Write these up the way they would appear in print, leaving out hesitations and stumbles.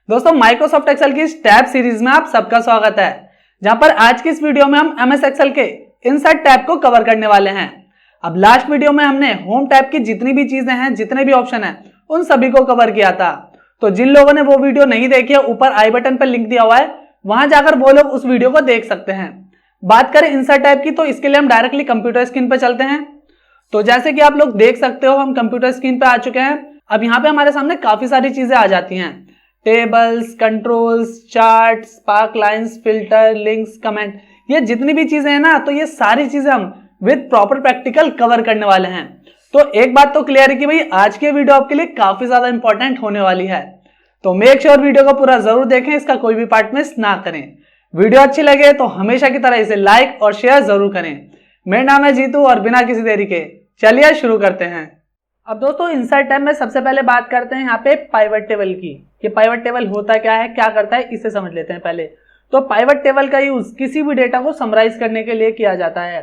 दोस्तों Microsoft Excel की इस टैब सीरीज में आप सबका स्वागत है, जहां पर आज की इस वीडियो में हम एमएस एक्सेल के इनसर्ट टैब को कवर करने वाले हैं। अब लास्ट वीडियो में हमने होम टैब की जितनी भी चीजें हैं, जितने भी ऑप्शन हैं, उन सभी को कवर किया था। तो जिन लोगों ने वो वीडियो नहीं देखी है, ऊपर आई बटन पर लिंक दिया हुआ है, वहां जाकर वो लोग उस वीडियो को देख सकते हैं। बात करें इंसर्ट टैब की, तो इसके लिए हम डायरेक्टली कंप्यूटर स्क्रीन पर चलते हैं। तो जैसे कि आप लोग देख सकते हो, हम कंप्यूटर स्क्रीन पे आ चुके हैं। अब यहाँ पे हमारे सामने काफी सारी चीजें आ जाती हैं, tables, controls, chart, spark lines, filter, links, comment, ये जितनी भी चीजें हैं ना, तो ये सारी चीजें हम विद प्रॉपर प्रैक्टिकल कवर करने वाले हैं। तो एक बात तो क्लियर है कि भाई आज की वीडियो आपके लिए काफी ज्यादा इंपॉर्टेंट होने वाली है। तो मेक श्योर वीडियो को पूरा जरूर देखें, इसका कोई भी पार्ट मिस ना करें। वीडियो अच्छी लगे तो हमेशा की तरह इसे लाइक और शेयर जरूर करें। मेरा नाम है जीतू और बिना किसी देरी के चलिए शुरू करते हैं। अब दोस्तों इंसर्ट टैब में सबसे पहले बात करते हैं यहाँ पे पाइवट टेबल की। ये पाइवट टेबल होता क्या है, क्या करता है, इसे समझ लेते हैं पहले। तो पाइवट टेबल का यूज किसी भी डेटा को समराइज करने के लिए किया जाता है।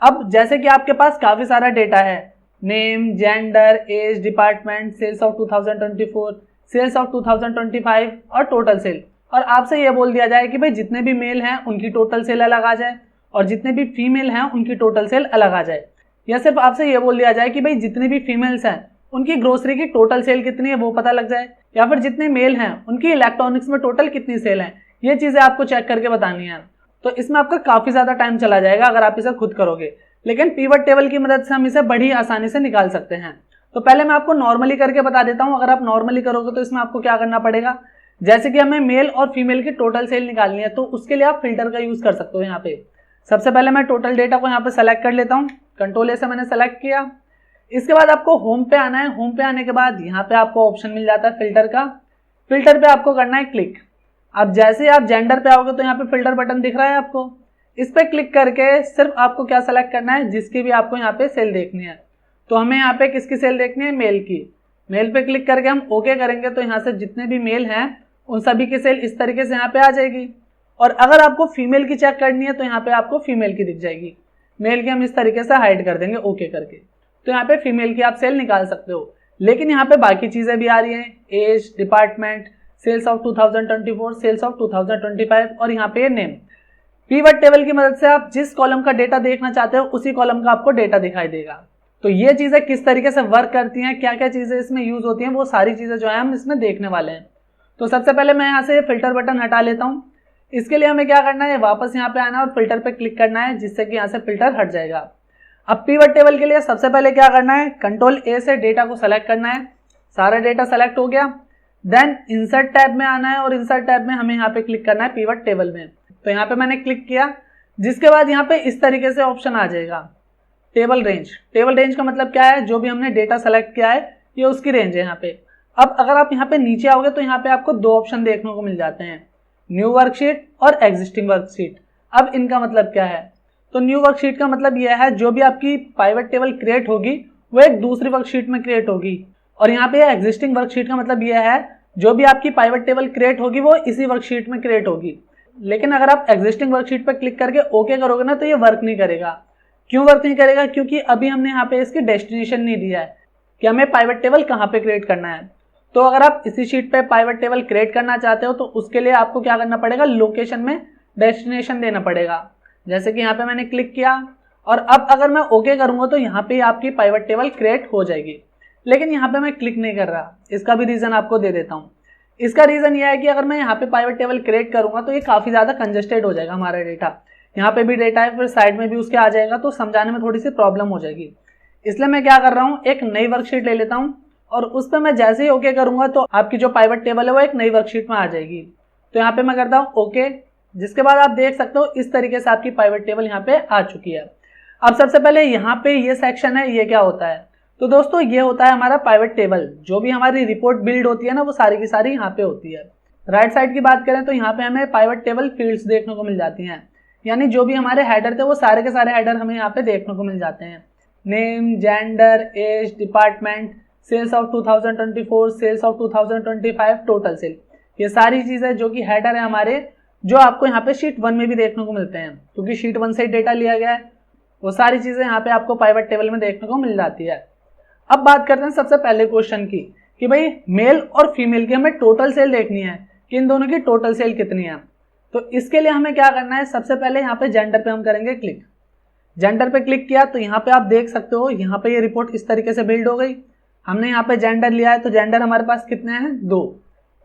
अब जैसे कि आपके पास काफी सारा डेटा है, name, gender, age, department, sales of 2024, sales of 2025 और टोटल सेल। और आपसे ये बोल दिया जाए कि भाई जितने भी मेल हैं उनकी टोटल सेल अलग आ जाए और जितने भी फीमेल हैं उनकी टोटल सेल अलग आ जाए। या सिर्फ आपसे ये बोल दिया जाए कि भाई जितने भी फीमेल्स हैं उनकी ग्रोसरी की टोटल सेल कितनी है वो पता लग जाए, या फिर जितने मेल हैं उनकी इलेक्ट्रॉनिक्स में टोटल कितनी सेल है, ये चीजें आपको चेक करके बतानी है। तो इसमें आपका काफी ज्यादा टाइम चला जाएगा अगर आप इसे खुद करोगे, लेकिन पिवट टेबल की मदद से हम इसे बड़ी आसानी से निकाल सकते हैं। तो पहले मैं आपको नॉर्मली करके बता देता हूँ। अगर आप नॉर्मली करोगे तो इसमें आपको क्या करना पड़ेगा, जैसे कि हमें मेल और फीमेल की टोटल सेल निकालनी है, तो उसके लिए आप फिल्टर का यूज कर सकते हो। यहाँ पे सबसे पहले मैं टोटल डेटा को यहाँ पे सेलेक्ट कर लेता हूँ, कंट्रोल ए से मैंने सेलेक्ट किया। इसके बाद आपको होम पे आना है। होम पे आने के बाद यहाँ पे आपको ऑप्शन मिल जाता है फिल्टर का। फिल्टर पे आपको करना है क्लिक। अब जैसे ही आप जेंडर पे आओगे तो यहाँ पे फिल्टर बटन दिख रहा है आपको, इस पे क्लिक करके सिर्फ आपको क्या सेलेक्ट करना है, जिसकी भी आपको यहाँ पे सेल देखनी है। तो हमें यहाँ पे किसकी सेल देखनी है, मेल की। मेल पे क्लिक करके हम ओके करेंगे तो यहाँ से जितने भी मेल हैं उन सभी की सेल इस तरीके से यहाँ पे आ जाएगी। और अगर आपको फीमेल की चेक करनी है तो यहाँ पे आपको फीमेल की दिख जाएगी। मेल की हम इस तरीके से हाइड कर देंगे ओके करके, तो यहाँ पे फीमेल की आप सेल निकाल सकते हो। लेकिन यहाँ पे बाकी चीजें भी आ रही हैं, age, department, sales of 2024, sales of 2025 और यहाँ पे नेम। पिवट टेबल की मदद से आप जिस कॉलम का डेटा देखना चाहते हो उसी कॉलम का आपको डेटा दिखाई देगा। तो ये चीजें किस तरीके से वर्क करती हैं, क्या क्या चीजें इसमें यूज होती हैं, वो सारी चीजें जो है हम इसमें देखने वाले हैं। तो सबसे पहले मैं यहाँ से फिल्टर बटन हटा लेता हूँ। इसके लिए हमें क्या करना है, वापस यहाँ पे आना है और फिल्टर पे क्लिक करना है, जिससे कि यहाँ से फिल्टर हट जाएगा। अब पिवट टेबल के लिए सबसे पहले क्या करना है, कंट्रोल ए से डेटा को सेलेक्ट करना है। सारा डेटा सेलेक्ट हो गया, देन इंसर्ट टैब में आना है और इंसर्ट टैब में हमें यहाँ पे क्लिक करना है पिवट टेबल में। तो यहाँ पे मैंने क्लिक किया, जिसके बाद यहाँ पे इस तरीके से ऑप्शन आ जाएगा टेबल रेंज। टेबल रेंज का मतलब क्या है, जो भी हमने डेटा सेलेक्ट किया है ये उसकी रेंज है यहाँ पे। अब अगर आप यहाँ पे नीचे आओगे तो यहाँ पे आपको दो ऑप्शन देखने को मिल जाते हैं, न्यू वर्कशीट और एग्जिस्टिंग वर्कशीट। अब इनका मतलब क्या है, तो न्यू वर्कशीट का मतलब यह है जो भी आपकी पाइवट टेबल क्रिएट होगी वो एक दूसरी वर्कशीट में क्रिएट होगी। और यहाँ पे एग्जिस्टिंग वर्कशीट का मतलब यह है जो भी आपकी पाइवट टेबल क्रिएट होगी वो इसी वर्कशीट में क्रिएट होगी। लेकिन अगर आप एग्जिस्टिंग वर्कशीट पर क्लिक करके ओके करोगे ना तो ये वर्क नहीं करेगा। क्यों वर्क नहीं करेगा, क्योंकि अभी हमने यहाँ पे इसकी डेस्टिनेशन नहीं दिया है कि हमें पाइवट टेबल कहाँ पे क्रिएट करना है। तो अगर आप इसी शीट पे पाइवट टेबल क्रिएट करना चाहते हो तो उसके लिए आपको क्या करना पड़ेगा, लोकेशन में डेस्टिनेशन देना पड़ेगा। जैसे कि यहाँ पे मैंने क्लिक किया और अब अगर मैं ओके करूंगा तो यहाँ पे आपकी पाइवट टेबल क्रिएट हो जाएगी। लेकिन यहाँ पे मैं क्लिक नहीं कर रहा, इसका भी रीजन आपको दे देता हूँ। इसका रीजन यह है कि अगर मैं यहाँ पे पाइवट टेबल क्रिएट करूंगा तो ये काफी ज्यादा कंजेस्टेड हो जाएगा हमारा डेटा। यहाँ पे भी डेटा है, फिर साइड में भी उसके आ जाएगा, तो समझाने में थोड़ी सी प्रॉब्लम हो जाएगी। इसलिए मैं क्या कर रहा हूँ, एक नई वर्कशीट ले लेता हूँ और उस पर मैं जैसे ही ओके करूंगा तो आपकी जो पाइवट टेबल है वो एक नई वर्कशीट में आ जाएगी। तो यहाँ पे मैं करता हूँ ओके, जिसके बाद आप देख सकते हो इस तरीके से आपकी पाइवट टेबल यहाँ पे आ चुकी है। अब सबसे पहले यहाँ पे ये सेक्शन है, ये क्या होता है, तो दोस्तों ये होता है हमारा पाइवट टेबल। जो भी हमारी रिपोर्ट बिल्ड होती है ना वो सारी की सारी यहाँ पे होती है। राइट साइड की बात करें तो यहाँ पे हमें पाइवट टेबल फील्ड्स देखने को मिल जाती हैं, यानी जो भी हमारे हेडर थे वो सारे के सारे हेडर हमें यहाँ पे देखने को मिल जाते हैं। Name, gender, age, department, sales of 2024, sales of 2025, total sale, ये सारी चीजें जो कि हेडर है हमारे, जो आपको यहाँ पे शीट 1 में भी देखने को मिलते हैं, क्योंकि शीट 1 से डेटा लिया गया है। वो सारी चीजें यहाँ पे आपको पाइवट टेबल में देखने को मिल जाती है। अब बात करते हैं सबसे पहले क्वेश्चन की कि भाई मेल और फीमेल की हमें टोटल सेल देखनी है, कि इन दोनों की टोटल सेल कितनी है। तो इसके लिए हमें क्या करना है, सबसे पहले यहाँ पे जेंडर पे हम करेंगे क्लिक। जेंडर पे क्लिक किया तो यहाँ पे आप देख सकते हो, यहाँ पे ये रिपोर्ट इस तरीके से बिल्ड हो गई। हमने यहाँ पे जेंडर लिया है तो जेंडर हमारे पास कितने हैं, 2,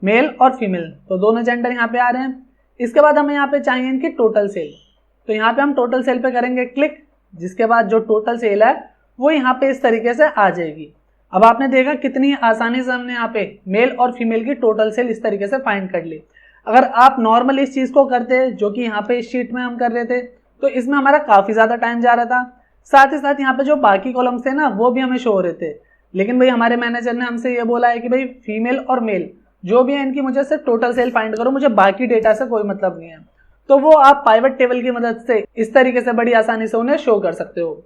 मेल और फीमेल, तो दोनों जेंडर यहाँ पे आ रहे हैं। इसके बाद हमें यहाँ पे चाहिए इनकी टोटल सेल, तो यहाँ पे हम टोटल सेल पे करेंगे क्लिक, जिसके बाद जो टोटल सेल है वो यहाँ पे इस तरीके से आ जाएगी। अब आपने देखा कितनी आसानी से हमने यहाँ पे मेल और फीमेल की टोटल सेल इस तरीके से फाइंड कर ली। अगर आप नॉर्मल इस चीज को करते जो कि यहाँ पे इस शीट में हम कर रहे थे तो इसमें हमारा काफी ज्यादा टाइम जा रहा था। साथ ही साथ यहाँ पे जो बाकी कॉलम्स थे ना वो भी हमें शो हो रहे थे, लेकिन भाई हमारे मैनेजर ने हमसे ये बोला है कि भाई फीमेल और मेल जो भी है इनकी मुझे सिर्फ टोटल सेल फाइंड करो, मुझे बाकी डेटा से कोई मतलब नहीं है। तो वो आप पाइवट टेबल की मदद से इस तरीके से बड़ी आसानी से उन्हें शो कर सकते हो।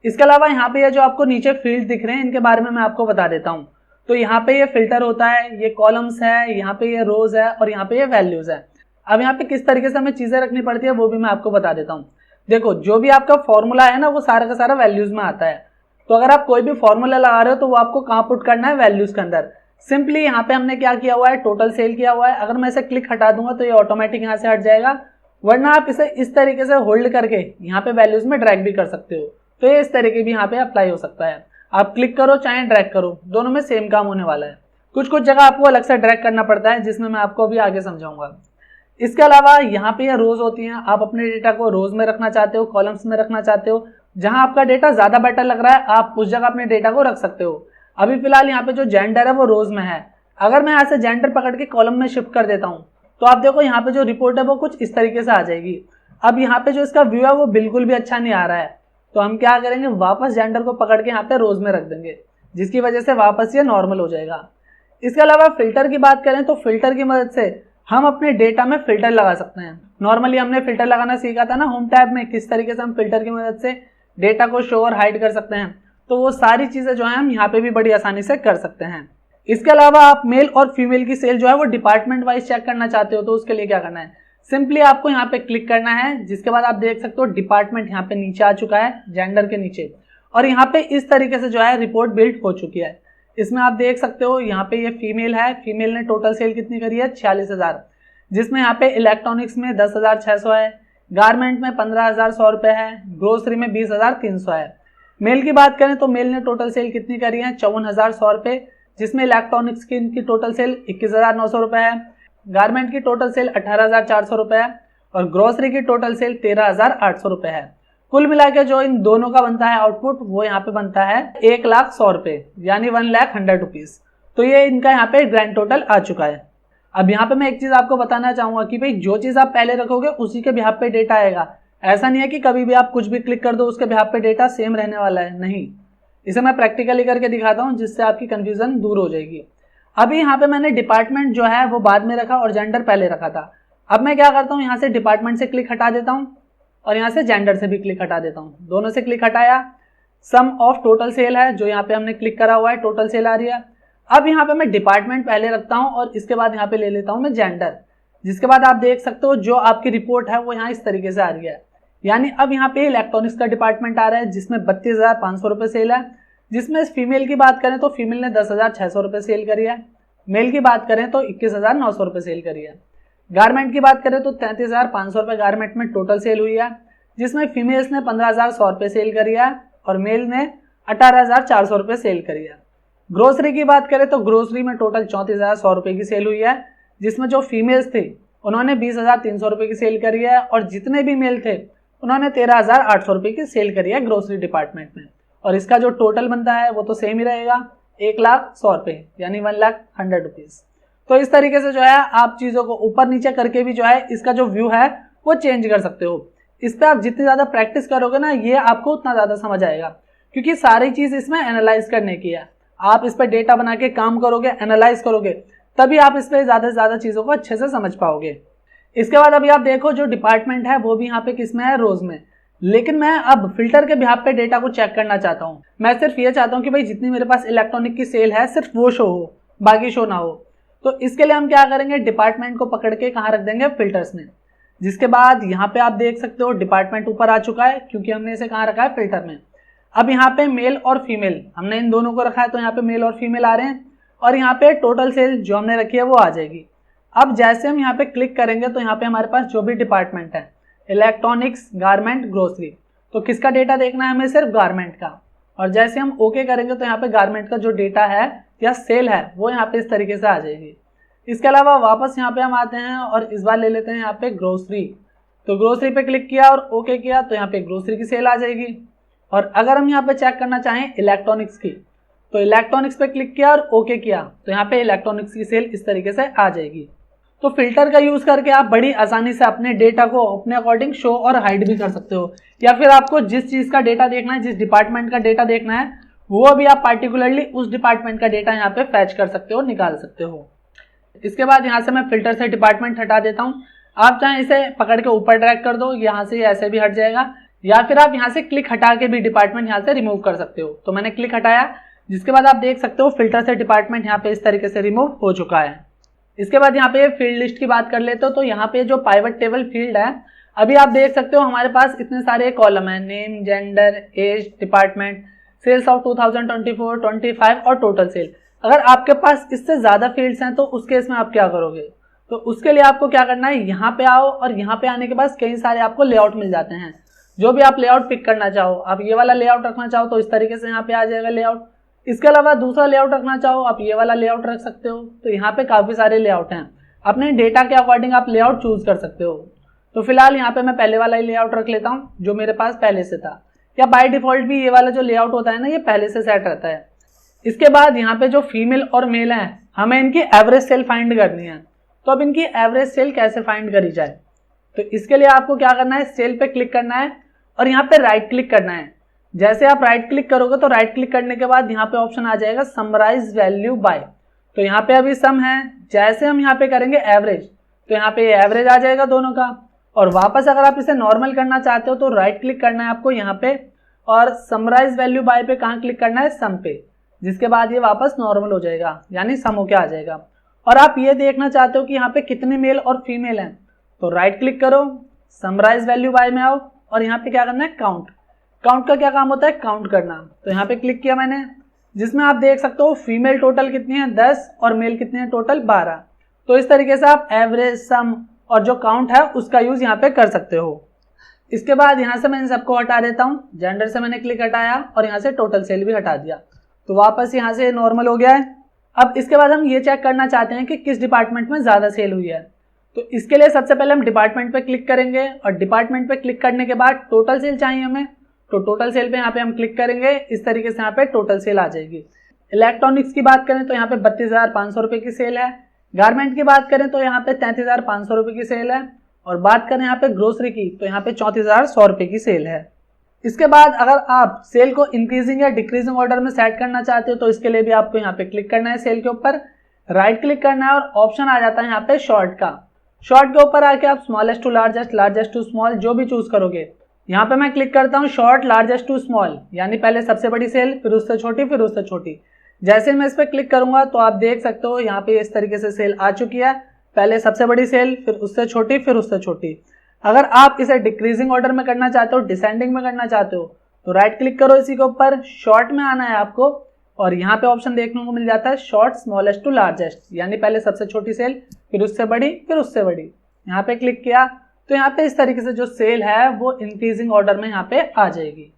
इसके अलावा यहाँ पे ये जो आपको नीचे फील्ड दिख रहे हैं इनके बारे में मैं आपको बता देता हूँ। तो यहाँ पे ये फिल्टर होता है, ये कॉलम्स है, यहाँ पे ये रोज है और यहाँ पे ये वैल्यूज है। अब यहाँ पे किस तरीके से हमें चीजें रखनी पड़ती है वो भी मैं आपको बता देता हूँ। देखो जो भी आपका फॉर्मूला है ना वो सारा का सारा वैल्यूज में आता है। तो अगर आप कोई भी फॉर्मूला लगा रहे हो तो वो आपको कहाँ पुट करना है, वैल्यूज के अंदर। सिंपली यहाँ पे हमने क्या किया हुआ है, टोटल सेल किया हुआ है। अगर मैं इसे क्लिक हटा दूंगा तो ये ऑटोमेटिक यहाँ से हट जाएगा, वरना आप इसे इस तरीके से होल्ड करके यहाँ पे वैल्यूज में ड्रैग भी कर सकते हो। तो ये इस तरीके भी यहाँ पे अप्लाई हो सकता है। आप क्लिक करो चाहे ड्रैग करो, दोनों में सेम काम होने वाला है। कुछ कुछ जगह आपको अलग से ड्रैग करना पड़ता है जिसमें मैं आपको अभी आगे समझाऊंगा। इसके अलावा यहाँ पे ये रोज होती हैं। आप अपने डेटा को रोज में रखना चाहते हो, कॉलम्स में रखना चाहते हो, जहां आपका डेटा ज्यादा बेटर लग रहा है आप उस जगह अपने डेटा को रख सकते हो। अभी फिलहाल यहाँ पे जो जेंडर है वो रोज में है। अगर मैं यहाँ से जेंडर पकड़ के कॉलम में शिफ्ट कर देता हूँ तो आप देखो यहाँ पे जो रिपोर्ट है वो कुछ इस तरीके से आ जाएगी। अब यहाँ पे जो इसका व्यू है वो बिल्कुल भी अच्छा नहीं आ रहा है, तो हम क्या करेंगे, वापस जेंडर को पकड़ के यहाँ पे रोज में रख देंगे, जिसकी वजह से वापस ये नॉर्मल हो जाएगा। इसके अलावा फिल्टर की बात करें तो फिल्टर की मदद से हम अपने डेटा में फिल्टर लगा सकते हैं। नॉर्मली हमने फिल्टर लगाना सीखा था ना होम टैब में, किस तरीके से हम फिल्टर की मदद से डेटा को शो और हाइड कर सकते हैं। तो वो सारी चीजें जो है हम यहाँ पे भी बड़ी आसानी से कर सकते हैं। इसके अलावा आप मेल और फीमेल की सेल जो है वो डिपार्टमेंट वाइज चेक करना चाहते हो तो उसके लिए क्या करना है, सिंपली आपको यहाँ पे क्लिक करना है, जिसके बाद आप देख सकते हो डिपार्टमेंट यहाँ पे नीचे आ चुका है जेंडर के नीचे, और यहाँ पे इस तरीके से जो है रिपोर्ट बिल्ड हो चुकी है। इसमें आप देख सकते हो यहाँ पे ये फीमेल है, फीमेल ने टोटल सेल कितनी करी है, 46,000, जिसमें यहाँ पे इलेक्ट्रॉनिक्स में 10,600 है, गारमेंट में 15,100 रुपये है, ग्रोसरी में 20,300 है। मेल की बात करें तो मेल ने टोटल सेल कितनी करी है, 54,100 रुपये, जिसमें इलेक्ट्रॉनिक्स की इनकी टोटल सेल 21,900 रुपये है, गारमेंट की टोटल सेल 18,400 रुपये है और ग्रोसरी की टोटल सेल 13,800 रुपये है। कुल मिला के जो इन दोनों का बनता है आउटपुट वो यहाँ पे बनता है 1,100 रुपये, यानी 1,100 रुपीज। तो ये इनका यहाँ पे ग्रैंड टोटल आ चुका है। अब यहाँ पे मैं एक चीज आपको बताना चाहूंगा कि भाई जो चीज आप पहले रखोगे उसी के बिहाफ पे डेटा आएगा। ऐसा नहीं है कि कभी भी आप कुछ भी क्लिक कर दो उसके बिहाफ पे डेटा सेम रहने वाला है, नहीं। इसे मैं प्रैक्टिकली करके दिखाता हूँ जिससे आपकी कंफ्यूजन दूर हो जाएगी। अभी यहाँ पे मैंने डिपार्टमेंट जो है वो बाद में रखा और जेंडर पहले रखा था। अब मैं क्या करता हूँ, यहाँ से डिपार्टमेंट से क्लिक हटा देता हूँ और यहाँ से जेंडर से भी क्लिक हटा देता हूँ। दोनों से क्लिक हटाया, सम ऑफ टोटल सेल है जो यहाँ पे हमने क्लिक करा हुआ है, टोटल सेल आ रही है। अब यहाँ पे मैं डिपार्टमेंट पहले रखता हूँ और इसके बाद यहाँ पे ले लेता हूँ मैं जेंडर, जिसके बाद आप देख सकते हो जो आपकी रिपोर्ट है वो यहाँ इस तरीके से आ रही है। यानी अब यहाँ पे इलेक्ट्रॉनिक्स का डिपार्टमेंट आ रहा है जिसमें 32,500 रुपये सेल है, जिसमें फीमेल की बात करें तो फीमेल ने 10,600 रुपये सेल करी है, मेल की बात करें तो 21,900 रुपये सेल करी है। गारमेंट की बात करें तो 33,500 रुपये गारमेंट में टोटल सेल हुई है, जिसमें फीमेल्स ने 15,100 रुपये सेल करी है और मेल ने 18,400 रुपये सेल करी है। ग्रोसरी की बात करें तो ग्रोसरी में टोटल 34,100 रुपये की सेल हुई है, जिसमें जो फीमेल्स थे उन्होंने 20,300 रुपये की सेल करी है और जितने भी मेल थे उन्होंने 13,800 रुपये की सेल करी है ग्रोसरी डिपार्टमेंट में। और इसका जो टोटल बनता है वो तो सेम ही रहेगा, 1,100 रुपये, यानी 1,100 रुपीज। तो इस तरीके से जो है आप चीज़ों को ऊपर नीचे करके भी जो है इसका जो व्यू है वो चेंज कर सकते हो। इस पर आप जितनी ज़्यादा प्रैक्टिस करोगे ना ये आपको उतना ज़्यादा समझ आएगा, क्योंकि सारी चीज़ इसमें एनालाइज करने की है। आप इस पर डेटा बना के काम करोगे, एनालाइज करोगे, तभी आप इस पर ज़्यादा से ज़्यादा चीज़ों को अच्छे से समझ पाओगे। इसके बाद अभी आप देखो जो डिपार्टमेंट है वो भी यहाँ पे किसमें है, रोज में। लेकिन मैं अब फिल्टर के बिहाफ पे डेटा को चेक करना चाहता हूँ। मैं सिर्फ ये चाहता हूँ कि भाई जितनी मेरे पास इलेक्ट्रॉनिक की सेल है सिर्फ वो शो हो, बाकी शो ना हो। तो इसके लिए हम क्या करेंगे, डिपार्टमेंट को पकड़ के कहाँ रख देंगे, फिल्टर्स में। जिसके बाद यहाँ पे आप देख सकते हो डिपार्टमेंट ऊपर आ चुका है, क्योंकि हमने इसे कहाँ रखा है, फिल्टर में। अब यहाँ पे मेल और फीमेल हमने इन दोनों को रखा है, तो यहाँ पे मेल और फीमेल आ रहे हैं और यहाँ पे टोटल सेल जो हमने रखी है वो आ जाएगी। अब जैसे हम यहाँ पे क्लिक करेंगे तो यहाँ पे हमारे पास जो भी डिपार्टमेंट है, इलेक्ट्रॉनिक्स, गारमेंट, ग्रोसरी, तो किसका डेटा देखना है हमें? सिर्फ गारमेंट का। और जैसे हम ओके करेंगे तो यहाँ पे गारमेंट का जो डेटा है या सेल है वो यहाँ पे इस तरीके से आ जाएगी। इसके अलावा वापस यहाँ पे हम आते हैं और इस बार ले लेते हैं यहाँ पे ग्रोसरी। तो ग्रोसरी पे क्लिक किया और ओके किया तो यहाँ पे ग्रोसरी की सेल आ जाएगी। और अगर हम यहाँ पे चेक करना चाहें इलेक्ट्रॉनिक्स की, तो इलेक्ट्रॉनिक्स पे क्लिक किया और ओके किया तो यहाँ पे इलेक्ट्रॉनिक्स की सेल इस तरीके से आ जाएगी। तो फिल्टर का यूज करके आप बड़ी आसानी से अपने डेटा को अपने अकॉर्डिंग शो और हाइड भी कर सकते हो, या फिर आपको जिस चीज का डेटा देखना है, जिस डिपार्टमेंट का डेटा देखना है, वो भी आप पार्टिकुलरली उस डिपार्टमेंट का डेटा यहाँ पे फैच कर सकते हो, निकाल सकते हो। इसके बाद यहाँ से मैं फिल्टर से डिपार्टमेंट हटा देता हूँ। आप चाहे इसे पकड़ के ऊपर ड्रैग कर दो, यहाँ से ऐसे भी हट जाएगा, या फिर आप यहाँ से क्लिक हटा के भी डिपार्टमेंट यहाँ से रिमूव कर सकते हो। तो मैंने क्लिक हटाया, जिसके बाद आप देख सकते हो फिल्टर से डिपार्टमेंट यहाँ पे इस तरीके से रिमूव हो चुका है। इसके बाद यहाँ पे फील्ड लिस्ट की बात कर लेते हो, तो यहाँ पे जो पाइवट टेबल फील्ड है, अभी आप देख सकते हो हमारे पास इतने सारे कॉलम है, name, gender, age, department, sales of 2024, 25 और टोटल सेल। अगर आपके पास इससे ज्यादा फील्ड्स हैं तो उस केस में आप क्या करोगे? तो उसके लिए आपको क्या करना है, यहाँ पे आओ और यहाँ पे आने के बाद कई सारे आपको लेआउट मिल जाते हैं। जो भी आप लेआउट पिक करना चाहो, आप ये वाला लेआउट रखना चाहो तो इस तरीके से यहाँ पे आ जाएगा लेआउट। इसके अलावा दूसरा लेआउट रखना चाहो आप ये वाला लेआउट रख सकते हो। तो यहाँ पे काफी सारे लेआउट हैं, अपने डेटा के अकॉर्डिंग आप लेआउट चूज कर सकते हो। तो फिलहाल यहाँ पे मैं पहले वाला ही लेआउट रख लेता हूँ जो मेरे पास पहले से था, या बाय डिफॉल्ट भी ये वाला जो लेआउट होता है ना, ये पहले से सेट रहता है। इसके बाद यहाँ पे जो फीमेल और मेल है, हमें इनकी एवरेज सेल फाइंड करनी है। तो अब इनकी एवरेज सेल कैसे फाइंड करी जाए? तो इसके लिए आपको क्या करना है, सेल पे क्लिक करना है और यहाँ पे राइट क्लिक करना है। जैसे आप राइट क्लिक करोगे तो राइट क्लिक करने के बाद यहाँ पे ऑप्शन आ जाएगा समराइज वैल्यू बाय। तो यहाँ पे अभी सम है, जैसे हम यहाँ पे करेंगे एवरेज तो यहाँ पे एवरेज आ जाएगा दोनों का। और वापस अगर आप इसे नॉर्मल करना चाहते हो तो राइट क्लिक करना है आपको यहाँ पे और समराइज वैल्यू बाय पे कहाँ क्लिक करना है, सम पे, जिसके बाद ये वापस नॉर्मल हो जाएगा, यानी सम होके आ जाएगा। और आप ये देखना चाहते हो कि यहाँ पे कितने मेल और फीमेल हैं, तो राइट क्लिक करो, समराइज वैल्यू बाय में आओ और यहाँ पे क्या करना है, काउंट। काउंट का क्या काम होता है, काउंट करना। तो यहाँ पे क्लिक किया मैंने, जिसमें आप देख सकते हो फीमेल टोटल कितनी है 10 और मेल कितने हैं टोटल 12। तो इस तरीके से आप एवरेज, सम और जो काउंट है उसका यूज यहाँ पे कर सकते हो। इसके बाद यहाँ से मैं इन सबको हटा देता हूँ। जेंडर से मैंने क्लिक हटाया और यहाँ से टोटल सेल भी हटा दिया, तो वापस यहाँ से नॉर्मल हो गया है। अब इसके बाद हम ये चेक करना चाहते हैं कि किस डिपार्टमेंट में ज्यादा सेल हुई है। तो इसके लिए सबसे पहले हम डिपार्टमेंट पे क्लिक करेंगे और डिपार्टमेंट पे क्लिक करने के बाद टोटल सेल चाहिए हमें, तो टोटल सेल पे यहाँ पे हम क्लिक करेंगे। इस तरीके से यहाँ पे टोटल सेल आ जाएगी। इलेक्ट्रॉनिक्स की बात करें तो यहाँ पे 32,500 रुपए की सेल है। गारमेंट की बात करें तो यहाँ पे 33,500 रुपए की सेल है। और बात करें यहाँ पे ग्रोसरी की तो यहाँ पे 34,100 रुपए की सेल है। इसके बाद अगर आप सेल को इंक्रीजिंग या डिक्रीजिंग ऑर्डर में सेट करना चाहते हो तो इसके लिए भी आपको यहाँ पे क्लिक करना है, सेल के ऊपर राइट क्लिक करना है और ऑप्शन आ जाता है यहाँ पे शॉर्ट का। शॉर्ट के ऊपर आके आप smallest to largest, largest to small जो भी चूज करोगे। यहाँ पे मैं क्लिक करता हूँ शॉर्ट लार्जेस्ट टू स्मॉल, यानी पहले सबसे बड़ी सेल, फिर उससे छोटी, फिर उससे छोटी। जैसे मैं इस पर क्लिक करूंगा तो आप देख सकते हो यहाँ पे इस तरीके से सेल आ चुकी है। पहले सबसे बड़ी सेल, फिर उससे छोटी, फिर उससे छोटी। अगर आप इसे डिक्रीजिंग ऑर्डर में करना चाहते हो, डिसेंडिंग में करना चाहते हो, तो राइट क्लिक करो इसी के ऊपर, शॉर्ट में आना है आपको और यहाँ पे ऑप्शन देखने को मिल जाता है शॉर्ट स्मॉलेस्ट टू लार्जेस्ट, यानी पहले सबसे छोटी सेल, फिर उससे बड़ी, फिर उससे बड़ी। यहाँ पे क्लिक किया तो यहाँ पे इस तरीके से जो सेल है वो इंक्रीजिंग ऑर्डर में यहाँ पे आ जाएगी।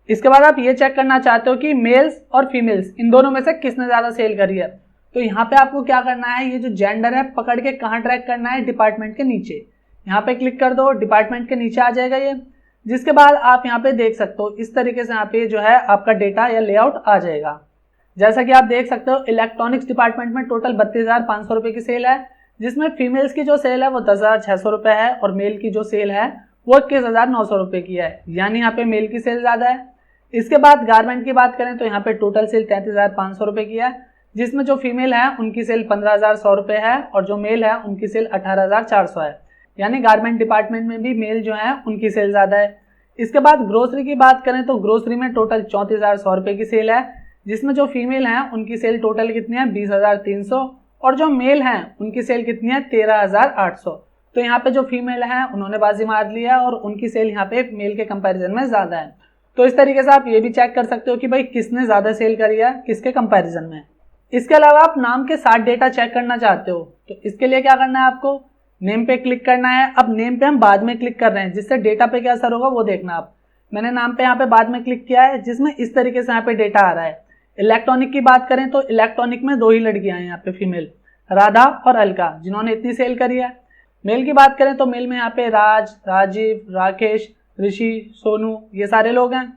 इसके बाद आप ये चेक करना चाहते हो कि मेल्स और फीमेल्स इन दोनों में से किसने ज्यादा सेल करी है, तो यहाँ पे आपको क्या करना है, ये जो जेंडर है पकड़ के कहाँ ट्रैक करना है, डिपार्टमेंट के नीचे। यहाँ पे क्लिक कर दो, डिपार्टमेंट के नीचे आ जाएगा ये। जिसके बाद आप यहाँ पे देख सकते हो इस तरीके से यहाँ पे जो है आपका डेटा या लेआउट आ जाएगा। जैसा कि आप देख सकते हो इलेक्ट्रॉनिक्स डिपार्टमेंट में टोटल 32,500 रुपए की सेल है, जिसमें फीमेल्स की जो सेल है वो 10,600 रुपए है और मेल की जो सेल है वो 21,900 रुपए की है, यानी यहाँ पे मेल की सेल ज्यादा है। इसके बाद गारमेंट की बात करें तो यहाँ पे टोटल सेल 33,500 रुपए की है, जिसमें जो फीमेल है उनकी सेल 15,100 रुपए है और जो मेल है उनकी सेल 18,400 है, यानी गारमेंट डिपार्टमेंट में भी मेल जो है उनकी सेल ज्यादा है। इसके बाद ग्रोसरी की बात करें तो ग्रोसरी में टोटल 34,100 रुपए की सेल है, जिसमें जो फीमेल है उनकी सेल टोटल कितनी है 20,300 और जो मेल है उनकी सेल कितनी है 13,800। तो यहाँ पे जो फीमेल है उन्होंने बाजी मार लिया और उनकी सेल यहाँ पे मेल के कंपैरिजन में ज्यादा है। तो इस तरीके से आप ये भी चेक कर सकते हो कि भाई किसने ज्यादा सेल करी है किसके कंपैरिजन में। इसके अलावा आप नाम के साथ डेटा चेक करना चाहते हो तो इसके लिए क्या करना है, आपको नेम पे क्लिक करना है। अब नेम पे हम बाद में क्लिक कर रहे हैं, जिससे डेटा पे क्या असर होगा वो देखना आप। मैंने नाम पे यहाँ पे बाद में क्लिक किया है, जिसमें इस तरीके से यहाँ पे डेटा आ रहा है। इलेक्ट्रॉनिक की बात करें तो इलेक्ट्रॉनिक में 2 ही लड़कियां हैं यहाँ पे फीमेल, राधा और अलका, जिन्होंने इतनी सेल करी है। मेल की बात करें तो मेल में यहाँ पे राज, राजीव, राकेश, ऋषि, सोनू, ये सारे लोग हैं।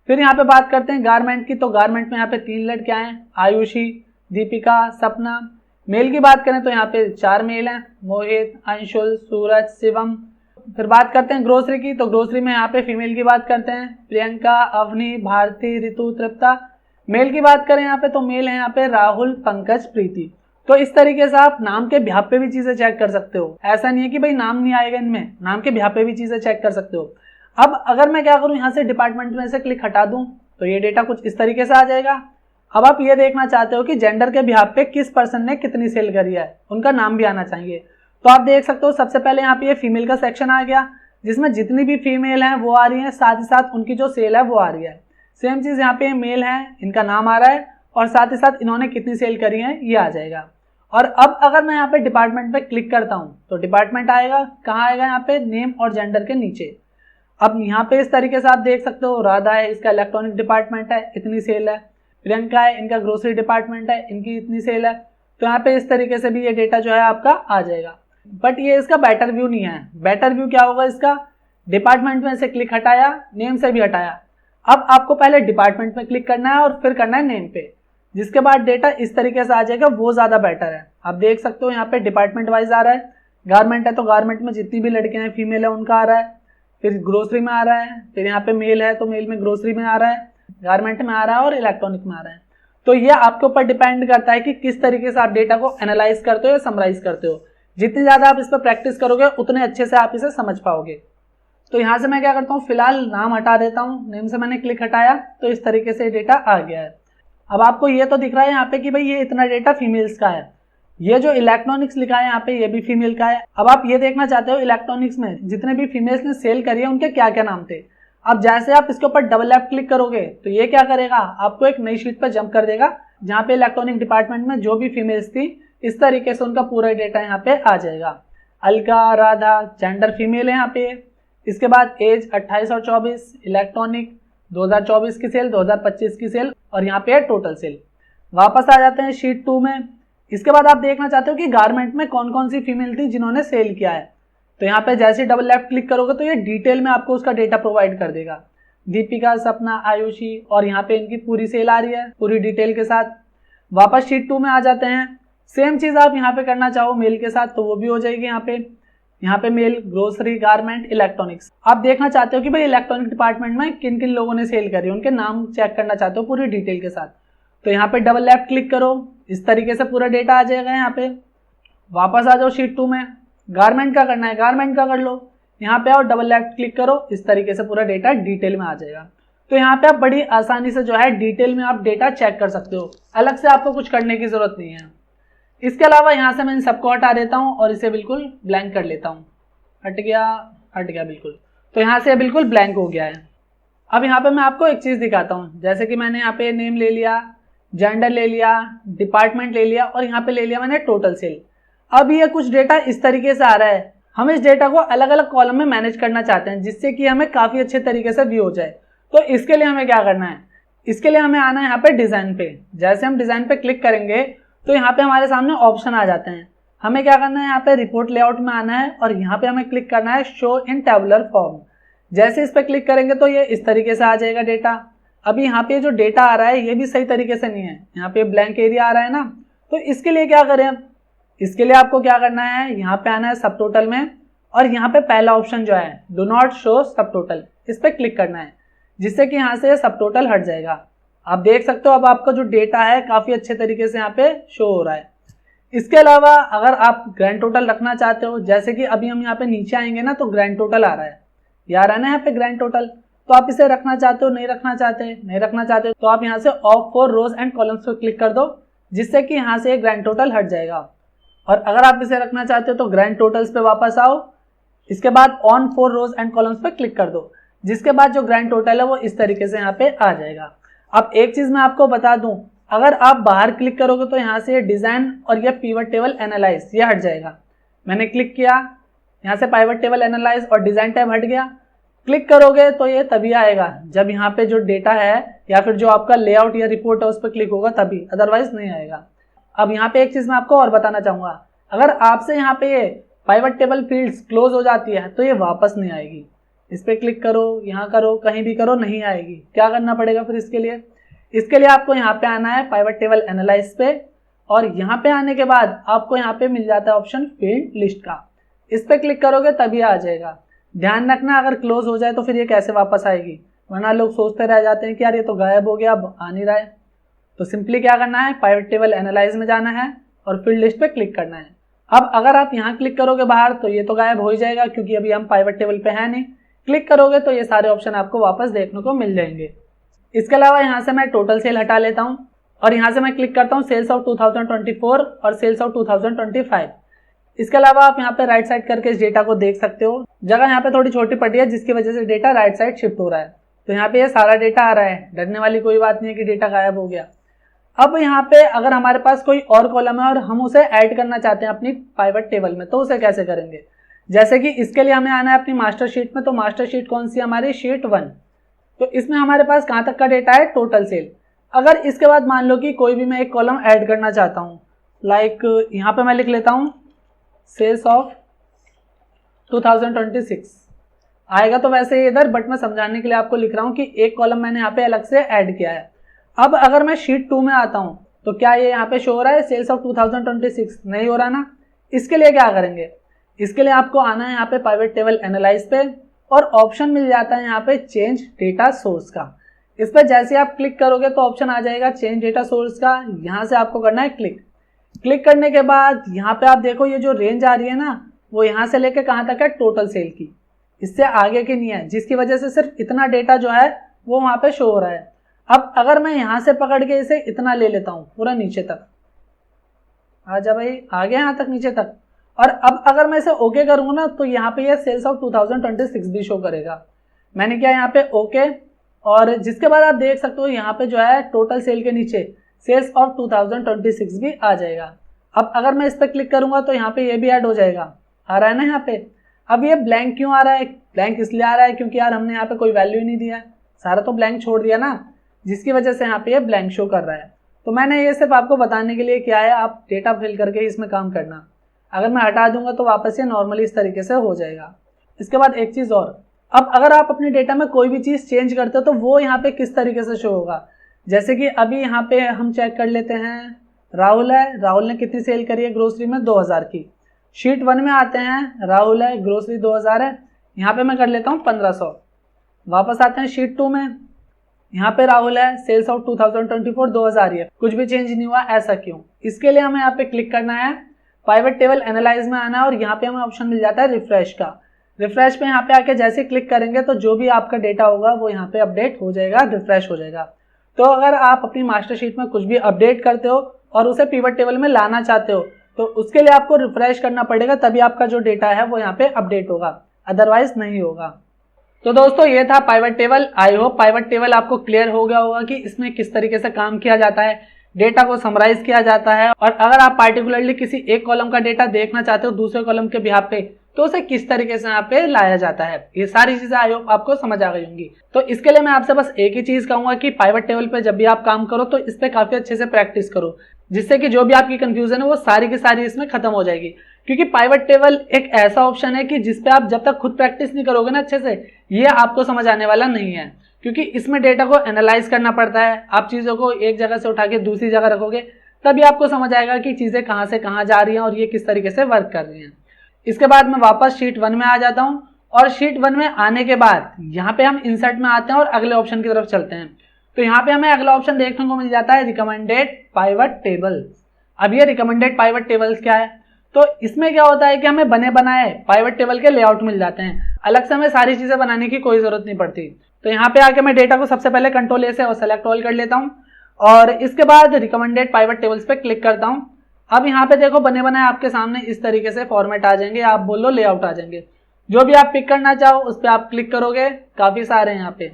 फिर यहाँ पे बात करते हैं गारमेंट की, तो गारमेंट में यहाँ पे 3 लड़कियां हैं, आयुषी, दीपिका, सपना। मेल की बात करें तो यहाँ पे 4 मेल हैं, मोहित, अंशुल, सूरज, शिवम। फिर बात करते हैं ग्रोसरी की, तो ग्रोसरी में यहाँ पे फीमेल की बात करते हैं, प्रियंका, अवनी, भारती, ऋतु, तृप्ता। मेल की बात करें यहाँ पे तो मेल है यहाँ पे राहुल, पंकज, प्रीति। तो इस तरीके से आप नाम के बिहाफ पे भी चीजें चेक कर सकते हो। ऐसा नहीं है कि भाई नाम नहीं आएगा इनमें, नाम के बिहाफ पे भी चीजें चेक कर सकते हो। अब अगर मैं क्या करूं, यहाँ से डिपार्टमेंट में से क्लिक हटा दूं तो ये डेटा कुछ इस तरीके से आ जाएगा। अब आप ये देखना चाहते हो कि जेंडर के बिहाफ पे किस पर्सन ने कितनी सेल करी है, उनका नाम भी आना चाहिए। तो आप देख सकते हो सबसे पहले यहाँ पे ये फीमेल का सेक्शन आ गया, जिसमें जितनी भी फीमेल हैं वो आ रही हैं, साथ ही साथ उनकी जो सेल है वो आ रही है। सेम चीज यहाँ पे मेल है, इनका नाम आ रहा है और साथ ही साथ इन्होंने कितनी सेल करी है ये आ जाएगा। और अब अगर मैं यहाँ पे डिपार्टमेंट पे क्लिक करता हूँ तो डिपार्टमेंट आएगा, कहाँ आएगा, यहाँ पे नेम और जेंडर के नीचे। अब यहाँ पे इस तरीके से आप देख सकते हो, राधा है, इसका इलेक्ट्रॉनिक डिपार्टमेंट है, इतनी सेल है। प्रियंका है, इनका ग्रोसरी डिपार्टमेंट है, इनकी इतनी सेल है। तो यहाँ पे इस तरीके से भी ये डेटा जो है आपका आ जाएगा। बट ये इसका बेटर व्यू नहीं है। बेटर व्यू क्या होगा इसका, डिपार्टमेंट में से क्लिक हटाया, नेम से भी हटाया। अब आपको पहले डिपार्टमेंट में क्लिक करना है और फिर करना है नेम पे, जिसके बाद डेटा इस तरीके से आ जाएगा, वो ज्यादा बेटर है। आप देख सकते हो यहाँ पे डिपार्टमेंट वाइज आ रहा है। गारमेंट है तो गारमेंट में जितनी भी लड़कियां हैं फीमेल है उनका आ रहा है। फिर ग्रोसरी में आ रहा है, फिर यहाँ पे मेल है तो मेल में ग्रोसरी में आ रहा है, गारमेंट में आ रहा है और इलेक्ट्रॉनिक में आ रहा है। तो ये आपके ऊपर डिपेंड करता है कि किस तरीके से आप डेटा को एनालाइज करते हो या समराइज करते हो। जितनी ज्यादा आप इस पर प्रैक्टिस करोगे उतने अच्छे से आप इसे समझ पाओगे। तो यहाँ से मैं क्या करता हूँ, फिलहाल नाम हटा देता हूँ। नेम से मैंने क्लिक हटाया तो इस तरीके से डेटा आ गया है। अब आपको ये तो दिख रहा है यहाँ पे कि भाई ये इतना डेटा फीमेल्स का है। ये जो इलेक्ट्रॉनिक्स लिखा है यहाँ पे ये भी फीमेल का है। अब आप ये देखना चाहते हो इलेक्ट्रॉनिक्स में जितने भी फीमेल्स ने सेल करी है उनके क्या क्या नाम थे। अब जैसे आप इसके ऊपर डबल लेफ्ट क्लिक करोगे तो ये क्या करेगा, आपको एक नई शीट पर जंप कर देगा, जहाँ पे इलेक्ट्रॉनिक डिपार्टमेंट में जो भी फीमेल्स थी इस तरीके से उनका पूरा डेटा यहाँ पे आ जाएगा। अलका, राधा, जेंडर फीमेल है यहाँ पे। इसके बाद एज 28 और 24, इलेक्ट्रॉनिक 2024 की सेल, 2025 की सेल और यहाँ पे है टोटल सेल। वापस आ जाते हैं शीट 2 में। इसके बाद आप देखना चाहते हो कि गारमेंट में कौन कौन सी फीमेल थी जिन्होंने सेल किया है। तो यहाँ पे जैसे डबल लेफ्ट क्लिक करोगे तो ये डिटेल में आपको उसका डेटा प्रोवाइड कर देगा। दीपिका, सपना, आयुषी और यहाँ पे इनकी पूरी सेल आ रही है पूरी डिटेल के साथ। वापस शीट 2 में आ जाते हैं। सेम चीज आप यहाँ पे करना चाहो मेल के साथ तो वो भी हो जाएगी। यहाँ पे मेल, ग्रोसरी, गारमेंट, इलेक्ट्रॉनिक्स। आप देखना चाहते हो कि भाई इलेक्ट्रॉनिक डिपार्टमेंट में किन किन लोगों ने सेल करी, उनके नाम चेक करना चाहते हो पूरी डिटेल के साथ। तो यहाँ पे डबल लेफ्ट क्लिक करो, इस तरीके से पूरा डेटा आ जाएगा। यहाँ पे वापस आ जाओ शीट 2 में। गारमेंट का करना है, गारमेंट का कर लो। यहाँ पे आओ, डबल लेफ्ट क्लिक करो, इस तरीके से पूरा डेटा डिटेल में आ जाएगा। तो यहाँ पे आप बड़ी आसानी से जो है डिटेल में आप डेटा चेक कर सकते हो, अलग से आपको कुछ करने की जरूरत नहीं है। इसके अलावा यहाँ से मैं इन सबको हटा देता हूँ और इसे बिल्कुल ब्लैंक कर लेता हूँ। हट गया बिल्कुल। तो यहाँ से बिल्कुल ब्लैंक हो गया है। अब यहाँ पे मैं आपको एक चीज दिखाता हूँ। जैसे कि मैंने यहाँ पे नेम ले लिया, जेंडर ले लिया, डिपार्टमेंट ले लिया और यहाँ पे ले लिया मैंने टोटल सेल। अब ये कुछ डेटा इस तरीके से आ रहा है। हम इस डेटा को अलग अलग कॉलम में मैनेज करना चाहते हैं, जिससे कि हमें काफी अच्छे तरीके से व्यू हो जाए। तो इसके लिए हमें क्या करना है, इसके लिए हमें आना है यहाँ पे डिजाइन पे। जैसे हम डिजाइन पे क्लिक करेंगे तो यहाँ पे हमारे सामने ऑप्शन आ जाते हैं। हमें क्या करना है, यहाँ पे रिपोर्ट लेआउट में आना है और यहाँ पे हमें क्लिक करना है शो इन टेबुलर फॉर्म। जैसे इस पे क्लिक करेंगे तो ये इस तरीके से आ जाएगा डेटा। अभी यहाँ पे जो डेटा आ रहा है ये भी सही तरीके से नहीं है, यहाँ पे ब्लैंक एरिया आ रहा है ना। तो इसके लिए क्या करें, इसके लिए आपको क्या करना है, यहाँ पे आना है सब टोटल में और यहाँ पे पहला ऑप्शन जो है डू नॉट शो सब टोटल, इस पे क्लिक करना है, जिससे कि यहाँ से सब टोटल हट जाएगा। आप देख सकते हो अब आपका जो डेटा है काफी अच्छे तरीके से यहाँ पे शो हो रहा है। इसके अलावा अगर आप ग्रैंड टोटल रखना चाहते हो, जैसे कि अभी हम यहाँ पे नीचे आएंगे ना तो ग्रैंड टोटल आ रहा है, ये आ रहा है ना यहाँ पे ग्रैंड टोटल। तो आप इसे रखना चाहते हो, नहीं रखना चाहते तो आप यहाँ से off for rows and columns पे क्लिक कर दो, जिससे कि यहाँ से ग्रैंड टोटल हट जाएगा। और अगर आप इसे रखना चाहते हो तो ग्रैंड टोटल्स पे वापस आओ, इसके बाद on for rows and columns पे क्लिक कर दो, जिसके बाद जो ग्रैंड टोटल है वो इस तरीके से यहाँ पे आ जाएगा। अब एक चीज मैं आपको बता दूं, अगर आप बाहर क्लिक करोगे तो यहाँ से डिज़ाइन और ये पिवट टेबल एनालाइज ये हट जाएगा। मैंने क्लिक किया, यहाँ से पिवट टेबल एनालाइज और डिज़ाइन टैब हट गया। क्लिक करोगे तो ये तभी आएगा जब यहाँ पे जो डेटा है या फिर जो आपका लेआउट या रिपोर्ट है उस पर क्लिक होगा तभी, अदरवाइज नहीं आएगा। अब यहाँ पे एक चीज़ मैं आपको और बताना चाहूँगा, अगर आपसे यहाँ पे ये पिवट टेबल फील्ड्स क्लोज हो जाती है तो ये वापस नहीं आएगी। इस पर क्लिक करो, यहाँ करो, कहीं भी करो, नहीं आएगी। क्या करना पड़ेगा फिर इसके लिए? इसके लिए आपको यहाँ पे आना है पिवट टेबल एनालाइज पे, और यहाँ पे आने के बाद आपको यहाँ पे मिल जाता है ऑप्शन फील्ड लिस्ट का। इस पर क्लिक करोगे तभी आ जाएगा। ध्यान रखना अगर क्लोज हो जाए तो फिर ये कैसे वापस आएगी, वरना लोग सोचते रह जाते हैं कि यार ये तो गायब हो गया, अब आ नहीं रहा है। तो सिंपली क्या करना है, पिवट टेबल एनालाइज में जाना है और फील्ड लिस्ट पे क्लिक करना है। अब अगर आप यहाँ क्लिक करोगे बाहर तो ये तो गायब हो ही जाएगा क्योंकि अभी हम पिवट टेबल पे है नहीं। क्लिक करोगे तो ये सारे ऑप्शन आपको वापस देखने को मिल जाएंगे। इसके अलावा यहाँ से मैं टोटल सेल हटा लेता हूँ और यहाँ से मैं क्लिक करता हूँ सेल्स ऑफ 2024 और सेल्स ऑफ 2025। इसके अलावा आप यहाँ पे राइट साइड करके इस डेटा को देख सकते हो। जगह यहाँ पे थोड़ी छोटी पड़ी है जिसकी वजह से डेटा राइट साइड शिफ्ट हो रहा है। तो यहाँ पे ये सारा डेटा आ रहा है, डरने वाली कोई बात नहीं है कि डेटा गायब हो गया। अब यहाँ पे अगर हमारे पास कोई और कॉलम है और हम उसे ऐड करना चाहते हैं अपनी पिवट टेबल में, तो उसे कैसे करेंगे? जैसे कि इसके लिए हमें आना है अपनी मास्टर शीट में। तो मास्टर शीट कौन सी है हमारी? शीट 1। तो इसमें हमारे पास कहाँ तक का डेटा है? Total sale. अगर इसके बाद मान लो कि कोई भी मैं एक कॉलम ऐड करना चाहता हूँ, लाइक यहाँ पे मैं लिख लेता हूँ सेल्स ऑफ 2026 आएगा तो वैसे ही इधर, बट मैं समझाने के लिए आपको लिख रहा हूँ कि एक कॉलम मैंने यहाँ पे अलग से ऐड किया है। अब अगर मैं शीट 2 में आता हूँ तो क्या ये यहाँ पे शो हो रहा है सेल्स ऑफ 2026? नहीं हो रहा ना। इसके लिए क्या करेंगे? इसके लिए आपको आना है यहाँ पे पिवट टेबल एनालाइज पे और ऑप्शन मिल जाता है यहाँ पे चेंज डेटा सोर्स का। इस पर जैसे आप क्लिक करोगे तो ऑप्शन आ जाएगा चेंज डेटा सोर्स का। यहाँ से आपको करना है क्लिक। क्लिक करने के बाद यहाँ पे आप देखो ये जो रेंज आ रही है ना, वो यहाँ से लेकर कहाँ तक है? टोटल सेल की, इससे आगे की नहीं है, जिसकी वजह से सिर्फ इतना डेटा जो है वो वहाँ पे शो हो रहा है। अब अगर मैं यहाँ से पकड़ के इसे इतना ले लेता हूँ पूरा नीचे तक, आजा भाई, आ गया यहाँ तक नीचे तक। और अब अगर मैं इसे ओके करूँगा ना तो यहाँ पे ये सेल्स ऑफ 2026 भी शो करेगा। मैंने किया यहाँ पे ओके, और जिसके बाद आप देख सकते हो यहाँ पे जो है टोटल सेल के नीचे सेल्स ऑफ 2026 भी आ जाएगा। अब अगर मैं इस पर क्लिक करूँगा तो यहाँ पे ये भी ऐड हो जाएगा। आ रहा है ना यहाँ पे? अब ये ब्लैंक क्यों आ रहा है? ब्लैंक इसलिए आ रहा है क्योंकि यार हमने यहाँ पे कोई वैल्यू ही नहीं दिया है, सारा तो ब्लैंक छोड़ दिया ना, जिसकी वजह से यहाँ पे ये ब्लैंक शो कर रहा है। तो मैंने ये सिर्फ आपको बताने के लिए किया है, आप डेटा फिल करके इसमें काम करना। अगर मैं हटा दूंगा तो वापस ये नॉर्मली इस तरीके से हो जाएगा। इसके बाद एक चीज़ और, अब अगर आप अपने डेटा में कोई भी चीज़ चेंज करते हो तो वो यहाँ पे किस तरीके से शो होगा? जैसे कि अभी यहाँ पे हम चेक कर लेते हैं, राहुल है, राहुल ने कितनी सेल करी है ग्रोसरी में? 2000 की। शीट 1 में आते हैं, राहुल है, ग्रोसरी 2000 है, यहाँ पे मैं कर लेता हूँ 1500। वापस आते हैं शीट 2 में, यहाँ पे राहुल है, सेल्स ऑफ 2024 2000 ही है, कुछ भी चेंज नहीं हुआ, ऐसा क्यों? इसके लिए हमें यहाँ पे क्लिक करना है, पिवट टेबल एनालाइज में आना है और यहाँ पे हमें ऑप्शन मिल जाता है रिफ्रेश का। रिफ्रेश पे यहाँ पे आके जैसे क्लिक करेंगे तो जो भी आपका डेटा होगा वो यहाँ पे अपडेट हो जाएगा, रिफ्रेश हो जाएगा। तो अगर आप अपनी मास्टर शीट में कुछ भी अपडेट करते हो और उसे पिवट टेबल में लाना चाहते हो तो उसके लिए आपको रिफ्रेश करना पड़ेगा, तभी आपका जो डेटा है वो यहाँ पे अपडेट होगा, अदरवाइज नहीं होगा। तो दोस्तों ये था pivot table. I hope pivot table आपको क्लियर हो गया होगा कि इसमें किस तरीके से काम किया जाता है, डेटा को समराइज किया जाता है, और अगर आप पार्टिकुलरली किसी एक कॉलम का डेटा देखना चाहते हो दूसरे कॉलम के बिहाफ पे तो उसे किस तरीके से यहाँ पे लाया जाता है, ये सारी चीजें आई होप आपको समझ आ गई होंगी। तो इसके लिए मैं आपसे बस एक ही चीज कहूंगा कि पिवट टेबल पे जब भी आप काम करो तो इस पे काफी अच्छे से प्रैक्टिस करो, जिससे कि जो भी आपकी कंफ्यूजन है वो सारी की सारी इसमें खत्म हो जाएगी। क्योंकि पिवट टेबल एक ऐसा ऑप्शन है कि जिसपे आप जब तक खुद प्रैक्टिस नहीं करोगे ना अच्छे से, ये आपको समझ आने वाला नहीं है। क्योंकि इसमें डेटा को एनालाइज करना पड़ता है, आप चीज़ों को एक जगह से उठा के दूसरी जगह रखोगे तभी आपको समझ आएगा कि चीज़ें कहाँ से कहाँ जा रही हैं और ये किस तरीके से वर्क कर रही हैं। इसके बाद मैं वापस शीट 1 में आ जाता हूँ, और शीट 1 में आने के बाद यहाँ पे हम इंसर्ट में आते हैं और अगले ऑप्शन की तरफ चलते हैं। तो यहाँ पे हमें अगला ऑप्शन देखने को मिल जाता है रिकमेंडेड पिवट टेबल्स। अब ये रिकमेंडेड पिवट टेबल्स क्या है? तो इसमें क्या होता है कि हमें बने बनाए पिवट टेबल के लेआउट मिल जाते हैं, अलग से हमें सारी चीजें बनाने की कोई जरूरत नहीं पड़ती। तो यहाँ पे आके मैं डेटा को सबसे पहले कंट्रोल ए से और सेलेक्ट ऑल कर लेता हूँ, और इसके बाद रिकमेंडेड पिवट टेबल्स पे क्लिक करता हूँ। अब यहाँ पे देखो बने बनाए आपके सामने इस तरीके से फॉर्मेट आ जाएंगे, आप बोल लो लेआउट आ जाएंगे। जो भी आप पिक करना चाहो उस पर आप क्लिक करोगे, काफी सारे हैं यहाँ पे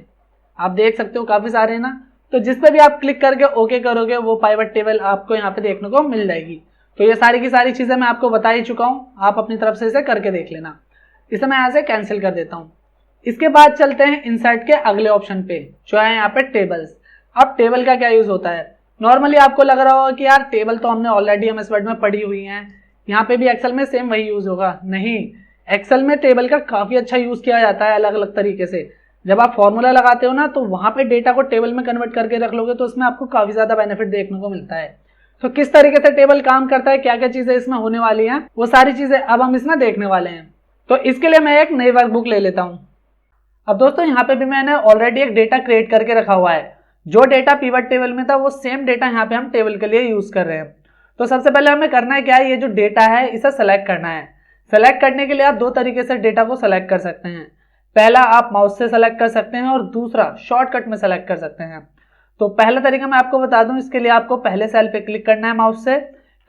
आप देख सकते हो, काफी सारे हैं ना। तो जिस पे भी आप क्लिक करके ओके करोगे वो पाइवट टेबल आपको यहाँ पे देखने को मिल जाएगी। तो ये सारी की सारी चीजें मैं आपको बता ही चुका हूँ, आप अपनी तरफ से इसे करके देख लेना। इसे मैं यहाँ से कैंसिल कर देता हूँ। इसके बाद चलते हैं इनसाइट के अगले ऑप्शन पे, जो है यहाँ पे टेबल्स। अब टेबल का क्या यूज होता है? नॉर्मली आपको लग रहा होगा कि यार टेबल तो हमने ऑलरेडी एमएस वर्ड में पढ़ी हुई है, यहाँ पे भी एक्सेल में सेम वही यूज होगा। नहीं, एक्सेल में टेबल का काफी अच्छा यूज किया जाता है अलग अलग तरीके से। जब आप फॉर्मूला लगाते हो ना, तो वहां पे डेटा को टेबल में कन्वर्ट करके रख लोगे तो उसमें आपको काफी ज्यादा बेनिफिट देखने को मिलता है। तो किस तरीके से टेबल काम करता है, क्या क्या चीजें इसमें होने वाली हैं, वो सारी चीजें अब हम इसमें देखने वाले हैं। तो इसके लिए मैं एक नई वर्कबुक ले लेता हूँ। अब दोस्तों यहाँ पे भी मैंने ऑलरेडी एक डेटा क्रिएट करके रखा हुआ है। जो डेटा पिवट टेबल में था वो सेम डेटा यहाँ पे हम टेबल के लिए यूज कर रहे हैं। तो सबसे पहले हमें करना है क्या है, ये जो डेटा है इसे सेलेक्ट करना है। सेलेक्ट करने के लिए आप दो तरीके से डेटा को सेलेक्ट कर सकते हैं। पहला आप माउस से सेलेक्ट कर सकते हैं और दूसरा शॉर्टकट में सेलेक्ट कर सकते हैं। तो पहला तरीका मैं आपको बता दूं, इसके लिए आपको पहले सेल पे क्लिक करना है माउस से,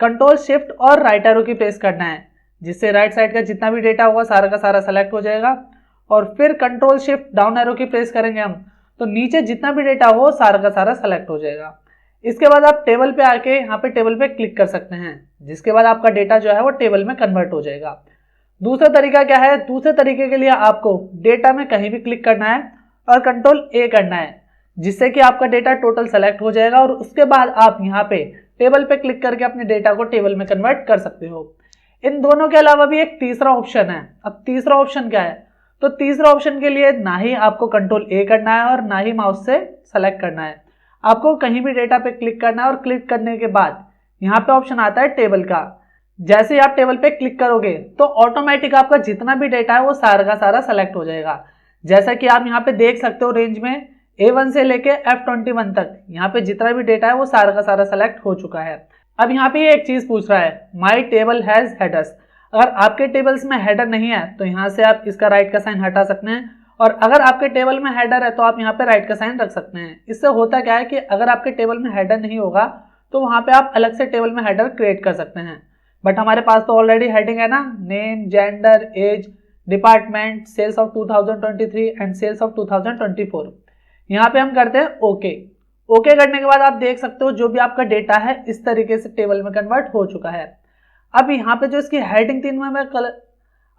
कंट्रोल शिफ्ट और राइट एरो की प्रेस करना है, जिससे राइट साइड का जितना भी डेटा होगा सारा का सारा सेलेक्ट हो जाएगा। और फिर कंट्रोल शिफ्ट डाउन एरो की प्रेस करेंगे हम, तो नीचे जितना भी डेटा हो सारा का सारा सेलेक्ट हो जाएगा। इसके बाद आप टेबल पे आके यहाँ पे टेबल पे क्लिक कर सकते हैं, जिसके बाद आपका डेटा जो है वो टेबल में कन्वर्ट हो जाएगा। दूसरा तरीका क्या है, दूसरे तरीके के लिए आपको डेटा में कहीं भी क्लिक करना है और कंट्रोल ए करना है, जिससे कि आपका डेटा टोटल सेलेक्ट हो जाएगा और उसके बाद आप यहाँ पे टेबल पे क्लिक करके अपने डेटा को टेबल में कन्वर्ट कर सकते हो। इन दोनों के अलावा भी एक तीसरा ऑप्शन है। अब तीसरा ऑप्शन क्या है, तो तीसरा ऑप्शन के लिए ना ही आपको कंट्रोल ए करना है और ना ही माउस से सेलेक्ट करना है। आपको कहीं भी डेटा पे क्लिक करना है और क्लिक करने के बाद यहाँ पे ऑप्शन आता है टेबल का। जैसे ही आप टेबल पे क्लिक करोगे तो ऑटोमेटिक आपका जितना भी डेटा है वो सारा का सारा सेलेक्ट हो जाएगा। जैसा कि आप यहाँ पे देख सकते हो, रेंज में A1 से लेके F21 तक यहाँ पे जितना भी डेटा है वो सारा का सारा सेलेक्ट हो चुका है। अब यहाँ पे एक चीज पूछ रहा है, माई टेबल हैज हेडर्स। अगर आपके टेबल्स में हेडर नहीं है तो यहाँ से आप इसका राइट का साइन हटा सकते हैं, और अगर आपके टेबल में हेडर है तो आप यहाँ पे राइट का साइन रख सकते हैं। इससे होता क्या है कि अगर आपके टेबल में हेडर नहीं होगा तो वहाँ पे आप अलग से टेबल में हेडर क्रिएट कर सकते हैं। बट हमारे पास तो ऑलरेडी हेडिंग है ना, name, gender, age, department, sales of 2023 and sales of 2024। यहाँ पे हम करते हैं ओके। ओके करने के बाद आप देख सकते हो जो भी आपका डेटा है इस तरीके से टेबल में कन्वर्ट हो चुका है। अब यहाँ पे जो इसकी हेडिंग थी मैं कलर,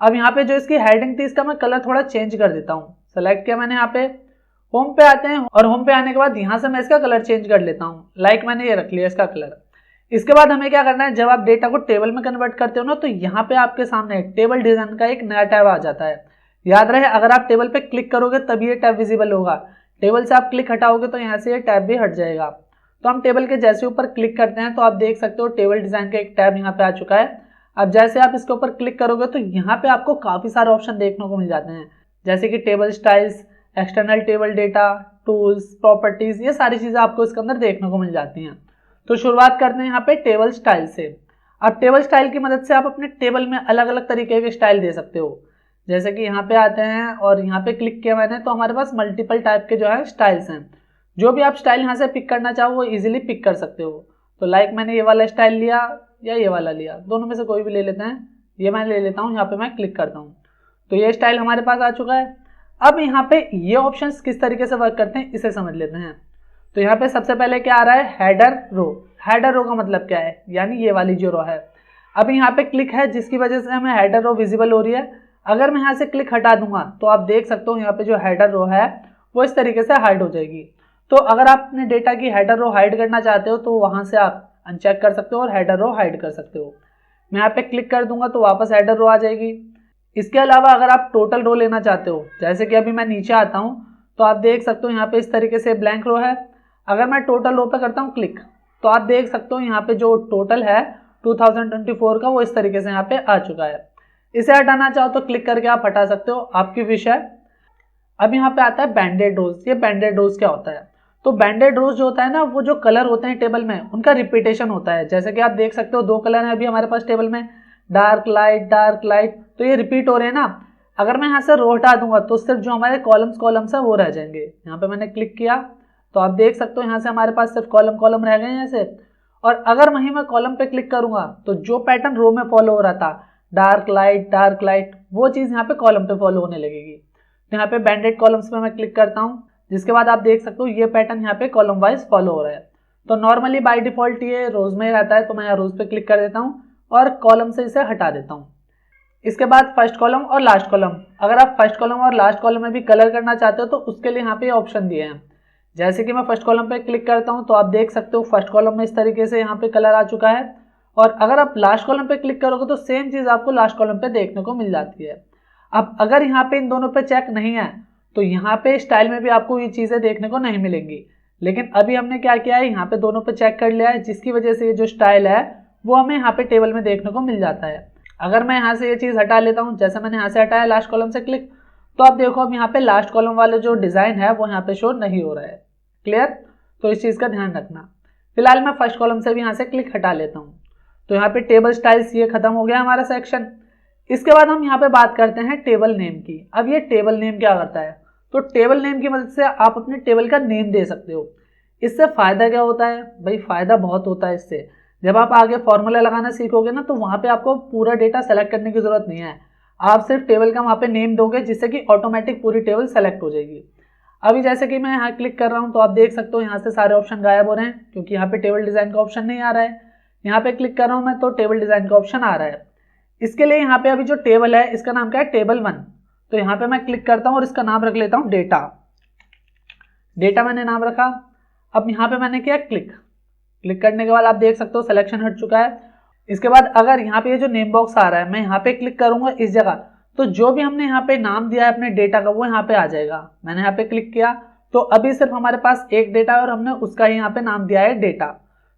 अब यहाँ पे जो इसकी हेडिंग थी इसका मैं कलर थोड़ा चेंज कर देता हूँ। सेलेक्ट किया मैंने, यहाँ पे होम पे आते हैं और होम पे आने के बाद यहाँ से मैं इसका कलर चेंज कर लेता हूँ। लाइक मैंने ये रख लिया इसका कलर। इसके बाद हमें क्या करना है, जब आप डेटा को टेबल में कन्वर्ट करते हो ना, तो यहाँ पे आपके सामने टेबल डिजाइन का एक नया टैब आ जाता है। याद रहे, अगर आप टेबल पे क्लिक करोगे तभी ये टैब विजिबल होगा। टेबल से आप क्लिक हटाओगे तो यहाँ से ये टैब भी हट जाएगा। तो हम टेबल के जैसे ऊपर क्लिक करते हैं तो आप देख सकते हो टेबल डिजाइन का एक टैब यहाँ पे आ चुका है। अब जैसे आप इसके ऊपर क्लिक करोगे तो यहाँ पे आपको काफी सारे ऑप्शन देखने को मिल जाते हैं, जैसे कि table styles, external table data, tools, properties, ये सारी चीजें आपको इसके अंदर देखने को मिल जाती हैं। तो शुरुआत करते हैं यहाँ पे टेबल स्टाइल से। अब टेबल स्टाइल की मदद से आप अपने टेबल में अलग अलग तरीके के स्टाइल दे सकते हो। जैसे कि यहाँ पे आते हैं और यहाँ पे क्लिक किया मैंने तो हमारे पास मल्टीपल टाइप के जो है स्टाइल्स हैं। जो भी आप स्टाइल यहाँ से पिक करना चाहो वो इजीली पिक कर सकते हो। तो लाइक मैंने ये वाला स्टाइल लिया या ये वाला लिया, दोनों में से कोई भी ले लेते हैं। ये मैं ले लेता हूँ, यहाँ पे मैं क्लिक करता हूँ तो ये स्टाइल हमारे पास आ चुका है। अब यहाँ पे ये ऑप्शंस किस तरीके से वर्क करते हैं इसे समझ लेते हैं। तो यहाँ पे सबसे पहले क्या आ रहा है, हेडर रो। हेडर रो का मतलब क्या है, यानी ये वाली जो रो है। अब यहाँ पे क्लिक है जिसकी वजह से हमें हेडर रो विजिबल हो रही है। अगर मैं यहाँ से क्लिक हटा दूंगा तो आप देख सकते हो यहाँ पे जो हेडर रो है वो इस तरीके से हाइड हो जाएगी। तो अगर आप अपने डेटा की हेडर रो हाइड करना चाहते हो तो वहां से आप अनचेक कर सकते हो और हेडर रो हाइड कर सकते हो। मैं यहाँ पे क्लिक कर दूंगा तो वापस हेडर रो आ जाएगी। इसके अलावा अगर आप टोटल रो लेना चाहते हो, जैसे कि अभी मैं नीचे आता हूँ तो आप देख सकते हो यहाँ पे इस तरीके से ब्लैंक रो है। अगर मैं टोटल रो पे करता हूँ क्लिक तो आप देख सकते हो यहाँ पे जो टोटल है 2024 का वो इस तरीके से यहाँ पे आ चुका है। इसे हटाना चाहो तो क्लिक करके आप हटा सकते हो, आपकी विश है। अब यहाँ पे आता है बैंडेड रोज। ये बैंडेड रोज क्या होता है, तो बैंडेड रोज जो होता है ना, वो जो कलर होते हैं टेबल में उनका रिपीटेशन होता है। जैसे कि आप देख सकते हो 2 कलर हैं अभी हमारे पास टेबल में, डार्क लाइट, तो ये रिपीट हो रहे हैं ना। अगर मैं यहाँ से रो हटा दूंगा तो सिर्फ जो हमारे कॉलम्स है वो रह जाएंगे। यहाँ पे मैंने क्लिक किया तो आप देख सकते हो यहाँ से हमारे पास सिर्फ कॉलम रह गए हैं ऐसे। और अगर वहीं मैं कॉलम पे क्लिक करूंगा तो जो पैटर्न रो में फॉलो हो रहा था, डार्क लाइट, वो चीज यहाँ पे कॉलम पे फॉलो होने लगेगी। तो यहाँ पे बैंडेड कॉलम्स पे मैं क्लिक करता हूँ। जिसके बाद आप देख सकते हो ये पैटर्न यहाँ पे कॉलम वाइज फॉलो हो रहा है। तो नॉर्मली बाय डिफॉल्ट ये रोज में रहता है, तो मैं यहाँ रोज पे क्लिक कर देता हूँ और कॉलम से इसे हटा देता हूँ। इसके बाद फर्स्ट कॉलम और लास्ट कॉलम, अगर आप फर्स्ट कॉलम और लास्ट कॉलम में भी कलर करना चाहते हो तो उसके लिए यहाँ पे ऑप्शन दिए हैं। जैसे कि मैं फर्स्ट कॉलम पे क्लिक करता हूँ तो आप देख सकते हो फर्स्ट कॉलम में इस तरीके से यहाँ पे कलर आ चुका है, और अगर आप लास्ट कॉलम पे क्लिक करोगे तो सेम चीज़ आपको लास्ट कॉलम पे देखने को मिल जाती है। अब अगर यहाँ पे इन दोनों पे चेक नहीं है तो यहाँ पे स्टाइल में भी आपको ये चीज़ें देखने को नहीं मिलेंगी, लेकिन अभी हमने क्या किया है, यहाँ पे दोनों पे चेक कर लिया है, जिसकी वजह से ये जो स्टाइल है वो हमें यहाँ पे टेबल में देखने को मिल जाता है। अगर मैं यहाँ से ये चीज़ हटा लेता हूँ, जैसे मैंने यहाँ से हटाया लास्ट कॉलम से क्लिक, तो आप देखो अब यहाँ पे लास्ट कॉलम वाले जो डिज़ाइन है वो यहाँ पे शो नहीं हो रहा है। क्लियर? तो इस चीज़ का ध्यान रखना। फिलहाल मैं फर्स्ट कॉलम से भी यहाँ से क्लिक हटा लेता हूँ। तो यहाँ पे टेबल स्टाइल्स ये खत्म हो गया हमारा सेक्शन। इसके बाद हम यहाँ पे बात करते हैं टेबल नेम की। अब ये टेबल नेम क्या करता है, तो टेबल नेम की मदद से आप अपने टेबल का नेम दे सकते हो। इससे फ़ायदा क्या होता है भाई, फ़ायदा बहुत होता है इससे। जब आप आगे फॉर्मूला लगाना सीखोगे ना तो वहाँ पे आपको पूरा डेटा सेलेक्ट करने की ज़रूरत नहीं है, आप सिर्फ टेबल का वहाँ पे नेम दोगे जिससे कि ऑटोमेटिक पूरी टेबल सेलेक्ट हो जाएगी। अभी जैसे कि मैं यहाँ क्लिक कर रहा हूँ तो आप देख सकते हो यहाँ से सारे ऑप्शन गायब हो रहे हैं, क्योंकि यहाँ पे टेबल डिज़ाइन का ऑप्शन नहीं आ रहा है। यहाँ पे क्लिक कर रहा हूँ मैं तो टेबल डिज़ाइन का ऑप्शन आ रहा है। इसके लिए यहाँ पे अभी जो टेबल है इसका नाम क्या है, टेबल 1। तो यहाँ पे मैं क्लिक करता हूँ और इसका नाम रख लेता हूँ डेटा। डेटा मैंने नाम रखा। अब यहाँ पे मैंने किया क्लिक करने के बाद आप देख सकते हो सिलेक्शन हट चुका है। इसके बाद अगर यहाँ पे ये जो नेम बॉक्स आ रहा है, मैं यहाँ पे क्लिक करूंगा इस जगह, तो जो भी हमने यहाँ पे नाम दिया है अपने डेटा का वो यहाँ पे आ जाएगा। मैंने यहाँ पे क्लिक किया तो अभी सिर्फ हमारे पास एक डेटा है और हमने उसका ही यहाँ पे नाम दिया है डेटा।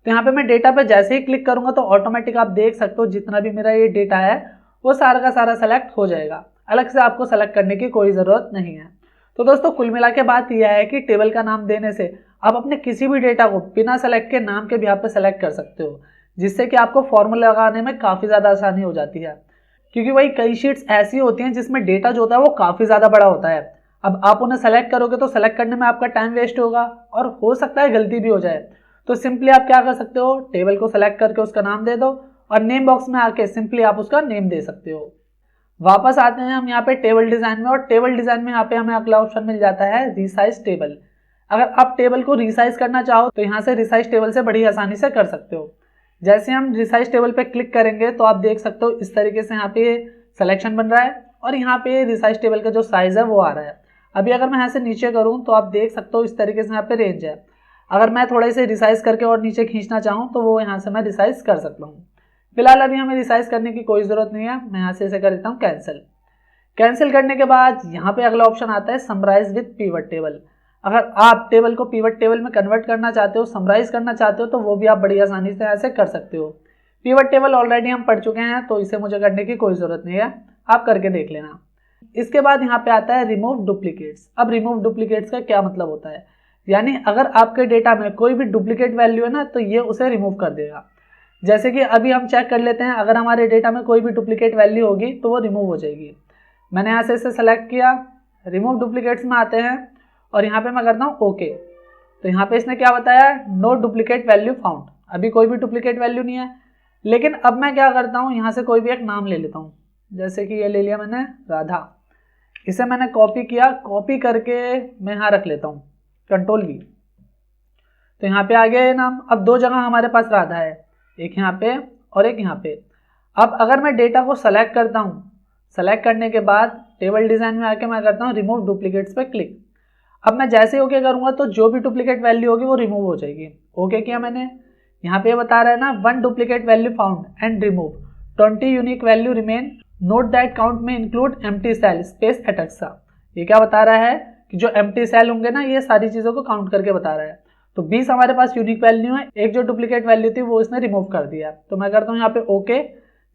तो यहाँ पे मैं डेटा पे जैसे ही क्लिक करूंगा तो ऑटोमेटिक आप देख सकते हो जितना भी मेरा ये डेटा है वो सारा का सारा सेलेक्ट हो जाएगा। अलग से आपको सेलेक्ट करने की कोई ज़रूरत नहीं है। तो दोस्तों कुल मिला के बात यह है कि टेबल का नाम देने से आप अपने किसी भी डेटा को बिना सेलेक्ट के नाम के भी यहाँ पे सेलेक्ट कर सकते हो, जिससे कि आपको फॉर्मूला लगाने में काफ़ी ज़्यादा आसानी हो जाती है। क्योंकि वही कई शीट्स ऐसी होती हैं जिसमें डेटा जो होता है वो काफ़ी ज़्यादा बड़ा होता है। अब आप उन्हें सेलेक्ट करोगे तो सेलेक्ट करने में आपका टाइम वेस्ट होगा और हो सकता है गलती भी हो जाए। तो सिंपली आप क्या कर सकते हो, टेबल को सेलेक्ट करके उसका नाम दे दो और नेम बॉक्स में आके सिंपली आप उसका नेम दे सकते हो। वापस आते हैं हम यहाँ पे टेबल डिज़ाइन में, और टेबल डिज़ाइन में यहाँ पे हमें अगला ऑप्शन मिल जाता है रिसाइज टेबल। अगर आप टेबल को रिसाइज करना चाहो तो यहाँ से रिसाइज टेबल से बड़ी आसानी से कर सकते हो। जैसे हम रिसाइज टेबल पे क्लिक करेंगे तो आप देख सकते हो इस तरीके से यहाँ पे सिलेक्शन बन रहा है और यहाँ पे रिसाइज टेबल का जो साइज़ है वो आ रहा है। अभी अगर मैं यहाँ से नीचे करूँ तो आप देख सकते हो इस तरीके से यहाँ पे रेंज है। अगर मैं थोड़े से रिसाइज करके और नीचे खींचना चाहूँ तो वो यहाँ से मैं रिसाइज कर सकता हूँ। फिलहाल अभी हमें रिसाइज करने की कोई ज़रूरत नहीं है। मैं यहाँ से इसे कर देता हूँ कैंसिल करने के बाद यहाँ पे अगला ऑप्शन आता है समराइज विद पिवट टेबल। अगर आप टेबल को पिवट टेबल में कन्वर्ट करना चाहते हो, समराइज करना चाहते हो, तो वो भी आप बड़ी आसानी से ऐसे कर सकते हो। पिवट टेबल ऑलरेडी हम पढ़ चुके हैं तो इसे मुझे करने की कोई ज़रूरत नहीं है, आप करके देख लेना। इसके बाद यहाँ पे आता है रिमूव डुप्लीकेट्स। अब रिमूव डुप्लीकेट्स का क्या मतलब होता है, यानी अगर आपके डेटा में कोई भी डुप्लीकेट वैल्यू है ना तो ये उसे रिमूव कर देगा। जैसे कि अभी हम चेक कर लेते हैं, अगर हमारे डेटा में कोई भी डुप्लीकेट वैल्यू होगी तो वो रिमूव हो जाएगी। मैंने यहाँ से इसे सेलेक्ट किया, रिमूव डुप्लीकेट्स में आते हैं और यहाँ पे मैं करता हूँ ओके। तो यहाँ पे इसने क्या बताया, नो डुप्लीकेट वैल्यू फाउंड। अभी कोई भी डुप्लीकेट वैल्यू नहीं है, लेकिन अब मैं क्या करता हूँ, यहाँ से कोई भी एक नाम ले लेता हूँ। जैसे कि ये ले लिया मैंने राधा, इसे मैंने कॉपी किया, कॉपी करके मैं यहाँ रख लेता हूँ Ctrl+V। तो यहाँ पे आ गया ये नाम। अब दो जगह हमारे पास राधा है, एक यहाँ पे और एक यहाँ पे। अब अगर मैं डेटा को सेलेक्ट करता हूँ, सेलेक्ट करने के बाद टेबल डिज़ाइन में आके मैं करता हूँ रिमूव डुप्लीकेट्स पे क्लिक। अब मैं जैसे ओके करूँगा तो जो भी डुप्लीकेट वैल्यू होगी वो रिमूव हो जाएगी। ओके किया मैंने। यहाँ पे बता रहा है ना 1 duplicate value found and remove 20 unique value remain, note that count में इंक्लूड एम्प्टी सेल स्पेस एटक्सा। ये क्या बता रहा है कि जो एम्प्टी सेल होंगे ना ये सारी चीज़ों को काउंट करके बता रहा है। तो 20 हमारे पास यूनिक वैल्यू है, एक जो डुप्लीकेट वैल्यू थी वो इसने रिमूव कर दिया। तो मैं करता हूँ यहाँ पे ओके,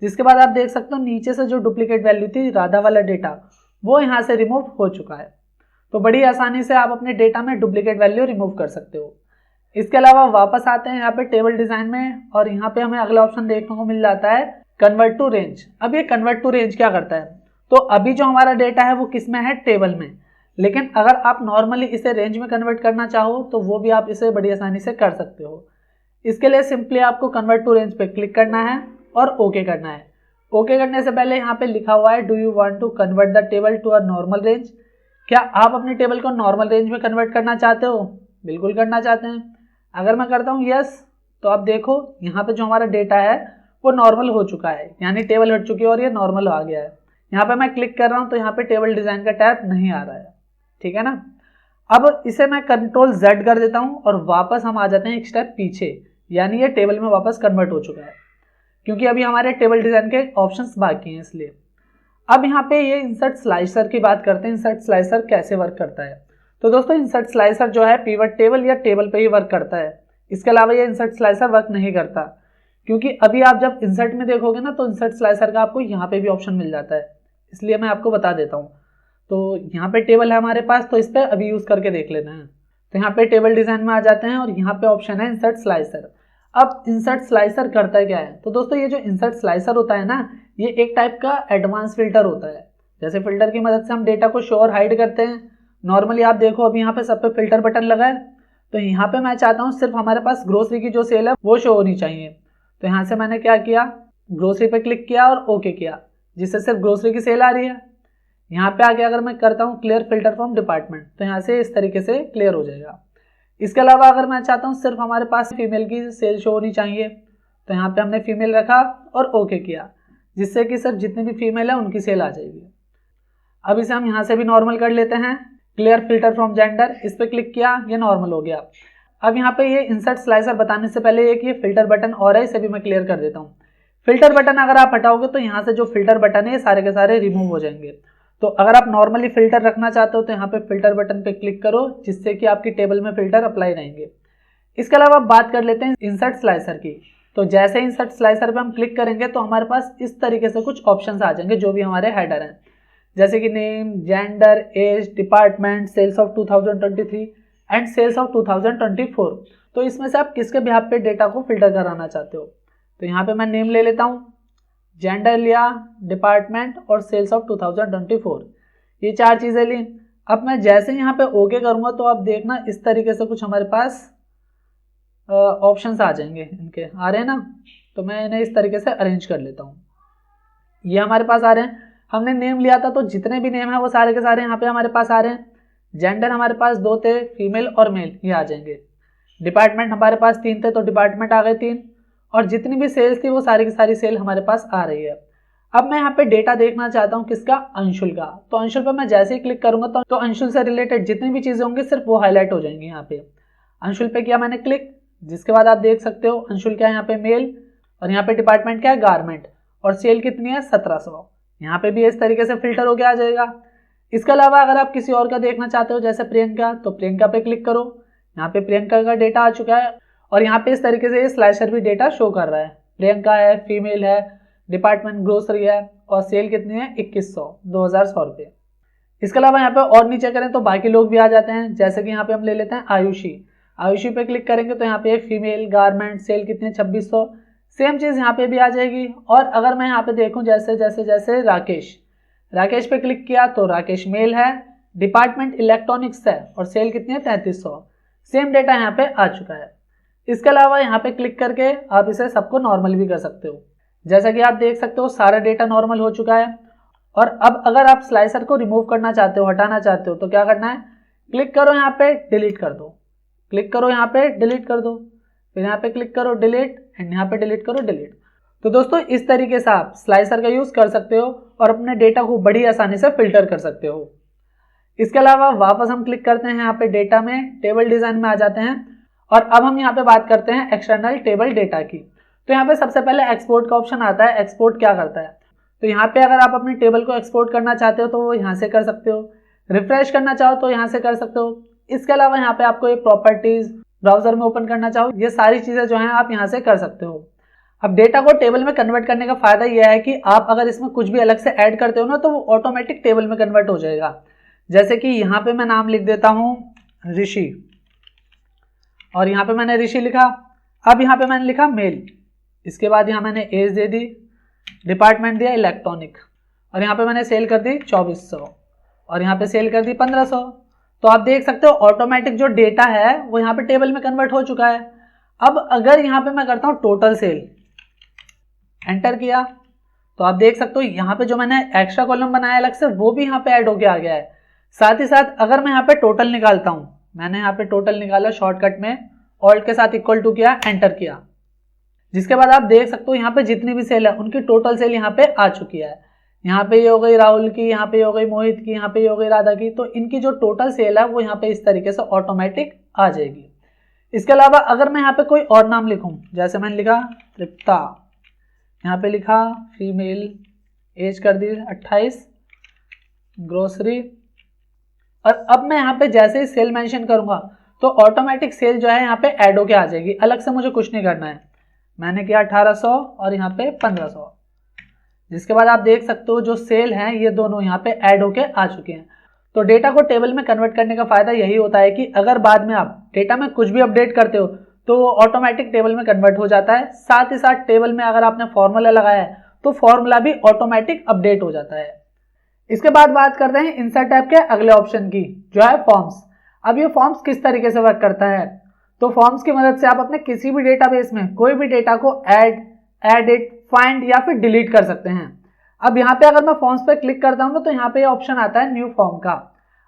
जिसके बाद आप देख सकते हो नीचे से जो डुप्लीकेट वैल्यू थी राधा वाला डेटा वो यहाँ से रिमूव हो चुका है। तो बड़ी आसानी से आप अपने डेटा में डुप्लीकेट वैल्यू रिमूव कर सकते हो। इसके अलावा वापस आते हैं यहाँ पे टेबल डिज़ाइन में और यहाँ पे हमें अगला ऑप्शन देखने को मिल जाता है कन्वर्ट टू रेंज। अब ये कन्वर्ट टू रेंज क्या करता है, तो अभी जो हमारा डेटा है वो किस में है, टेबल में। लेकिन अगर आप नॉर्मली इसे रेंज में कन्वर्ट करना चाहो तो वो भी आप इसे बड़ी आसानी से कर सकते हो। इसके लिए सिंपली आपको कन्वर्ट टू रेंज पे क्लिक करना है और ओके करना है। ओके करने से पहले यहाँ पे लिखा हुआ है do you want to convert the table to a normal range. क्या आप अपने टेबल को नॉर्मल रेंज में कन्वर्ट करना चाहते हो? बिल्कुल करना चाहते हैं। अगर मैं करता हूँ यस, तो आप देखो यहाँ पे जो हमारा डेटा है वो नॉर्मल हो चुका है, यानी टेबल हट चुकी है और ये नॉर्मल आ गया है। यहाँ पे मैं क्लिक कर रहा हूँ तो यहाँ पे टेबल डिजाइन का टैब नहीं आ रहा है, ठीक है ना। अब इसे मैं कंट्रोल Z कर देता हूँ और वापस हम आ जाते हैं एक स्टेप पीछे, यानी ये टेबल में वापस कन्वर्ट हो चुका है, क्योंकि अभी हमारे टेबल डिजाइन के ऑप्शंस बाकी हैं इसलिए। अब यहाँ पे ये इंसर्ट स्लाइसर की बात करते हैं। इंसर्ट स्लाइसर कैसे वर्क करता है? तो दोस्तों इंसर्ट स्लाइसर जो है पिवट टेबल या टेबल पे ही वर्क करता है। इसके अलावा ये इंसर्ट स्लाइसर वर्क नहीं करता, क्योंकि अभी आप जब इंसर्ट में देखोगे ना तो इंसर्ट स्लाइसर का आपको यहाँ पे भी ऑप्शन मिल जाता है, इसलिए मैं आपको बता देता हूँ। तो यहाँ पे टेबल है हमारे पास, तो इस पर अभी यूज करके देख लेना है। तो यहाँ पे टेबल डिजाइन में आ जाते हैं और यहाँ पे ऑप्शन है इंसर्ट स्लाइसर। अब इंसर्ट स्लाइसर करता है क्या है? तो दोस्तों ये जो इंसर्ट स्लाइसर होता है ना, ये एक टाइप का एडवांस फिल्टर होता है। जैसे फिल्टर की मदद से हम डेटा को शो और हाइड करते हैं। नॉर्मली आप देखो अभी यहाँ पे सब पे फिल्टर बटन लगा है, तो यहाँ पे मैं चाहता हूँ सिर्फ हमारे पास ग्रोसरी की जो सेल है वो शो होनी चाहिए। तो यहाँ से मैंने क्या किया, ग्रोसरी पे क्लिक किया और ओके किया, जिससे सिर्फ ग्रोसरी की सेल आ रही है। यहाँ पे आके अगर मैं करता हूँ क्लियर फिल्टर फ्रॉम डिपार्टमेंट, तो यहाँ से इस तरीके से क्लियर हो जाएगा। इसके अलावा अगर मैं चाहता हूँ सिर्फ हमारे पास फीमेल की सेल शो होनी चाहिए, तो यहाँ पे हमने फीमेल रखा और ओके किया, जिससे कि सिर्फ जितनी भी फीमेल है उनकी सेल आ जाएगी। अब इसे हम यहाँ से भी नॉर्मल कर लेते हैं। क्लियर फिल्टर फ्रॉम जेंडर, इस पर क्लिक किया, ये नॉर्मल हो गया। अब यहाँ पे ये इंसर्ट स्लाइसर बताने से पहले एक ये फिल्टर बटन और है, इसे भी मैं क्लियर कर देता हूँ। फिल्टर बटन अगर आप हटाओगे तो यहाँ से जो फिल्टर बटन है ये सारे के सारे रिमूव हो जाएंगे। तो अगर आप नॉर्मली फिल्टर रखना चाहते हो तो यहाँ पे फिल्टर बटन पे क्लिक करो, जिससे कि आपकी टेबल में फिल्टर अप्लाई रहेंगे। इसके अलावा बात कर लेते हैं इंसर्ट स्लाइसर की। तो जैसे इंसर्ट स्लाइसर पे हम क्लिक करेंगे तो हमारे पास इस तरीके से कुछ ऑप्शंस आ जाएंगे जो भी हमारे हेडर हैं, जैसे कि name, gender, age, department, sales of 2023 and sales of 2024। तो इसमें से आप किसके बिहाफ पे डेटा को फिल्टर कराना चाहते हो। तो यहाँ पे मैं नेम ले लेता हूँ, जेंडर लिया, डिपार्टमेंट और सेल्स ऑफ 2024, ये 4 चीज़ें ली। अब मैं जैसे यहाँ पे ओके करूँगा तो आप देखना इस तरीके से कुछ हमारे पास ऑप्शंस आ जाएंगे, इनके आ रहे हैं ना। तो मैं इन्हें इस तरीके से अरेंज कर लेता हूँ, ये हमारे पास आ रहे हैं। हमने नेम लिया था तो जितने भी नेम है वो सारे के सारे यहाँ पे हमारे पास आ रहे हैं। जेंडर हमारे पास 2 थे, फीमेल और मेल, ये आ जाएंगे। डिपार्टमेंट हमारे पास 3 थे तो डिपार्टमेंट आ गए 3, और जितनी भी सेल्स थी वो सारी की सारी सेल हमारे पास आ रही है। अब मैं यहाँ पे डेटा देखना चाहता हूँ किसका, अंशुल का। तो अंशुल पर मैं जैसे ही क्लिक करूंगा तो अंशुल से रिलेटेड जितनी भी चीजें होंगी सिर्फ वो हाईलाइट हो जाएंगी। यहाँ पे अंशुल पे किया मैंने क्लिक, जिसके बाद आप देख सकते हो अंशुल क्या है यहाँ पे मेल, और यहाँ पे डिपार्टमेंट क्या है गारमेंट, और सेल कितनी है 1700। यहाँ पे भी इस तरीके से फिल्टर होके आ जाएगा। इसके अलावा अगर आप किसी और का देखना चाहते हो जैसे प्रियंका, तो प्रियंका पे क्लिक करो, यहाँ पे प्रियंका का डेटा आ चुका है, और यहाँ पे इस तरीके से स्लाइसर भी डेटा शो कर रहा है। प्रियंका है, फीमेल है, डिपार्टमेंट ग्रोसरी है, और सेल कितनी है 2100 रुपये। इसके अलावा यहाँ पे और नीचे करें तो बाकी लोग भी आ जाते हैं, जैसे कि यहाँ पे हम ले लेते हैं आयुषी। आयुषी पे क्लिक करेंगे तो यहाँ पे फीमेल, गारमेंट, सेल कितनी है 2600, सेम चीज़ यहाँ पे भी आ जाएगी। और अगर मैं यहाँ पे देखूँ जैसे जैसे जैसे राकेश पे क्लिक किया तो राकेश मेल है, डिपार्टमेंट इलेक्ट्रॉनिक्स है, और सेल कितनी है 3300, सेम डेटा यहाँ पे आ चुका है। इसके अलावा यहाँ पे क्लिक करके आप इसे सबको नॉर्मल भी कर सकते हो, जैसा कि आप देख सकते हो सारा डेटा नॉर्मल हो चुका है। और अब अगर आप स्लाइसर को रिमूव करना चाहते हो, हटाना चाहते हो, तो क्या करना है, क्लिक करो यहाँ पे डिलीट कर दो, क्लिक करो यहाँ पे डिलीट कर दो, फिर यहाँ पे क्लिक करो डिलीट, एंड यहाँ पे डिलीट करो डिलीट। तो दोस्तों इस तरीके से आप स्लाइसर का यूज कर सकते हो और अपने डेटा को बड़ी आसानी से फिल्टर कर सकते हो। इसके अलावा वापस हम क्लिक करते हैं यहाँ पे डेटा में, टेबल डिजाइन में आ जाते हैं, और अब हम यहाँ पे बात करते हैं एक्सटर्नल टेबल डेटा की। तो यहाँ पे सबसे पहले एक्सपोर्ट का ऑप्शन आता है। एक्सपोर्ट क्या करता है, तो यहाँ पे अगर आप अपनी टेबल को एक्सपोर्ट करना चाहते हो तो वो यहाँ से कर सकते हो, रिफ्रेश करना चाहो तो यहाँ से कर सकते हो। इसके अलावा यहाँ पे आपको ये प्रॉपर्टीज ब्राउजर में ओपन करना चाहो, ये सारी चीजें जो हैं आप यहाँ से कर सकते हो। अब डेटा को टेबल में कन्वर्ट करने का फायदा यह है कि आप अगर इसमें कुछ भी अलग से ऐड करते हो ना तो वो ऑटोमेटिक टेबल में कन्वर्ट हो जाएगा। जैसे कि यहाँ पे मैं नाम लिख देता हूँ ऋषि, और यहाँ पे मैंने ऋषि लिखा। अब यहाँ पे मैंने लिखा मेल, इसके बाद यहाँ मैंने एज दे दी, डिपार्टमेंट दिया इलेक्ट्रॉनिक, और यहाँ पे मैंने सेल कर दी 2400, और यहाँ पे सेल कर दी 1500। तो आप देख सकते हो ऑटोमेटिक जो डेटा है वो यहाँ पे टेबल में कन्वर्ट हो चुका है। अब अगर यहाँ पे मैं करता हूँ टोटल सेल, एंटर किया, तो आप देख सकते हो यहाँ पे जो मैंने एक्स्ट्रा कॉलम बनाया अलग से वो भी यहाँ पे ऐड होके आ गया है। साथ ही साथ अगर मैं यहाँ पे टोटल निकालता हूं, मैंने यहाँ पे टोटल निकाला, शॉर्टकट में ऑल्ट के साथ इक्वल टू किया, एंटर किया, जिसके बाद आप देख सकते हो यहाँ पे जितनी भी सेल है उनकी टोटल सेल यहाँ पे आ चुकी है। यहाँ पे ये हो गई राहुल की, यहाँ पे ये हो गई मोहित की, यहाँ पे ये हो गई राधा की। तो इनकी जो टोटल सेल है वो यहाँ पे इस तरीके से ऑटोमेटिक आ जाएगी। इसके अलावा अगर मैं यहाँ पे कोई और नाम लिखूं, जैसे मैंने लिखा तृप्ता, यहाँ पे लिखा फीमेल, एज कर दी 28, ग्रोसरी, और अब मैं यहाँ पे जैसे ही सेल मेंशन करूंगा तो ऑटोमेटिक सेल जो है यहाँ पे ऐड होके आ जाएगी, अलग से मुझे कुछ नहीं करना है। मैंने किया 1800 और यहाँ पे 1500, जिसके बाद आप देख सकते हो जो सेल हैं ये दोनों यहाँ पे ऐड होके आ चुके हैं। तो डेटा को टेबल में कन्वर्ट करने का फायदा यही होता है कि अगर बाद में आप डेटा में कुछ भी अपडेट करते हो तो वो ऑटोमेटिक टेबल में कन्वर्ट हो जाता है। साथ ही साथ टेबल में अगर आपने फॉर्मूला लगाया है तो फॉर्मूला भी ऑटोमेटिक अपडेट हो जाता है। इसके बाद बात करते हैं इंसर्ट टैब के अगले ऑप्शन की, जो है फॉर्म्स। अब ये फॉर्म्स किस तरीके से वर्क करता है, तो फॉर्म्स की मदद से आप अपने किसी भी डेटाबेस में कोई भी डेटा को ऐड, एडिट, फाइंड या फिर डिलीट कर सकते हैं। अब यहाँ पे अगर मैं फॉर्म्स पे क्लिक करता हूँ तो यहाँ पे ये ऑप्शन आता है न्यू फॉर्म का।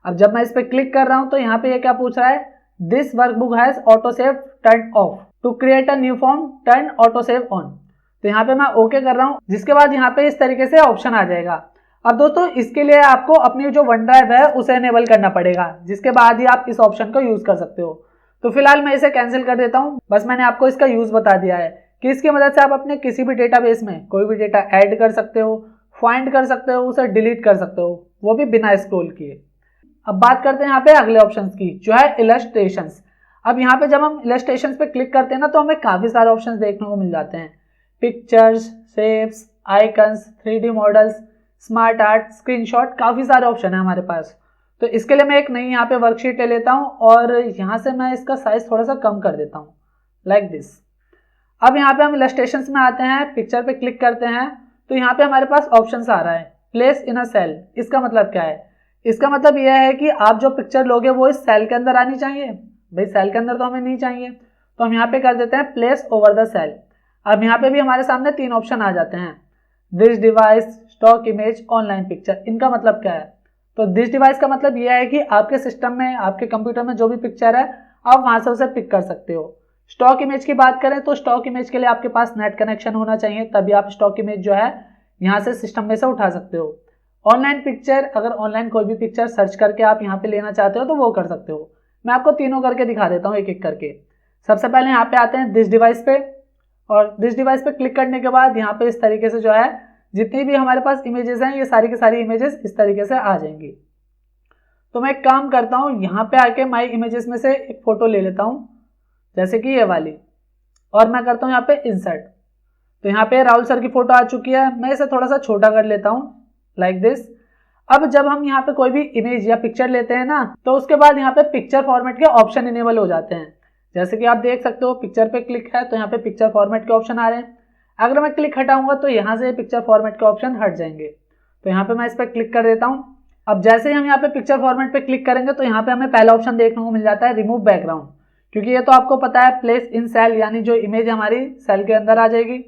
अब जब मैं इस पे क्लिक कर रहा हूँ तो यहाँ पे ये क्या पूछ रहा है, this workbook has auto save turn off, to create a new form turn auto save on. तो यहाँ पे मैं ओके कर रहा हूँ, जिसके बाद यहाँ पे इस तरीके से ऑप्शन आ जाएगा। अब दोस्तों इसके लिए आपको अपनी जो वन ड्राइव है उसे एनेबल करना पड़ेगा, जिसके बाद ही आप इस ऑप्शन को यूज कर सकते हो। तो फिलहाल मैं इसे कैंसिल कर देता हूँ। बस मैंने आपको इसका यूज बता दिया है कि इसकी मदद से आप अपने किसी भी डेटाबेस में कोई भी डेटा ऐड कर सकते हो, फाइंड कर सकते हो, उसे डिलीट कर सकते हो, वो भी बिना स्क्रॉल किए। अब बात करते हैं यहाँ पे अगले ऑप्शंस की, जो है इलस्ट्रेशंस। अब यहाँ पे जब हम इलस्ट्रेशंस पे क्लिक करते हैं ना तो हमें काफी सारे ऑप्शंस देखने को मिल जाते हैं। Pictures, shapes, icons, 3D models, smart art, screenshot, काफी सारे ऑप्शन है हमारे पास। तो इसके लिए मैं एक नई यहाँ पे वर्कशीट ले लेता हूँ और यहाँ से मैं इसका साइज थोड़ा सा कम कर देता हूँ, लाइक दिस। अब यहाँ पे हम इलस्ट्रेशंस में आते हैं, पिक्चर पे क्लिक करते हैं तो यहाँ पे हमारे पास ऑप्शन आ रहा है प्लेस इन अ सेल। इसका मतलब क्या है, इसका मतलब यह है कि आप जो पिक्चर लोगे वो इस सेल के अंदर आनी चाहिए। भाई सेल के अंदर तो हमें नहीं चाहिए, तो हम यहाँ पे कर देते हैं प्लेस ओवर द सेल। अब यहाँ पे भी हमारे सामने 3 ऑप्शन आ जाते हैं, this device, stock image, online picture. इनका मतलब क्या है, तो दिस डिवाइस का मतलब यह है कि आपके सिस्टम में, आपके कंप्यूटर में जो भी पिक्चर है आप वहां से उसे पिक कर सकते हो। स्टॉक इमेज की बात करें तो स्टॉक इमेज के लिए आपके पास नेट कनेक्शन होना चाहिए, तभी आप स्टॉक इमेज जो है यहाँ से सिस्टम में से उठा सकते हो। ऑनलाइन पिक्चर, अगर ऑनलाइन कोई भी पिक्चर सर्च करके आप यहाँ पे लेना चाहते हो तो वो कर सकते हो। मैं आपको तीनों करके दिखा देता हूँ एक एक करके। सबसे पहले यहाँ पे आते हैं दिस डिवाइस पे, और दिस डिवाइस पे क्लिक करने के बाद यहाँ पे इस तरीके से जो है जितनी भी हमारे पास इमेजेस हैं ये सारी की सारी इमेजेस इस तरीके से आ जाएंगी। तो मैं एक काम करता हूँ, यहाँ पे आके माई इमेजेस में से एक फोटो ले लेता हूँ, जैसे कि ये वाली, और मैं करता हूँ यहाँ पे इंसर्ट। तो यहाँ पे राहुल सर की फोटो आ चुकी है, मैं इसे थोड़ा सा छोटा कर लेता हूँ, लाइक दिस। अब जब हम यहाँ पे कोई भी इमेज या पिक्चर लेते हैं ना तो उसके बाद यहाँ पे पिक्चर फॉर्मेट के ऑप्शन इनेबल हो जाते हैं। जैसे कि आप देख सकते हो पिक्चर पे क्लिक है तो यहाँ पे पिक्चर फॉर्मेट के ऑप्शन आ रहे हैं। अगर मैं क्लिक हटाऊंगा तो यहाँ से पिक्चर फॉर्मेट के ऑप्शन हट जाएंगे। तो यहाँ पे मैं इस पर क्लिक कर देता हूँ। अब जैसे ही हम यहाँ पे पिक्चर फॉर्मेट पे क्लिक करेंगे तो यहाँ पे हमें पहला ऑप्शन देखने को मिल जाता है रिमूव बैकग्राउंड, क्योंकि ये तो आपको पता है प्लेस इन सेल, यानी जो इमेज हमारी सेल के अंदर आ जाएगी।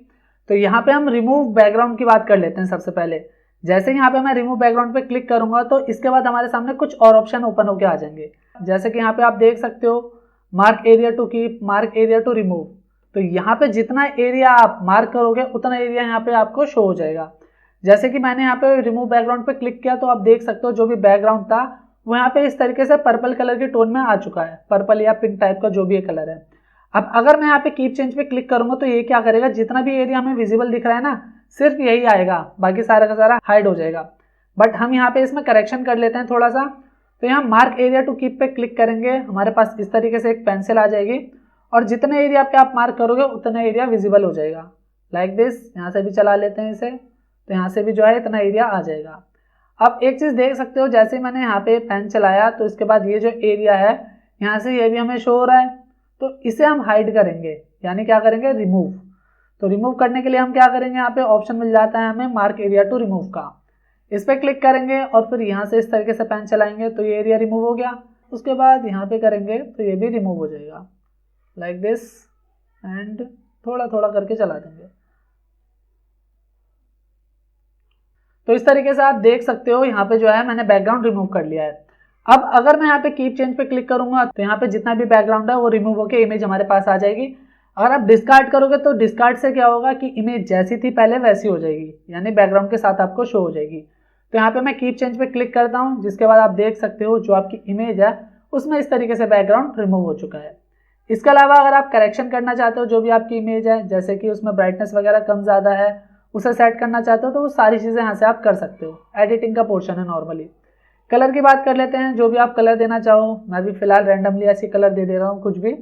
तो यहाँ पे हम रिमूव बैकग्राउंड की बात कर लेते हैं सबसे पहले। जैसे यहाँ पे मैं रिमूव बैकग्राउंड पे क्लिक करूंगा तो इसके बाद हमारे सामने कुछ और ऑप्शन ओपन होकर आ जाएंगे। जैसे कि यहाँ पे आप देख सकते हो mark area to keep, mark area to remove. तो यहाँ पे जितना एरिया आप मार्क करोगे उतना एरिया यहाँ पे आपको शो हो जाएगा। जैसे कि मैंने यहाँ पे रिमूव बैकग्राउंड पे क्लिक किया तो आप देख सकते हो जो भी बैकग्राउंड था वो यहाँ पे इस तरीके से पर्पल कलर के टोन में आ चुका है, पर्पल या पिंक टाइप का जो भी ये कलर है। अब अगर मैं यहाँ पे कीप चेंज पे क्लिक करूंगा तो ये क्या करेगा, जितना भी एरिया हमें विजिबल दिख रहा है ना सिर्फ यही आएगा, बाकी सारा का सारा हाइड हो जाएगा। बट हम यहाँ पे इसमें करेक्शन कर लेते हैं थोड़ा सा। तो यहाँ मार्क एरिया टू कीप पे क्लिक करेंगे, हमारे पास इस तरीके से एक पेंसिल आ जाएगी और जितने एरिया पे आप मार्क करोगे उतना एरिया विजिबल हो जाएगा, लाइक दिस। यहाँ से भी चला लेते हैं इसे, तो यहाँ से भी जो है इतना एरिया आ जाएगा। अब एक चीज़ देख सकते हो, जैसे मैंने यहाँ पे पेन चलाया तो इसके बाद ये जो एरिया है यहाँ से ये भी हमें शो हो रहा है, तो इसे हम हाइड करेंगे, यानी क्या करेंगे, रिमूव। तो रिमूव करने के लिए हम क्या करेंगे, यहाँ पे ऑप्शन मिल जाता है हमें मार्क एरिया टू रिमूव का। इस पर क्लिक करेंगे और फिर यहाँ से इस तरीके से पेन चलाएंगे तो ये एरिया रिमूव हो गया। उसके बाद यहाँ पे करेंगे तो ये भी रिमूव हो जाएगा, लाइक दिस, एंड थोड़ा थोड़ा करके चला देंगे। तो इस तरीके से आप देख सकते हो यहाँ पे जो है मैंने बैकग्राउंड रिमूव कर लिया है। अब अगर मैं यहाँ पे कीप चेंज पे क्लिक करूंगा तो यहाँ पे जितना भी बैकग्राउंड है वो रिमूव होकर इमेज हमारे पास आ जाएगी। अगर आप डिस्कार्ड करोगे तो डिस्कार्ड से क्या होगा कि इमेज जैसी थी पहले वैसी हो जाएगी, यानी बैकग्राउंड के साथ आपको शो हो जाएगी। तो यहाँ पे मैं कीप चेंज पे क्लिक करता हूँ, जिसके बाद आप देख सकते हो जो आपकी इमेज है उसमें इस तरीके से बैकग्राउंड रिमूव हो चुका है। इसके अलावा अगर आप करेक्शन करना चाहते हो जो भी आपकी इमेज है, जैसे कि उसमें ब्राइटनेस वगैरह कम ज़्यादा है, उसे सेट करना चाहते हो तो वो सारी चीज़ें यहाँ से आप कर सकते हो। एडिटिंग का पोर्शन है नॉर्मली। कलर की बात कर लेते हैं, जो भी आप कलर देना चाहो। मैं भी फिलहाल रैंडमली ऐसी कलर दे रहा हूँ कुछ भी।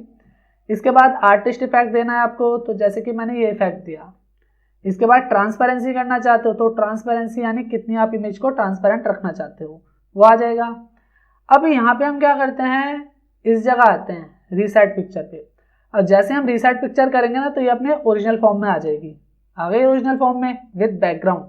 इसके बाद आर्टिस्ट इफेक्ट देना है आपको, तो जैसे कि मैंने ये इफेक्ट दिया। इसके बाद ट्रांसपेरेंसी करना चाहते हो तो ट्रांसपेरेंसी यानी कितनी आप इमेज को ट्रांसपेरेंट रखना चाहते हो वो आ जाएगा। अब यहाँ पे हम क्या करते हैं, इस जगह आते हैं रीसेट पिक्चर पे। और जैसे हम रीसेट पिक्चर करेंगे ना तो ये अपने ओरिजिनल फॉर्म में आ जाएगी। आ गई ओरिजिनल फॉर्म में विद बैकग्राउंड।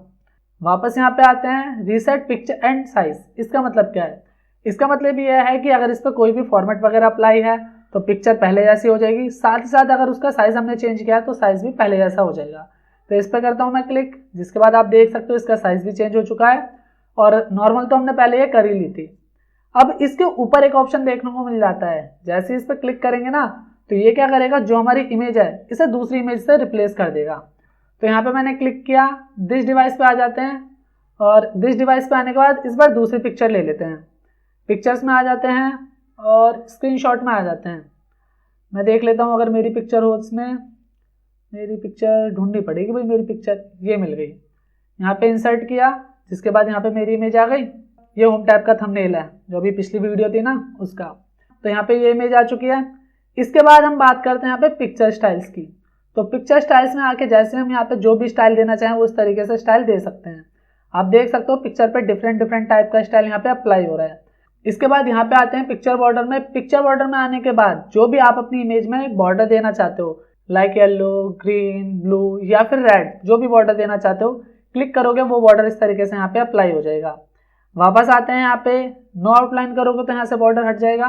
वापस यहाँ पे आते हैं रीसेट पिक्चर एंड साइज। इसका मतलब क्या है, इसका मतलब ये है कि अगर इस पर कोई भी फॉर्मेट वगैरह अप्लाई है तो पिक्चर पहले जैसी हो जाएगी, साथ ही साथ अगर उसका साइज हमने चेंज किया है तो साइज भी पहले जैसा हो जाएगा। तो इस पर करता हूँ मैं क्लिक, जिसके बाद आप देख सकते हो इसका साइज भी चेंज हो चुका है और नॉर्मल तो हमने पहले ये कर ही ली थी। अब इसके ऊपर एक ऑप्शन देखने को मिल जाता है, जैसे इस पर क्लिक करेंगे ना तो ये क्या करेगा, जो हमारी इमेज है इसे दूसरी इमेज से रिप्लेस कर देगा। तो यहाँ पे मैंने क्लिक किया, दिस डिवाइस पे आ जाते हैं और दिस डिवाइस पे आने के बाद इस बार दूसरी पिक्चर ले लेते हैं। पिक्चर्स में आ जाते हैं और स्क्रीनशॉट में आ जाते हैं। मैं देख लेता हूँ अगर मेरी पिक्चर हो, इसमें मेरी पिक्चर ढूंढनी पड़ेगी भाई। मेरी पिक्चर ये मिल गई, यहाँ पे इंसर्ट किया, जिसके बाद यहाँ पे मेरी इमेज आ गई। ये होम टैब का थंबनेल है जो अभी पिछली वीडियो थी ना उसका। तो यहाँ पे ये इमेज आ चुकी है। इसके बाद हम बात करते हैं यहाँ पे पिक्चर स्टाइल्स की। तो पिक्चर स्टाइल्स में आके जैसे हम यहाँ पे जो भी स्टाइल देना चाहें वो उस तरीके से स्टाइल दे सकते हैं। आप देख सकते हो पिक्चर पे डिफरेंट टाइप का स्टाइल यहाँ पे अप्लाई हो रहा है। इसके बाद यहाँ पे आते हैं पिक्चर बॉर्डर में। पिक्चर बॉर्डर में आने के बाद जो भी आप अपनी इमेज में एक बॉर्डर देना चाहते हो, लाइक येलो, ग्रीन, ब्लू या फिर रेड, जो भी बॉर्डर देना चाहते हो, क्लिक करोगे वो बॉर्डर इस तरीके से यहाँ पे अप्लाई हो जाएगा। वापस आते हैं यहाँ पे, नो आउटलाइन करोगे तो यहाँ से बॉर्डर हट जाएगा।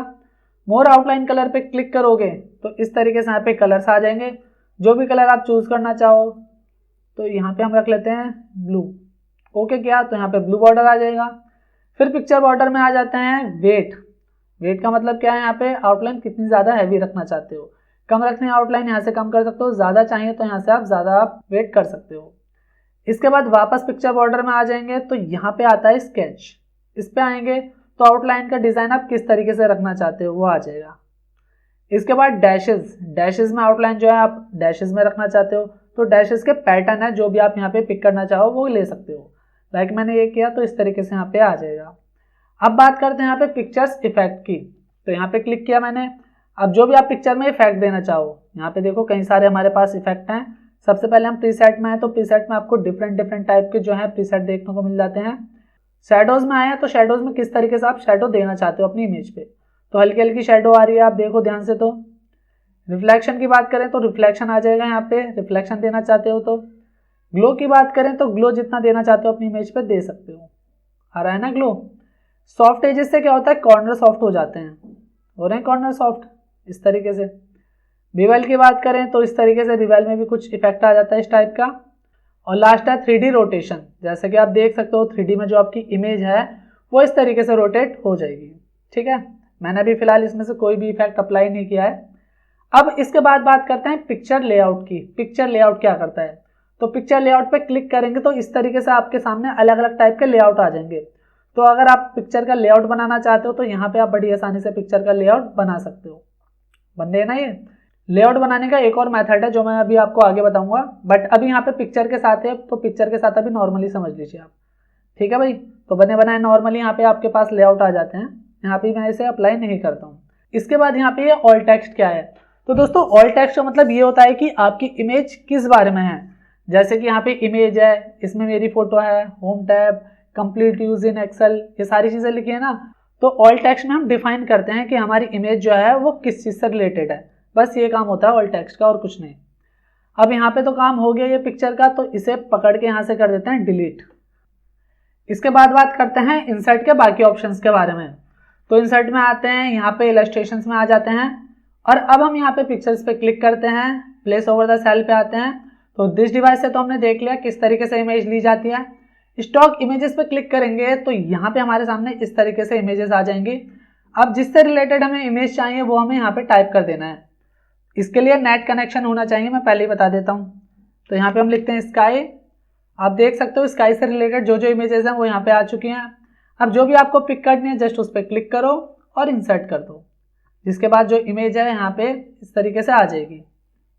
मोर आउटलाइन कलर पे क्लिक करोगे तो इस तरीके से यहाँ पे कलर्स आ जाएंगे। जो भी कलर आप चूज करना चाहो, तो यहाँ पे हम रख लेते हैं ब्लू। ओके किया तो यहाँ पे ब्लू बॉर्डर आ जाएगा। फिर पिक्चर बॉर्डर में आ जाते हैं वेट। वेट का मतलब क्या है, यहाँ पे आउटलाइन कितनी ज़्यादा हैवी रखना चाहते हो। कम रखनी है आउटलाइन, यहाँ से कम कर सकते हो। ज़्यादा चाहिए तो यहाँ से आप ज़्यादा वेट कर सकते हो। इसके बाद वापस पिक्चर बॉर्डर में आ जाएंगे तो यहाँ पे आता है स्केच। इस पे आएंगे तो आउटलाइन का डिज़ाइन आप किस तरीके से रखना चाहते हो वो आ जाएगा। इसके बाद डैशेस। डैशेस में आउटलाइन जो है आप डैशेस में रखना चाहते हो तो डैशेस के पैटर्न है जो भी आप यहाँ पे पिक करना चाहो वो ले सकते हो। लाइक मैंने ये किया तो इस तरीके से यहाँ पे आ जाएगा। अब बात करते हैं यहाँ पे पिक्चर्स इफेक्ट की। तो यहाँ पे क्लिक किया मैंने। अब जो भी आप पिक्चर में इफेक्ट देना चाहो, यहाँ पे देखो कई सारे हमारे पास इफेक्ट हैं। सबसे पहले हम प्रीसेट में आए तो प्रीसेट में आपको डिफरेंट टाइप के जो है प्रीसेट देखने को मिल जाते हैं। शैडोज में आए हैं तो शैडोज में किस तरीके से आप शैडो देना चाहते हो अपनी इमेज पे, तो हल्की हल्की शैडो आ रही है, आप देखो ध्यान से। तो रिफ्लेक्शन की बात करें तो रिफ्लेक्शन आ जाएगा यहाँ पे, रिफ्लेक्शन देना चाहते हो तो। ग्लो की बात करें तो ग्लो जितना देना चाहते हो अपनी इमेज पे दे सकते हो। आ रहा है ना ग्लो। सॉफ्ट एजेस से क्या होता है, कॉर्नर सॉफ्ट हो जाते हैं, हो रहे हैं कॉर्नर सॉफ्ट इस तरीके से। रिवेल की बात करें तो इस तरीके से रिवेल में भी कुछ इफेक्ट आ जाता है इस टाइप का। और लास्ट है 3D रोटेशन। जैसे कि आप देख सकते हो 3D में जो आपकी इमेज है वो इस तरीके से रोटेट हो जाएगी। ठीक है, मैंने अभी फिलहाल इसमें से कोई भी इफेक्ट अप्लाई नहीं किया है। अब इसके बाद बात करते हैं पिक्चर लेआउट की। पिक्चर लेआउट क्या करता है, तो पिक्चर लेआउट पे क्लिक करेंगे तो इस तरीके से आपके सामने अलग अलग टाइप के लेआउट आ जाएंगे। तो अगर आप पिक्चर का लेआउट बनाना चाहते हो तो यहाँ पे आप बड़ी आसानी से पिक्चर का लेआउट बना सकते हो। बन गए ना। ये लेआउट बनाने का एक और मेथड है जो मैं अभी आपको आगे बताऊंगा, बट अभी यहाँ पे पिक्चर के साथ है तो पिक्चर के साथ अभी नॉर्मली समझ लीजिए आप। ठीक है भाई, तो बने बनाए नॉर्मली यहाँ पे आपके पास लेआउट आ जाते हैं। यहाँ पे मैं इसे अप्लाई नहीं करता हूँ। इसके बाद यहाँ पे ये ऑल टेक्स्ट क्या है, तो दोस्तों ऑल टेक्स्ट का मतलब ये होता है कि आपकी इमेज किस बारे में है। जैसे कि यहाँ पे इमेज है, इसमें मेरी फोटो है, home tab, complete use in Excel, ये सारी चीजें लिखी है ना। तो ऑल टेक्स्ट में हम डिफाइन करते हैं कि हमारी इमेज जो है वो किस चीज से रिलेटेड है। बस ये काम होता है ऑल टेक्स्ट का और कुछ नहीं। अब यहाँ पे तो काम हो गया ये पिक्चर का, तो इसे पकड़ के यहाँ से कर देते हैं डिलीट। इसके बाद बात करते हैं इंसर्ट के बाकी ऑप्शंस के बारे में। तो इंसर्ट में आते हैं, यहाँ पे इलस्ट्रेशंस में आ जाते हैं और अब हम यहाँ पे पिक्चर्स पे क्लिक करते हैं, प्लेस ओवर द सेल पे आते हैं। तो दिस डिवाइस से तो हमने देख लिया किस तरीके से इमेज ली जाती है। स्टॉक इमेजेस पे क्लिक करेंगे तो यहाँ पे हमारे सामने इस तरीके से इमेजेस आ जाएंगी। अब जिससे रिलेटेड हमें इमेज चाहिए वो हमें यहाँ पे टाइप कर देना है। इसके लिए नेट कनेक्शन होना चाहिए, मैं पहले ही बता देता हूँ। तो यहाँ पे हम लिखते हैं स्काई। आप देख सकते हो स्काई से रिलेटेड जो जो इमेजेस हैं वो यहाँ पे आ चुकी हैं। अब जो भी आपको पिक करनी है जस्ट उस पर क्लिक करो और इंसर्ट कर दो, जिसके बाद जो इमेज है यहाँ पे इस तरीके से आ जाएगी।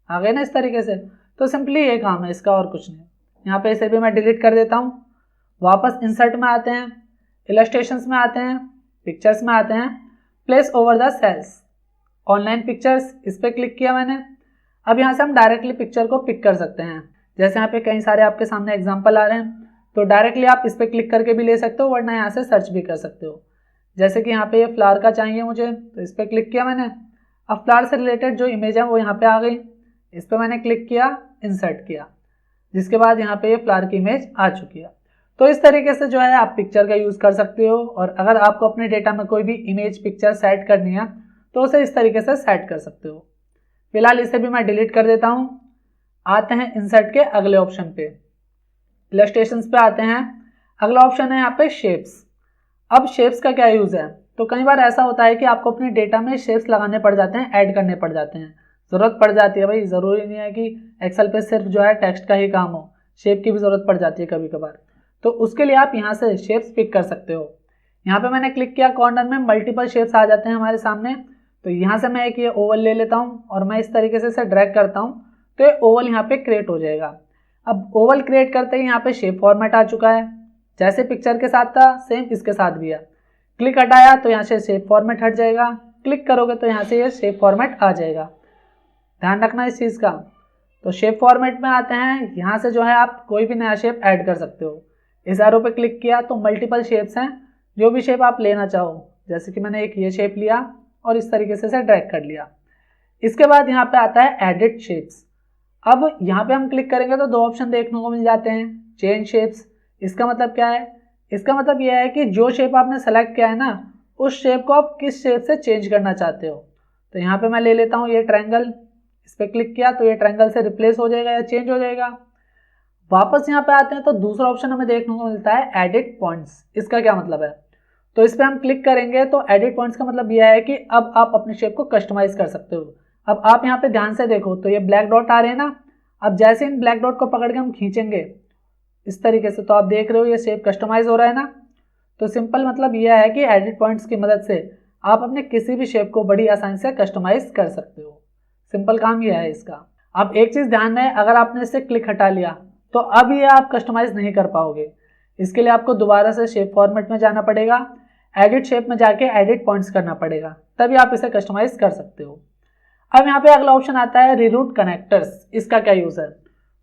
आ गए ना इस तरीके से। तो सिंपली ये काम है इसका, और कुछ नहीं। यहाँ पे इसे भी मैं डिलीट कर देता हूँ। वापस इंसर्ट में आते हैं, इलस्ट्रेशंस में आते हैं, पिक्चर्स में आते हैं, place over the sales, online pictures, इस पर क्लिक किया मैंने। अब यहाँ से हम डायरेक्टली पिक्चर को पिक कर सकते हैं। जैसे यहाँ पे कई सारे आपके सामने एग्जाम्पल आ रहे हैं, तो डायरेक्टली आप इस पर क्लिक करके भी ले सकते हो, वरना यहाँ से सर्च भी कर सकते हो। जैसे कि यहाँ पे ये फ्लावर का चाहिए मुझे, तो इस पर क्लिक किया मैंने। अब फ्लावर से रिलेटेड जो इमेज है वो यहाँ पे आ गई, इस पर मैंने क्लिक किया, इंसर्ट किया, जिसके बाद यहाँ पे ये फ्लावर की इमेज आ चुकी है। तो इस तरीके से जो है आप पिक्चर का यूज़ कर सकते हो। और अगर आपको अपने डेटा में कोई भी इमेज पिक्चर सेट करनी है तो उसे इस तरीके से सेट कर सकते हो। फिलहाल इसे भी मैं डिलीट कर देता हूँ। आते हैं इंसर्ट के अगले ऑप्शन पे, इलस्ट्रेशंस पे आते हैं। अगला ऑप्शन है यहाँ पे शेप्स। अब शेप्स का क्या यूज़ है, तो कई बार ऐसा होता है कि आपको अपने डेटा में शेप्स लगाने पड़ जाते हैं, ऐड करने पड़ जाते हैं, ज़रूरत पड़ जाती है। भाई ज़रूरी नहीं है कि एक्सेल पे सिर्फ जो है टेक्स्ट का ही काम हो, शेप की भी ज़रूरत पड़ जाती है कभी कभार। तो उसके लिए आप यहाँ से शेप्स पिक कर सकते हो। यहाँ पे मैंने क्लिक किया, कॉर्नर में मल्टीपल शेप्स आ जाते हैं हमारे सामने। तो यहाँ से मैं एक ये ओवल ले लेता हूँ और मैं इस तरीके से इसे ड्रैग करता हूँ, तो ये ओवल यहाँ पे क्रिएट हो जाएगा। अब ओवल क्रिएट करते ही यहाँ पे शेप फॉर्मेट आ चुका है, जैसे पिक्चर के साथ था सेम इसके साथ भी है। क्लिक हटाया तो यहाँ से शेप फॉर्मेट हट जाएगा, क्लिक करोगे तो यहाँ से ये शेप फॉर्मेट आ जाएगा। ध्यान रखना इस चीज़ का। तो शेप फॉर्मेट में आते हैं, यहाँ से जो है आप कोई भी नया शेप ऐड कर सकते हो। इस एरो पे क्लिक किया तो मल्टीपल शेप्स हैं, जो भी शेप आप लेना चाहो। जैसे कि मैंने एक ये शेप लिया और इस तरीके से इसे ड्रैग कर लिया। इसके बाद यहाँ पे आता है एडिट शेप्स। अब यहाँ पे हम क्लिक करेंगे तो दो ऑप्शन देखने को मिल जाते हैं, चेंज शेप्स। इसका मतलब क्या है, इसका मतलब यह है कि जो शेप आपने सेलेक्ट किया है ना, उस शेप को आप किस शेप से चेंज करना चाहते हो। तो यहाँ पे मैं ले लेता हूँ ये ट्रायंगल, इस पर क्लिक किया तो ये ट्रायंगल से रिप्लेस हो जाएगा या चेंज हो जाएगा। वापस यहाँ पे आते हैं तो दूसरा ऑप्शन हमें देखने को मिलता है एडिट पॉइंट्स। इसका क्या मतलब है, तो इस पर हम क्लिक करेंगे तो एडिट पॉइंट्स का मतलब यह है कि अब आप अपने शेप को कस्टमाइज कर सकते हो। अब आप यहाँ पे ध्यान से देखो तो ये ब्लैक डॉट आ रहे हैं ना, अब जैसे इन ब्लैक डॉट को पकड़ के हम खींचेंगे इस तरीके से, तो आप देख रहे हो ये शेप कस्टमाइज हो रहा है ना। तो सिंपल मतलब यह है कि एडिट पॉइंट्स की मदद से आप अपने किसी भी शेप को बड़ी आसानी से कस्टमाइज कर सकते हो। सिंपल काम यह है इसका। अब एक चीज़ ध्यान रहे, अगर आपने इससे क्लिक हटा लिया तो अब ये आप कस्टमाइज नहीं कर पाओगे। इसके लिए आपको दोबारा से शेप फॉर्मेट में जाना पड़ेगा, एडिट शेप में जाके एडिट पॉइंट्स करना पड़ेगा, तभी आप इसे कस्टमाइज कर सकते हो। अब यहाँ पे अगला ऑप्शन आता है रीरूट कनेक्टर्स। इसका क्या यूज़ है,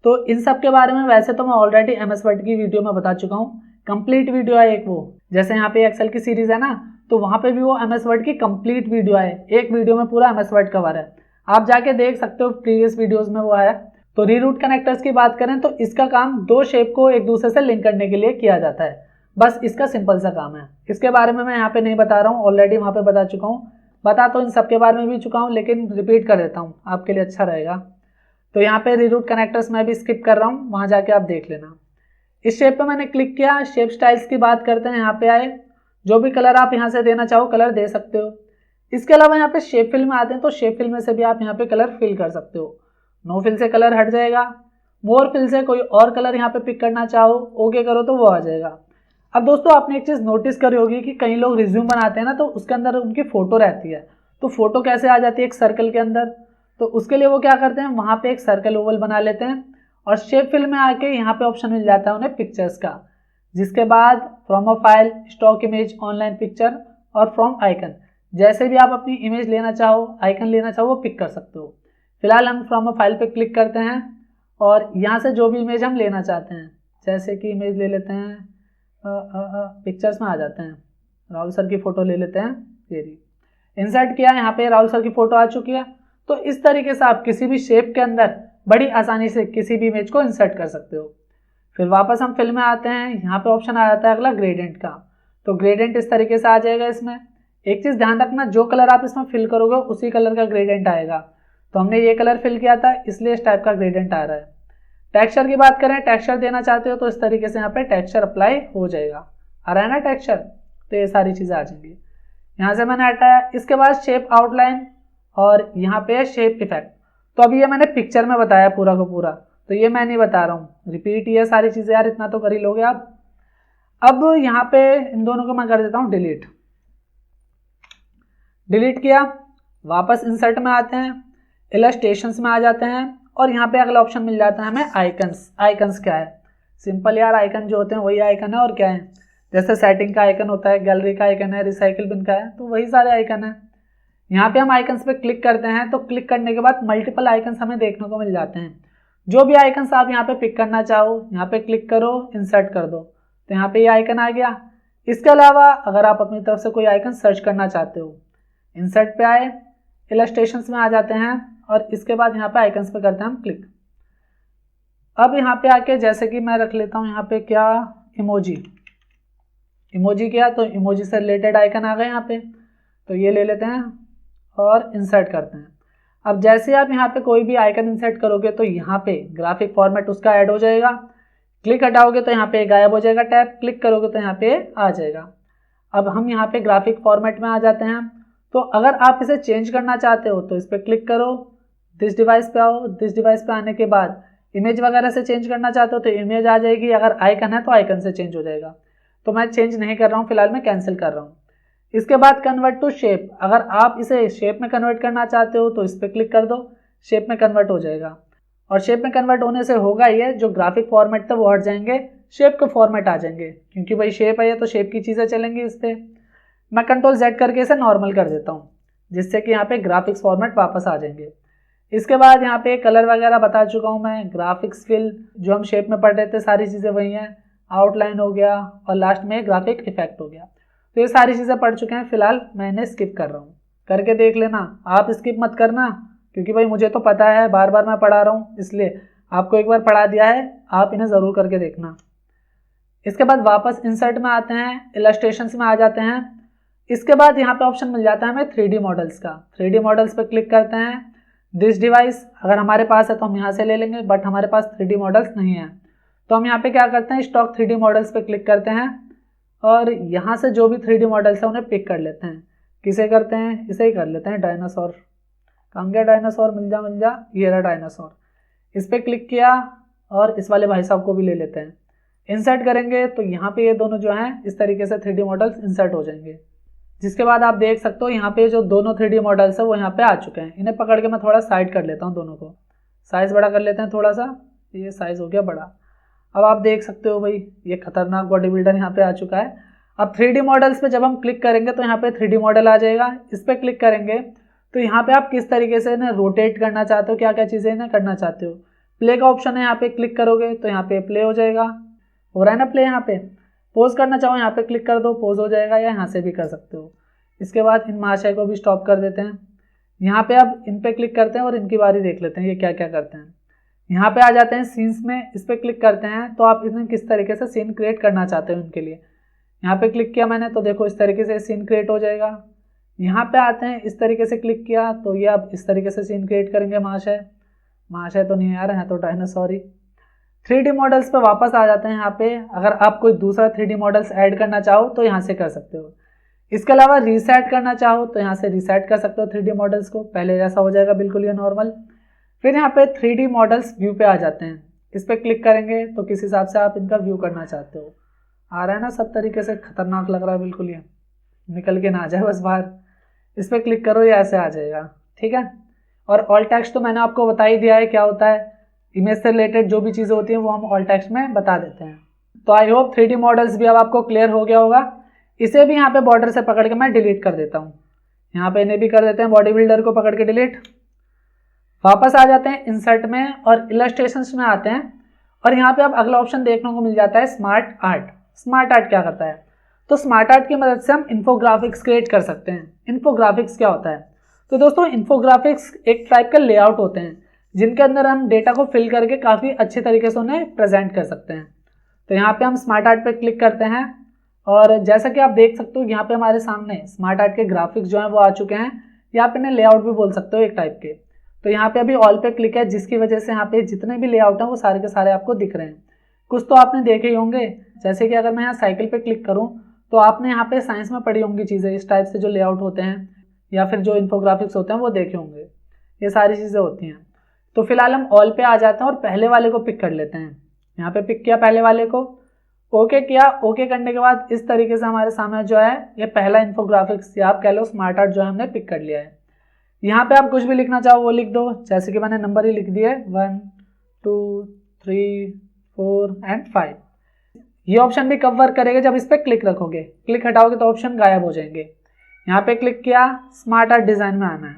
तो इन सब के बारे में वैसे तो मैं ऑलरेडी MS वर्ड की वीडियो में बता चुका हूँ। कंप्लीट वीडियो है एक वो, जैसे यहाँ पे एक्सेल की सीरीज है ना, तो वहाँ पे भी वो MS वर्ड की कंप्लीट वीडियो है, एक वीडियो में पूरा MS वर्ड कवर है, आप जाके देख सकते हो, प्रीवियस वीडियोस में वो है। तो रीरूट कनेक्टर्स की बात करें तो इसका काम दो शेप को एक दूसरे से लिंक करने के लिए किया जाता है, बस इसका सिंपल सा काम है। इसके बारे में मैं यहाँ पे नहीं बता रहा हूँ, ऑलरेडी वहाँ पे बता चुका हूँ। बता तो इन सब के बारे में भी चुका हूँ, लेकिन रिपीट कर देता हूँ आपके लिए अच्छा रहेगा। तो यहाँ पे रीरूट कनेक्टर्स मैं भी स्किप कर रहा हूँ, वहाँ जाके आप देख लेना। इस शेप पे मैंने क्लिक किया। शेप स्टाइल्स की बात करते हैं, यहाँ पे आए, जो भी कलर आप यहाँ से देना चाहो कलर दे सकते हो। इसके अलावा यहाँ पे शेप फिल में आते हैं, तो शेप फिल में से भी आप यहाँ पे कलर फिल कर सकते हो। नो फिल से कलर हट जाएगा, मोर फिल से कोई और कलर यहाँ पे पिक करना चाहो, ओके करो तो वो आ जाएगा। अब दोस्तों आपने एक चीज़ नोटिस करी होगी कि कई लोग रिज्यूम बनाते हैं ना, तो उसके अंदर उनकी फ़ोटो रहती है, तो फोटो कैसे आ जाती है एक सर्कल के अंदर। तो उसके लिए वो क्या करते हैं, वहाँ पे एक सर्कल ओवल बना लेते हैं और शेप फिल में आके यहाँ पे ऑप्शन मिल जाता है उन्हें पिक्चर्स का, जिसके बाद from a file, stock image, online picture और फ्रॉम आइकन, जैसे भी आप अपनी इमेज लेना चाहो, आइकन लेना चाहो, वो पिक कर सकते हो। फिलहाल हम फ्रॉम अ फाइल पे क्लिक करते हैं और यहाँ से जो भी इमेज हम लेना चाहते हैं, जैसे कि इमेज ले लेते हैं, पिक्चर्स में आ जाते हैं, राहुल सर की फ़ोटो ले लेते हैं, ये रही, इंसर्ट किया, यहाँ पे राहुल सर की फ़ोटो आ चुकी है। तो इस तरीके से आप किसी भी शेप के अंदर बड़ी आसानी से किसी भी इमेज को इंसर्ट कर सकते हो। फिर वापस हम फिल में आते हैं, यहाँ पे ऑप्शन आ जाता है अगला ग्रेडियंट का। तो ग्रेडियंट इस तरीके से आ जाएगा। इसमें एक चीज़ ध्यान रखना, जो कलर आप इसमें फिल करोगे उसी कलर का ग्रेडियंट आएगा। तो हमने ये कलर फिल किया था, इसलिए इस टाइप का ग्रेडियंट आ रहा है। टेक्सचर की बात करें, टेक्सचर देना चाहते हो तो इस तरीके से यहाँ पे टेक्सचर अप्लाई हो जाएगा। आ रहा है ना टेक्सचर, तो ये सारी चीज़ें आ जाएंगी। यहाँ से मैंने हटाया। इसके बाद शेप आउटलाइन और यहाँ पे है शेप इफेक्ट। तो अभी ये मैंने पिक्चर में बताया पूरा का पूरा, तो ये मैं नहीं बता रहा हूँ, रिपीट ये सारी चीज़ें यार, इतना तो कर ही लोगे आप। अब यहाँ पे इन दोनों को मैं कर देता हूँ डिलीट। डिलीट किया, वापस इंसर्ट में आते हैं, इलस्ट्रेशंस में आ जाते हैं और यहाँ पे अगला ऑप्शन मिल जाता है हमें आइकन्स। आइकन्स क्या है? सिंपल यार, आइकन जो होते हैं वही आइकन है और क्या है, जैसे सेटिंग का आइकन होता है, गैलरी का आइकन है, रिसाइकिल बिन का है, तो वही सारे आइकन है। यहाँ पे हम आइकन्स पे क्लिक करते हैं तो क्लिक करने के बाद मल्टीपल आइकन्स हमें देखने को मिल जाते हैं। जो भी आइकन्स आप यहाँ पे पिक करना चाहो, यहाँ पे क्लिक करो, इंसर्ट कर दो, तो यहाँ पे ये आइकन आ गया। इसके अलावा अगर आप अपनी तरफ से कोई आइकन सर्च करना चाहते हो, इंसर्ट पे आए, इलस्ट्रेशंस में आ जाते हैं और इसके बाद यहाँ पे आइकन्स पे करते हैं हम क्लिक। अब यहाँ पे आके जैसे कि मैं रख लेता हूँ यहाँ पे क्या, इमोजी। इमोजी किया तो इमोजी से रिलेटेड आइकन आ गए यहाँ पे, तो ये ले लेते हैं और इंसर्ट करते हैं। अब जैसे आप यहाँ पे कोई भी आइकन इंसर्ट करोगे तो यहाँ पे ग्राफिक फॉर्मेट उसका ऐड हो जाएगा। क्लिक हटाओगे तो यहाँ पे गायब हो जाएगा टैब, क्लिक करोगे तो यहाँ पे आ जाएगा। अब हम यहाँ पे ग्राफिक फॉर्मेट में आ जाते हैं। तो अगर आप इसे चेंज करना चाहते हो तो इस पर क्लिक करो, दिस डिवाइस पे आओ, दिस डिवाइस पे आने के बाद इमेज वगैरह से चेंज करना चाहते हो तो इमेज आ जाएगी, अगर आइकन है तो आइकन से चेंज हो जाएगा। तो मैं चेंज नहीं कर रहा हूँ फिलहाल, मैं कैंसिल कर रहा हूँ। इसके बाद कन्वर्ट टू शेप, अगर आप इसे शेप में कन्वर्ट करना चाहते हो तो इस पर क्लिक कर दो, शेप में कन्वर्ट हो जाएगा। और शेप में कन्वर्ट होने से होगा ये, जो ग्राफिक फॉर्मेट थे वो हट जाएंगे, शेप के फॉर्मेट आ जाएंगे, क्योंकि भाई शेप है ये तो शेप की चीज़ें चलेंगी इस पर। मैं कंट्रोल Z करके इसे नॉर्मल कर देता हूँ, जिससे कि यहाँ पे ग्राफिक्स फॉर्मेट वापस आ जाएंगे। इसके बाद यहाँ पे कलर वगैरह बता चुका हूँ मैं, ग्राफिक्स फिल जो हम शेप में पढ़ रहे थे सारी चीज़ें वही हैं, आउटलाइन हो गया और लास्ट में ग्राफिक इफेक्ट हो गया। तो ये सारी चीज़ें पढ़ चुके हैं, फिलहाल मैं इन्हें स्किप कर रहा हूँ, करके देख लेना। आप स्किप मत करना, क्योंकि भाई मुझे तो पता है, बार बार मैं पढ़ा रहा हूँ, इसलिए आपको एक बार पढ़ा दिया है, आप इन्हें ज़रूर करके देखना। इसके बाद वापस इंसर्ट में आते हैं, इलस्ट्रेशंस में आ जाते हैं। इसके बाद यहाँ पे ऑप्शन मिल जाता है हमें 3D मॉडल्स का। 3D मॉडल्स पे क्लिक करते हैं, दिस डिवाइस अगर हमारे पास है तो हम यहाँ से ले लेंगे, बट हमारे पास 3D मॉडल्स नहीं है, तो हम यहाँ पे क्या करते हैं, स्टॉक 3D मॉडल्स पे क्लिक करते हैं और यहाँ से जो भी 3D मॉडल्स है उन्हें पिक कर लेते हैं। किसे करते हैं, इसे ही कर लेते हैं, डायनासोर। कहाँ गया डायनासोर, मिल जा, ये रहा डायनासोर। इस पर क्लिक किया और इस वाले भाई साहब को भी ले लेते हैं। इंसर्ट करेंगे तो यहाँ पे ये दोनों जो हैं इस तरीके से 3D मॉडल्स इंसर्ट हो जाएंगे। जिसके बाद आप देख सकते हो यहाँ पे जो दोनों 3D मॉडल्स है वो यहाँ पे आ चुके हैं। इन्हें पकड़ के मैं थोड़ा साइड कर लेता हूँ, दोनों को साइज़ बड़ा कर लेते हैं थोड़ा सा, ये साइज़ हो गया बड़ा। अब आप देख सकते हो भाई ये खतरनाक बॉडी बिल्डर यहाँ पे आ चुका है। अब 3D मॉडल्स पे जब हम क्लिक करेंगे तो यहाँ पे 3D मॉडल आ जाएगा। इस पर क्लिक करेंगे तो यहाँ पे आप किस तरीके से इन्हें रोटेट करना चाहते हो, क्या क्या चीज़ें इन्हें करना चाहते हो। प्ले का ऑप्शन है, यहाँ पे क्लिक करोगे तो यहाँ पे प्ले हो जाएगा, हो रहा है ना प्ले। यहाँ पे पोज करना चाहो यहाँ पे क्लिक कर दो, पोज हो जाएगा, या यहाँ से भी कर सकते हो। इसके बाद इन महाशय को भी स्टॉप कर देते हैं। यहाँ पे अब इन पे क्लिक करते हैं और इनकी बारी देख लेते हैं ये क्या क्या करते हैं। यहाँ पे आ जाते हैं सीन्स में, इस पर क्लिक करते हैं तो आप इसमें किस तरीके से सीन क्रिएट करना चाहते हो उनके लिए। यहाँ पे क्लिक किया मैंने तो देखो इस तरीके से सीन क्रिएट हो जाएगा। यहाँ पे आते हैं, इस तरीके से क्लिक किया तो ये आप इस तरीके से सीन क्रिएट करेंगे। महाशय तो नहीं आ रहा है, तो डायनासोर ही। 3D मॉडल्स पे वापस आ जाते हैं। यहाँ पे अगर आप कोई दूसरा 3D मॉडल्स ऐड करना चाहो तो यहाँ से कर सकते हो। इसके अलावा रीसेट करना चाहो तो यहाँ से रीसेट कर सकते हो 3D मॉडल्स को, पहले जैसा हो जाएगा बिल्कुल ये नॉर्मल। फिर यहाँ पे 3D मॉडल्स व्यू पे आ जाते हैं, इस पर क्लिक करेंगे तो किस हिसाब से आप इनका व्यू करना चाहते हो। आ रहा है ना सब तरीके से, खतरनाक लग रहा है बिल्कुल, ये निकल के ना आ जाए बस बाहर। इस पर क्लिक करो ये ऐसे आ जाएगा, ठीक है। और ऑल टेक्स्ट तो मैंने आपको बता ही दिया है क्या होता है, इमेज से रिलेटेड जो भी चीज़ें होती हैं वो हम ऑल टेक्स्ट में बता देते हैं। तो आई होप 3D मॉडल्स भी अब आपको क्लियर हो गया होगा। इसे भी यहाँ पे बॉर्डर से पकड़ के मैं डिलीट कर देता हूँ। यहाँ पे इन्हें भी कर देते हैं, बॉडी बिल्डर को पकड़ के डिलीट। वापस आ जाते हैं इंसर्ट में और इलस्ट्रेशंस में आते हैं और यहाँ पे अब अगला ऑप्शन देखने को मिल जाता है स्मार्ट आर्ट। स्मार्ट आर्ट क्या करता है, तो स्मार्ट आर्ट की मदद से हम इन्फोग्राफिक्स क्रिएट कर सकते हैं। इन्फोग्राफिक्स क्या होता है, तो दोस्तों इन्फोग्राफिक्स एक टाइप का लेआउट होते हैं जिनके अंदर हम डेटा को फिल करके काफ़ी अच्छे तरीके से उन्हें प्रेजेंट कर सकते हैं। तो यहाँ पे हम स्मार्ट आर्ट पे क्लिक करते हैं और जैसा कि आप देख सकते हो यहाँ पे हमारे सामने स्मार्ट आर्ट के ग्राफिक्स जो हैं वो आ चुके हैं। यहाँ पे इन्हें लेआउट भी बोल सकते हो एक टाइप के। तो यहाँ पे अभी ऑल पे क्लिक है, जिसकी वजह से यहाँ पे जितने भी लेआउट हैं वो सारे के सारे आपको दिख रहे हैं। कुछ तो आपने देखे ही होंगे, जैसे कि अगर मैं यहाँ साइकिल पे क्लिक करूँ तो आपने यहाँ पे साइंस में पढ़ी होंगी चीज़ें, इस टाइप से जो लेआउट होते हैं या फिर जो इन्फोग्राफिक्स होते हैं वो देखे होंगे, ये सारी चीज़ें होती हैं। तो फिलहाल हम ऑल पे आ जाते हैं और पहले वाले को पिक कर लेते हैं। यहाँ पे पिक किया पहले वाले को, ओके किया। ओके करने के बाद इस तरीके से हमारे सामने जो है ये पहला इन्फोग्राफिक्स या आप कह लो स्मार्ट आर्ट जो है हमने पिक कर लिया है। यहाँ पे आप कुछ भी लिखना चाहो वो लिख दो, जैसे कि मैंने नंबर ही लिख दिए 1 2 3 4 एंड 5। ये ऑप्शन भी कब वर्क करेगा, जब इस पर क्लिक रखोगे, क्लिक हटाओगे तो ऑप्शन गायब हो जाएंगे। यहाँ पे क्लिक किया, स्मार्ट आर्ट डिज़ाइन में आना है।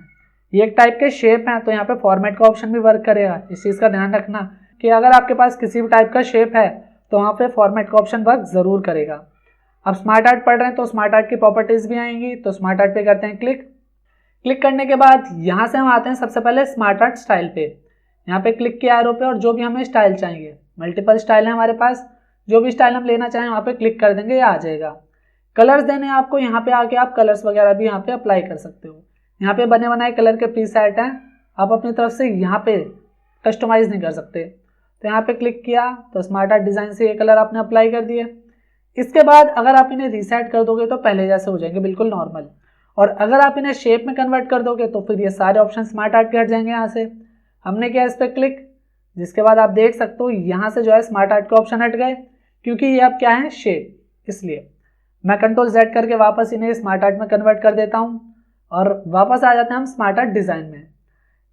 ये एक टाइप के शेप हैं, तो यहाँ पे फॉर्मेट का ऑप्शन भी वर्क करेगा। इस चीज़ का ध्यान रखना कि अगर आपके पास किसी भी टाइप का शेप है तो वहाँ पे फॉर्मेट का ऑप्शन वर्क ज़रूर करेगा। अब स्मार्ट आर्ट पढ़ रहे हैं तो स्मार्ट आर्ट की प्रॉपर्टीज़ भी आएंगी, तो स्मार्ट आर्ट पे करते हैं क्लिक। क्लिक करने के बाद यहाँ से हम आते हैं सबसे पहले स्मार्ट आर्ट स्टाइल पे। यहाँ पे क्लिक किया एरो पे और जो भी हमें स्टाइल चाहिए, मल्टीपल स्टाइल है हमारे पास, जो भी स्टाइल हम लेना चाहें वहाँ पे क्लिक कर देंगे, ये आ जाएगा। कलर्स देने हैं आपको, यहाँ पे आके आप कलर्स वगैरह भी यहाँ पे अप्लाई कर सकते हो। यहाँ पे बने बनाए कलर के प्रीसेट हैं, आप अपनी तरफ से यहाँ पे कस्टमाइज नहीं कर सकते। तो यहाँ पे क्लिक किया तो स्मार्ट आर्ट डिज़ाइन से ये कलर आपने अप्लाई कर दिए। इसके बाद अगर आप इन्हें रीसेट कर दोगे तो पहले जैसे हो जाएंगे, बिल्कुल नॉर्मल। और अगर आप इन्हें शेप में कन्वर्ट कर दोगे तो फिर ये सारे ऑप्शन स्मार्ट आर्ट के हट जाएंगे। यहाँ से हमने किया इस पर क्लिक, जिसके बाद आप देख सकते हो यहाँ से जो है स्मार्ट आर्ट के ऑप्शन हट गए, क्योंकि ये अब क्या है शेप। इसलिए मैं कंट्रोल Z करके वापस इन्हें स्मार्ट आर्ट में कन्वर्ट कर देता हूँ और वापस आ जाते हैं हम स्मार्ट आर्ट डिज़ाइन में।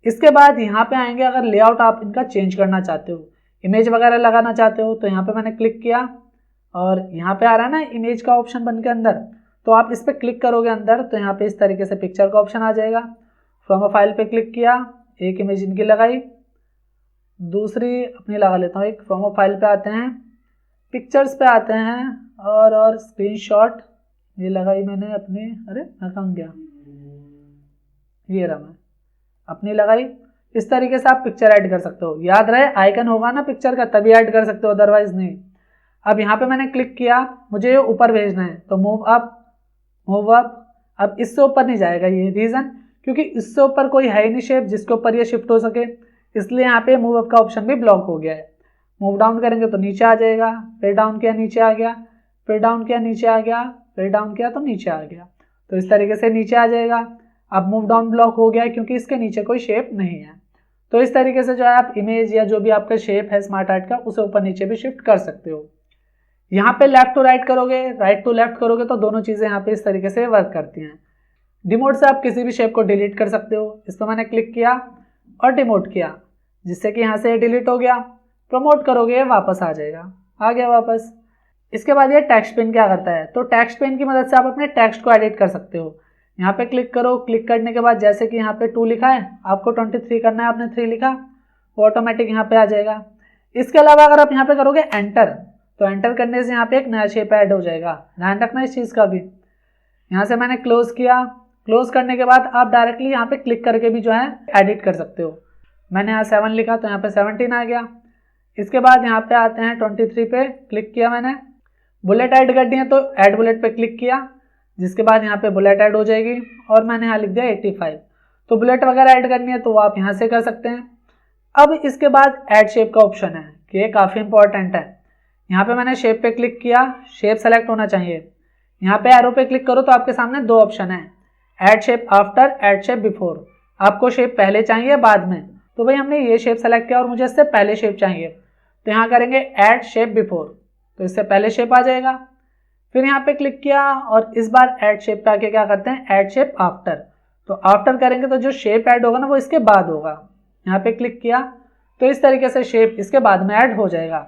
इसके बाद यहाँ पे आएंगे, अगर लेआउट आप इनका चेंज करना चाहते हो, इमेज वगैरह लगाना चाहते हो, तो यहाँ पे मैंने क्लिक किया और यहाँ पे आ रहा है ना इमेज का ऑप्शन बन के अंदर, तो आप इस पर क्लिक करोगे अंदर तो यहाँ पे इस तरीके से पिक्चर का ऑप्शन आ जाएगा। फ्रॉम अ फाइल पे क्लिक किया, एक इमेज इनकी लगाई, दूसरी अपनी लगा लेता हूँ एक। फ्रॉम अ फाइल पे आते हैं, पिक्चर्स पे आते हैं और स्क्रीनशॉट ये लगाई मैंने अपनी, अरे मैं कहाँ गया, ये रहा, मैं अपनी लगाई। इस तरीके से आप पिक्चर ऐड कर सकते हो, याद रहे आइकन होगा ना पिक्चर का तभी ऐड कर सकते हो, अदरवाइज नहीं। अब यहाँ पे मैंने क्लिक किया, मुझे ऊपर भेजना है तो मूव अप मूव अप। अब इससे ऊपर नहीं जाएगा, ये रीज़न क्योंकि इससे ऊपर कोई है ही नहीं शेप जिसके ऊपर ये शिफ्ट हो सके, इसलिए यहाँ पे मूव अप का ऑप्शन भी ब्लॉक हो गया है। मूव डाउन करेंगे तो नीचे आ जाएगा, फिर डाउन किया नीचे आ गया, फिर डाउन किया नीचे आ गया, फिर डाउन किया तो नीचे आ गया, तो इस तरीके से नीचे आ जाएगा। अब मूव डाउन ब्लॉक हो गया है क्योंकि इसके नीचे कोई शेप नहीं है। तो इस तरीके से जो है आप इमेज या जो भी आपका शेप है स्मार्ट आर्ट का उसे ऊपर नीचे भी शिफ्ट कर सकते हो। यहाँ पे लेफ्ट टू राइट करोगे, राइट टू लेफ्ट करोगे तो दोनों चीज़ें यहाँ पे इस तरीके से वर्क करती हैं। डिमोट से आप किसी भी शेप को डिलीट कर सकते हो। इस पर मैंने क्लिक किया और डिमोट किया, जिससे कि यहाँ से डिलीट हो गया। प्रमोट करोगे वापस आ जाएगा, आ गया वापस। इसके बाद ये टेक्स्ट पेन क्या करता है, तो टेक्स्ट पेन की मदद से आप अपने टेक्स्ट को एडिट कर सकते हो। यहाँ पे क्लिक करो, क्लिक करने के बाद जैसे कि यहाँ पे 2 लिखा है, आपको 23 करना है, आपने 3 लिखा, वो ऑटोमेटिक यहाँ पे आ जाएगा। इसके अलावा अगर आप यहाँ पे करोगे एंटर, तो एंटर करने से यहाँ पे एक नया शेप ऐड हो जाएगा, ध्यान रखना इस चीज़ का भी। यहाँ से मैंने क्लोज किया, क्लोज करने के बाद आप डायरेक्टली यहाँ पे क्लिक करके भी जो है एडिट कर सकते हो। मैंने यहाँ 7 लिखा तो यहाँ पे 17 आ गया। इसके बाद यहाँ पे आते हैं 23 पे, क्लिक किया मैंने, बुलेट ऐड कर दिया तो ऐड बुलेट पे क्लिक किया, जिसके बाद यहाँ पे बुलेट ऐड हो जाएगी और मैंने यहाँ लिख दिया 85। तो बुलेट वगैरह ऐड करनी है तो वो आप यहाँ से कर सकते हैं। अब इसके बाद ऐड शेप का ऑप्शन है कि ये काफ़ी इंपॉर्टेंट है। यहाँ पे मैंने शेप पे क्लिक किया, शेप सेलेक्ट होना चाहिए। यहाँ पे एरो पे क्लिक करो तो आपके सामने 2 ऑप्शन है, add shape after, add shape before. आपको शेप पहले चाहिए बाद में, तो भाई हमने ये शेप सेलेक्ट किया और मुझे इससे पहले शेप चाहिए, तो यहाँ करेंगे ऐड शेप बिफोर, तो इससे पहले शेप आ जाएगा। फिर यहाँ पे क्लिक किया और इस बार ऐड शेप पे आके क्या करते हैं, ऐड शेप आफ्टर, तो आफ्टर करेंगे तो जो शेप ऐड होगा ना वो इसके बाद होगा। यहाँ पे क्लिक किया तो इस तरीके से शेप इसके बाद में ऐड हो जाएगा।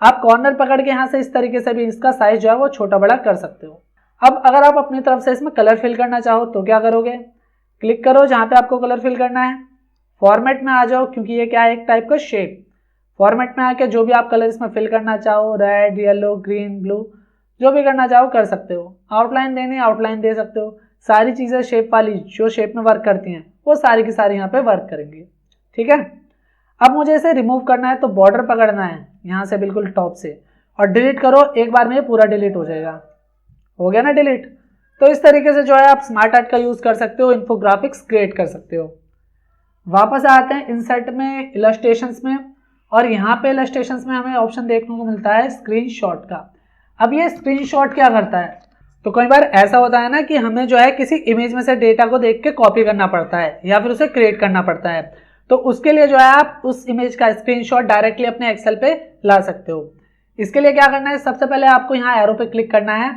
आप कॉर्नर पकड़ के यहाँ से इस तरीके से भी इसका साइज जो है वो छोटा बड़ा कर सकते हो। अब अगर आप अपनी तरफ से इसमें कलर फिल करना चाहो तो क्या करोगे, क्लिक करो जहाँ पे आपको कलर फिल करना है, फॉर्मेट में आ जाओ क्योंकि ये क्या है एक टाइप का शेप। फॉर्मेट में आके जो भी आप कलर इसमें फिल करना चाहो, रेड, येलो, ग्रीन, ब्लू, जो भी करना चाहो कर सकते हो। आउटलाइन देनी है आउटलाइन दे सकते हो। सारी चीज़ें शेप वाली जो शेप में वर्क करती हैं वो सारी की सारी यहाँ पे वर्क करेंगी, ठीक है। अब मुझे इसे रिमूव करना है तो बॉर्डर पकड़ना है यहाँ से बिल्कुल टॉप से और डिलीट करो, एक बार में ये पूरा डिलीट हो जाएगा। हो गया ना डिलीट। तो इस तरीके से जो है आप स्मार्ट आर्ट का यूज़ कर सकते हो, इन्फोग्राफिक्स क्रिएट कर सकते हो। वापस आते हैं इंसर्ट में, इलस्ट्रेशंस में, और यहाँ पे इलस्ट्रेशंस में हमें ऑप्शन देखने को मिलता है स्क्रीनशॉट का। अब ये स्क्रीनशॉट क्या करता है, तो कई बार ऐसा होता है ना कि हमें जो है किसी इमेज में से डेटा को देख के कॉपी करना पड़ता है या फिर उसे क्रिएट करना पड़ता है। तो उसके लिए जो है आप उस इमेज का स्क्रीनशॉट डायरेक्टली अपने एक्सेल पे ला सकते हो। इसके लिए क्या करना है, सबसे पहले आपको यहाँ एरो पे क्लिक करना है।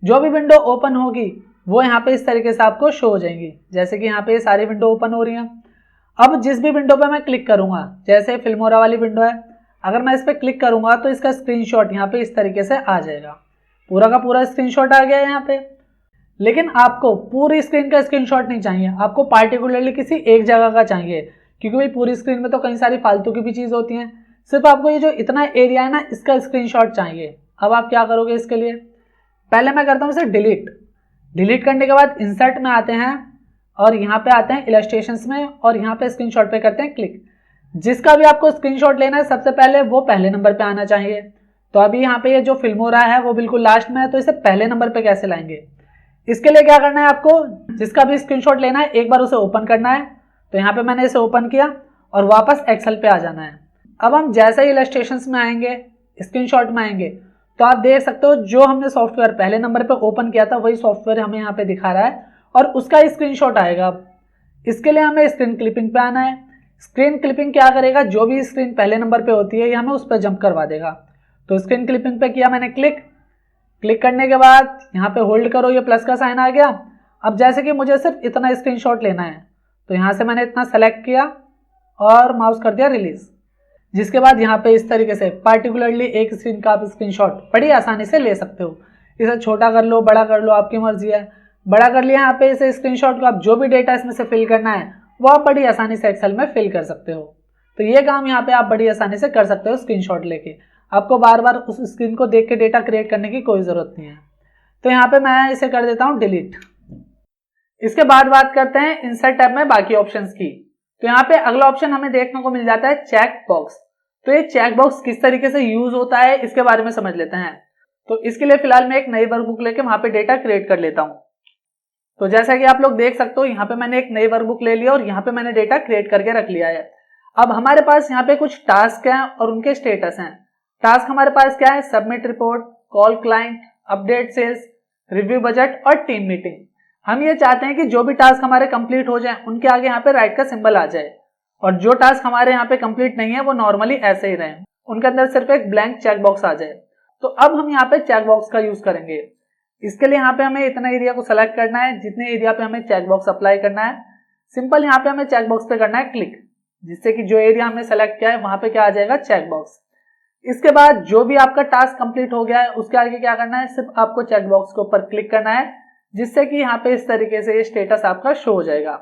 जो भी विंडो ओपन होगी वो यहाँ पे इस तरीके से आपको शो हो जाएंगी, जैसे कि यहाँ पे ये सारी विंडो ओपन हो रही हैं। अब जिस भी विंडो पे मैं क्लिक करूंगा, जैसे फिल्मोरा वाली विंडो है, अगर मैं इस पर क्लिक करूंगा तो इसका स्क्रीनशॉट यहाँ पे इस तरीके से आ जाएगा। पूरा का पूरा स्क्रीनशॉट आ गया है यहाँ पे। लेकिन आपको पूरी स्क्रीन का स्क्रीनशॉट नहीं चाहिए, आपको पार्टिकुलरली किसी एक जगह का चाहिए, क्योंकि भाई पूरी स्क्रीन में तो कई सारी फालतू की भी चीज होती हैं। सिर्फ आपको ये जो इतना एरिया है ना, इसका स्क्रीनशॉट चाहिए। अब आप क्या करोगे इसके लिए, पहले मैं करता हूँ इसे डिलीट करने के बाद इंसर्ट में आते हैं और यहाँ पे आते हैं इलस्ट्रेशंस में और यहाँ पे स्क्रीनशॉट पे करते हैं क्लिक। जिसका भी आपको स्क्रीनशॉट लेना है सबसे पहले वो पहले नंबर पे आना चाहिए। तो अभी यहाँ पे ये जो फिल्मोरा है वो बिल्कुल लास्ट में है, तो इसे पहले नंबर पे कैसे लाएंगे, इसके लिए क्या करना है, आपको जिसका भी स्क्रीनशॉट लेना है एक बार उसे ओपन करना है। तो यहाँ पे मैंने इसे ओपन किया और वापस एक्सेल पे आ जाना है। अब हम जैसे ही इलस्ट्रेशंस में आएंगे, स्क्रीनशॉट में आएंगे, तो आप देख सकते हो जो हमने सॉफ्टवेयर पहले नंबर पे ओपन किया था वही सॉफ्टवेयर हमें यहाँ पे दिखा रहा है और उसका स्क्रीनशॉट आएगा। अब इसके लिए हमें स्क्रीन क्लिपिंग पे आना है। स्क्रीन क्लिपिंग क्या करेगा, जो भी स्क्रीन पहले नंबर पे होती है ये हमें उस पर जंप करवा देगा। तो स्क्रीन क्लिपिंग पे किया मैंने क्लिक करने के बाद यहाँ पे होल्ड करो, ये प्लस का साइन आ गया। अब जैसे कि मुझे सिर्फ इतना स्क्रीनशॉट लेना है, तो यहाँ से मैंने इतना सेलेक्ट किया और माउस कर दिया रिलीज। जिसके बाद यहाँ पे इस तरीके से पार्टिकुलरली एक स्क्रीन का आप स्क्रीनशॉट बड़ी आसानी से ले सकते हो। इसे छोटा कर लो, बड़ा कर लो, आपकी मर्जी है। बड़ा कर लिया यहाँ पे इसे स्क्रीनशॉट को, आप जो भी डेटा इसमें से फिल करना है वो आप बड़ी आसानी से एक्सेल में फिल कर सकते हो। तो ये काम यहाँ पे आप बड़ी आसानी से कर सकते हो स्क्रीनशॉट लेके। आपको बार बार उस स्क्रीन को देख के डेटा क्रिएट करने की कोई जरूरत नहीं है। तो यहाँ पे मैं इसे कर देता हूँ डिलीट। इसके बाद बात करते हैं इंसर्ट टैब में बाकी ऑप्शंस की। तो यहाँ पे अगला ऑप्शन हमें देखने को मिल जाता है चेक बॉक्स। तो ये चेक बॉक्स किस तरीके से यूज होता है इसके बारे में समझ लेते हैं। तो इसके लिए फिलहाल मैं एक नई वर्कबुक लेके वहां पे डेटा क्रिएट कर लेता हूँ। तो जैसा कि आप लोग देख सकते हो यहाँ पे मैंने एक नई वर्कबुक ले लिया और यहाँ पे मैंने डेटा क्रिएट करके रख लिया है। अब हमारे पास यहाँ पे कुछ टास्क हैं और उनके स्टेटस हैं। टास्क हमारे पास क्या है, submit report, call client, update sales, review budget और टीम मीटिंग। हम ये चाहते हैं कि जो भी टास्क हमारे कंप्लीट हो जाए उनके आगे यहाँ पे राइट का सिंबल आ जाए, और जो टास्क हमारे यहाँ पे कंप्लीट नहीं है वो नॉर्मली ऐसे ही रहे, उनके अंदर सिर्फ एक ब्लैंक चेक बॉक्स आ जाए। तो अब हम यहाँ पे चेक बॉक्स का यूज करेंगे। इसके लिए यहाँ पे हमें इतना एरिया को सेलेक्ट करना है जितने एरिया पे हमें चेक बॉक्स अप्लाई करना है। सिंपल यहाँ पे हमें चेक बॉक्स पे करना है क्लिक, जिससे कि जो एरिया हमने सेलेक्ट किया है वहां पे क्या आ जाएगा, चेक बॉक्स। इसके बाद जो भी आपका टास्क कंप्लीट हो गया है उसके आगे क्या करना है, सिर्फ आपको चेक बॉक्स के ऊपर क्लिक करना है, जिससे कि यहाँ पे इस तरीके से ये स्टेटस आपका शो हो जाएगा।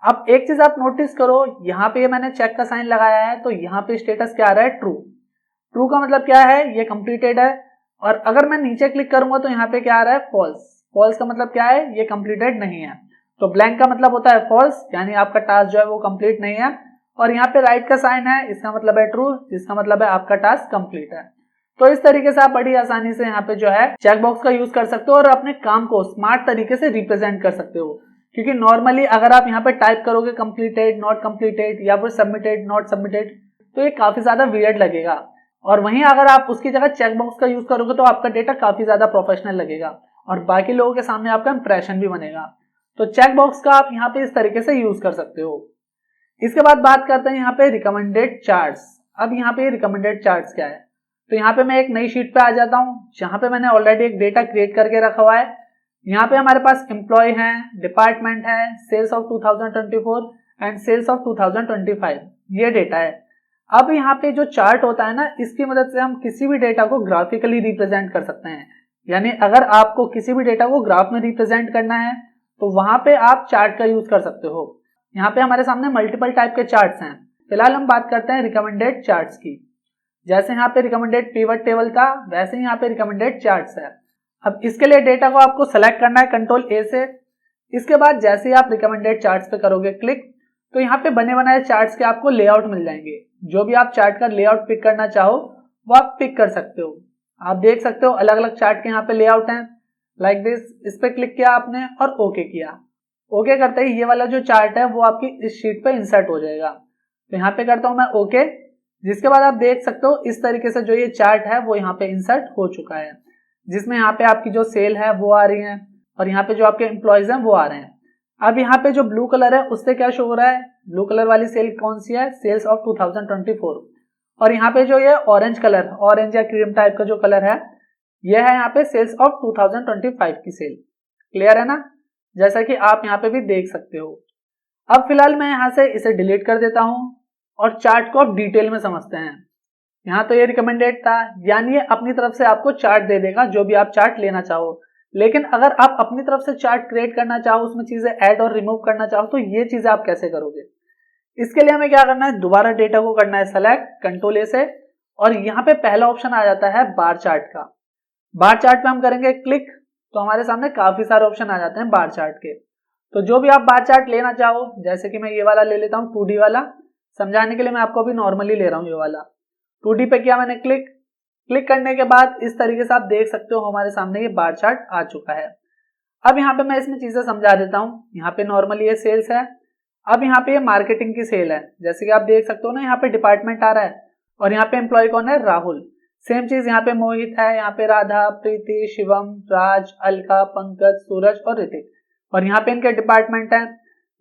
अब एक चीज आप नोटिस करो, यहाँ पे मैंने चेक का साइन लगाया है तो यहाँ पे स्टेटस क्या आ रहा है, ट्रू का मतलब क्या है, ये कंप्लीटेड है। और अगर मैं नीचे क्लिक करूंगा तो यहाँ पे क्या आ रहा है, फॉल्स का मतलब क्या है, ये कंप्लीटेड नहीं है। तो ब्लैंक का मतलब होता है फॉल्स, यानी आपका टास्क जो है वो कंप्लीट नहीं है। और यहाँ पे राइट का साइन है, इसका मतलब है ट्रू, जिसका मतलब है आपका टास्क कंप्लीट है। तो इस तरीके से आप बड़ी आसानी से यहाँ पे जो है चेक बॉक्स का यूज कर सकते हो और अपने काम को स्मार्ट तरीके से रिप्रेजेंट कर सकते हो। क्योंकि नॉर्मली अगर आप यहाँ पे टाइप करोगे कंप्लीटेड, नॉट कंप्लीटेड या फिर सबमिटेड, नॉट सबमिटेड, तो ये काफी ज्यादा वियर्ड लगेगा। और वहीं अगर आप उसकी जगह चेक बॉक्स का यूज करोगे तो आपका डेटा काफी ज्यादा प्रोफेशनल लगेगा और बाकी लोगों के सामने आपका इंप्रेशन भी बनेगा। तो चेक बॉक्स का आप यहाँ पे इस तरीके से यूज कर सकते हो। इसके बाद बात करते हैं यहाँ पे रिकमेंडेड चार्ट्स। अब यहाँ पे रिकमेंडेड चार्ट्स क्या है, तो यहाँ पे मैं एक नई शीट पे आ जाता हूँ जहाँ पे मैंने ऑलरेडी एक डेटा क्रिएट करके रखा हुआ है। यहाँ पे हमारे पास एम्प्लॉय है, डिपार्टमेंट है, sales of 2024 and sales of 2025, ये डेटा है। अब यहाँ पे जो चार्ट होता है ना, इसकी मदद से हम किसी भी डेटा को ग्राफिकली रिप्रेजेंट कर सकते हैं। यानी अगर आपको किसी भी डेटा को ग्राफ में रिप्रेजेंट करना है तो वहां पे आप चार्ट का यूज कर सकते हो। यहाँ पे हमारे सामने मल्टीपल टाइप के चार्ट्स हैं। फिलहाल हम बात करते हैं रिकमेंडेड चार्ट्स की। जैसे यहाँ पे रिकमेंडेड पिवट टेबल था, वैसे ही यहाँ पे रिकमेंडेड चार्ट्स है। अब इसके लिए डेटा को आपको सेलेक्ट करना है कंट्रोल ए से। इसके बाद जैसे ही आप रिकमेंडेड चार्ट्स पे करोगे क्लिक, तो यहाँ पे बने बनाए चार्ट्स के आपको लेआउट मिल जाएंगे। जो भी आप चार्ट का लेआउट पिक करना चाहो वो आप पिक कर सकते हो। आप देख सकते हो अलग अलग चार्ट के यहाँ पे लेआउट हैं लाइक दिस। इस पे क्लिक किया आपने और ओके किया। ओके करते ही ये वाला जो चार्ट है वो आपकी इस शीट पे इंसर्ट हो जाएगा। तो यहाँ पे करता हूँ मैं ओके, जिसके बाद आप देख सकते हो इस तरीके से जो ये चार्ट है वो यहाँ पे इंसर्ट हो चुका है। जिसमें यहाँ पे आपकी जो सेल है वो आ रही है और यहाँ पे जो आपके एम्प्लॉयज हैं वो आ रहे हैं। अब यहाँ पे जो ब्लू कलर है उससे क्या शो हो रहा है, ब्लू कलर वाली सेल कौन सी है, सेल्स ऑफ 2024। और यहाँ पे जो ये ऑरेंज कलर, ऑरेंज या क्रीम टाइप का जो कलर है, ये है यहाँ पे सेल्स ऑफ 2025 की सेल। क्लियर है ना, जैसा कि आप यहाँ पे भी देख सकते हो। अब फिलहाल मैं यहाँ से इसे डिलीट कर देता हूँ और चार्ट को अब डिटेल में समझते हैं। यहाँ तो ये रिकमेंडेड था, यानी ये अपनी तरफ से आपको चार्ट दे देगा जो भी आप चार्ट लेना चाहो। लेकिन अगर आप अपनी तरफ से चार्ट क्रिएट करना चाहो, उसमें चीजें ऐड और रिमूव करना चाहो, तो ये चीजें आप कैसे करोगे। इसके लिए हमें क्या करना है, दोबारा डेटा को करना है सेलेक्ट, कंट्रोल ए से, और यहाँ पे पहला ऑप्शन आ जाता है बार चार्ट का। बार चार्ट पे हम करेंगे क्लिक, तो हमारे सामने काफी सारे ऑप्शन आ जाते हैं बार चार्ट के। तो जो भी आप बार चार्ट लेना चाहो, जैसे कि मैं ये वाला ले लेता हूँ 2D वाला, समझाने के लिए मैं आपको अभी नॉर्मली ले रहा हूँ ये वाला। 2D पे किया मैंने क्लिक, क्लिक करने के बाद इस तरीके से आप देख सकते हो हमारे सामने ये बार चार्ट आ चुका है। अब यहाँ पे मैं इसमें चीजें समझा देता हूँ। यहाँ पे नॉर्मली ये सेल्स है, अब यहाँ पे ये मार्केटिंग की सेल है, जैसे कि आप देख सकते हो ना, यहाँ पे डिपार्टमेंट आ रहा है और यहाँ पे एम्प्लॉय कौन है, राहुल। सेम चीज यहाँ पे मोहित है, यहाँ पे राधा, प्रीति, शिवम, राज, अलका, पंकज, सूरज और ऋतिक। और यहाँ पे इनके डिपार्टमेंट है,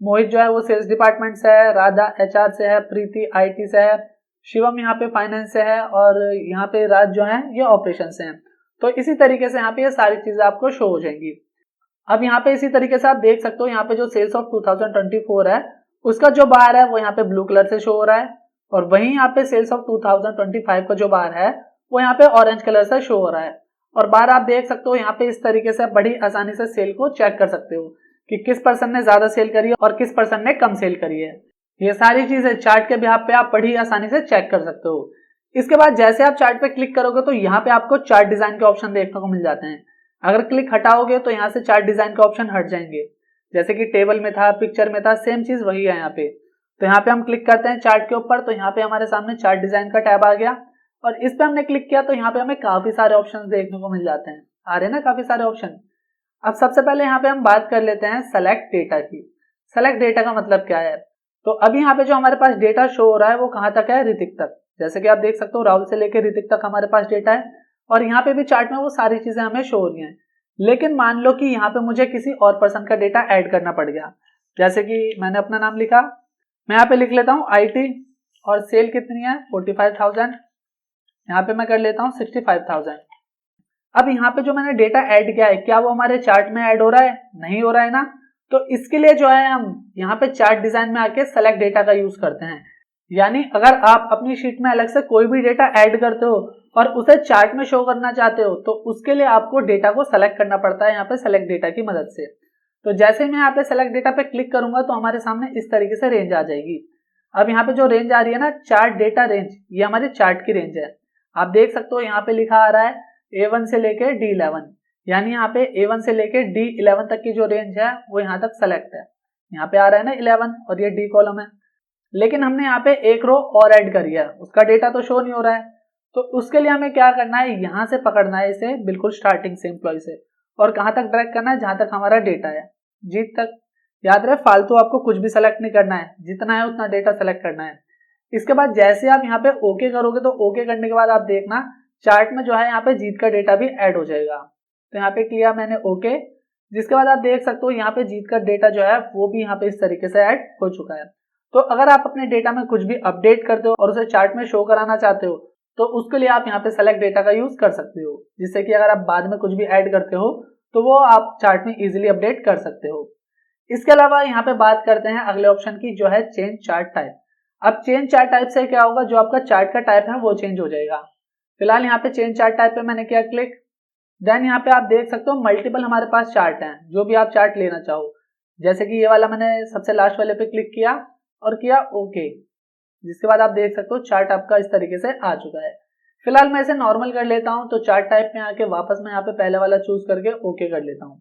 मोहित जो है वो सेल्स डिपार्टमेंट से है, राधा HR से है, प्रीति IT से है, शिवम यहाँ पे फाइनेंस से है और यहाँ पे राज जो है ये ऑपरेशन से है। तो इसी तरीके से यहाँ पे ये सारी चीजें आपको शो हो जाएंगी। अब यहाँ पे इसी तरीके से आप देख सकते हो, यहाँ पे जो सेल्स ऑफ 2024 है उसका जो बार है वो यहाँ पे ब्लू कलर से शो हो रहा है, और वहीं यहाँ पे सेल्स ऑफ 2025 का जो बार है वो यहाँ पे ऑरेंज कलर से शो हो रहा है। और बार आप देख सकते हो यहाँ पे इस तरीके से बड़ी आसानी से सेल को चेक कर सकते हो कि किस पर्सन ने ज्यादा सेल करी है और किस पर्सन ने कम सेल करी है। ये सारी चीजें चार्ट के बिहाफ पे आप बड़ी आसानी से चेक कर सकते हो। इसके बाद जैसे आप चार्ट पे क्लिक करोगे तो यहाँ पे आपको चार्ट डिजाइन के ऑप्शन देखने को मिल जाते हैं। अगर क्लिक हटाओगे तो यहाँ से चार्ट डिजाइन के ऑप्शन हट जाएंगे, जैसे कि टेबल में था, पिक्चर में था, सेम चीज वही है यहाँ पे। तो यहाँ पे हम क्लिक करते हैं चार्ट के ऊपर, तो यहाँ पे हमारे सामने चार्ट डिजाइन का टैब आ गया और इस पे हमने क्लिक किया तो यहाँ पे हमें काफी सारे ऑप्शन देखने को मिल जाते हैं। आ रहे हैं ना काफी सारे ऑप्शन। अब सबसे पहले यहाँ पे हम बात कर लेते हैं सेलेक्ट डेटा की। सेलेक्ट डेटा का मतलब क्या है, तो अभी यहाँ पे जो हमारे पास डेटा शो हो रहा है वो कहाँ तक है, ऋतिक तक। जैसे कि आप देख सकते हो राहुल से लेकर ऋतिक तक हमारे पास डेटा है और यहाँ पे भी चार्ट में वो सारी चीजें हमें शो हो रही हैं। लेकिन मान लो कि यहाँ पे मुझे किसी और पर्सन का डेटा ऐड करना पड़ गया, जैसे कि मैंने अपना नाम लिखा, मैं यहाँ पे लिख लेता हूँ IT और सेल कितनी है 45,000, यहाँ पे मैं कर लेता हूँ 65,000। अब यहाँ पे जो मैंने डेटा ऐड किया है क्या वो हमारे चार्ट में ऐड हो रहा है, नहीं हो रहा है ना। तो इसके लिए जो है हम यहाँ पे चार्ट डिजाइन में आके सेलेक्ट डेटा का यूज करते हैं। यानी अगर आप अपनी शीट में अलग से कोई भी डेटा ऐड करते हो और उसे चार्ट में शो करना चाहते हो तो उसके लिए आपको डेटा को सेलेक्ट करना पड़ता है यहाँ पे सेलेक्ट डेटा की मदद से। तो जैसे मैं यहाँ पे सेलेक्ट डेटा पे क्लिक करूंगा तो हमारे सामने इस तरीके से रेंज आ जाएगी। अब यहाँ पे जो रेंज आ रही है ना, चार्ट डेटा रेंज, ये हमारी चार्ट की रेंज है। आप देख सकते हो यहाँ पे लिखा आ रहा है A1 से लेके D11, यानी यहाँ पे A1 से लेके D11 तक की जो रेंज है वो यहाँ तक सेलेक्ट है। यहाँ पे आ रहा है ना 11 और ये D कॉलम है, लेकिन हमने यहाँ पे एक रो और ऐड करी है, उसका डेटा तो शो नहीं हो रहा है। तो उसके लिए हमें क्या करना है, यहाँ से पकड़ना है इसे बिल्कुल स्टार्टिंग से एम्प्लॉय से, और कहाँ तक ड्रैग करना है, जहां तक हमारा डेटा है जीत तक। याद रहे फालतू आपको कुछ भी सेलेक्ट नहीं करना है, जितना है उतना डेटा सेलेक्ट करना है। इसके बाद जैसे आप यहाँ पे ओके करोगे तो ओके करने के बाद आप देखना चार्ट में जो है यहाँ पे जीत का डेटा भी ऐड हो जाएगा। तो यहाँ पे किया मैंने ओके, जिसके बाद आप देख सकते हो यहाँ पे जीत का डेटा जो है वो भी यहाँ पे इस तरीके से ऐड हो चुका है। तो अगर आप अपने डेटा में कुछ भी अपडेट करते हो और उसे चार्ट में शो कराना चाहते हो तो उसके लिए आप यहाँ पे सेलेक्ट डेटा का यूज कर सकते हो, जिससे कि अगर आप बाद में कुछ भी ऐड करते हो तो वो आप चार्ट में इजीली अपडेट कर सकते हो। इसके अलावा यहाँ पे बात करते हैं अगले ऑप्शन की, जो है चेंज चार्ट टाइप। अब चेंज चार्ट टाइप से क्या होगा, जो आपका चार्ट का टाइप है वो चेंज हो जाएगा। फिलहाल यहाँ पे चेंज चार्ट टाइप पे मैंने किया क्लिक, देन यहाँ पे आप देख सकते हो मल्टीपल हमारे पास चार्ट हैं, जो भी आप चार्ट लेना चाहो। जैसे कि ये वाला मैंने सबसे लास्ट वाले पे क्लिक किया और किया ओके, जिसके बाद आप देख सकते हो चार्ट आपका इस तरीके से आ चुका है। फिलहाल मैं इसे नॉर्मल कर लेता हूँ, तो चार्ट टाइप में आके वापस मैं यहाँ पे पहले वाला चूज करके ओके कर लेता हूँ,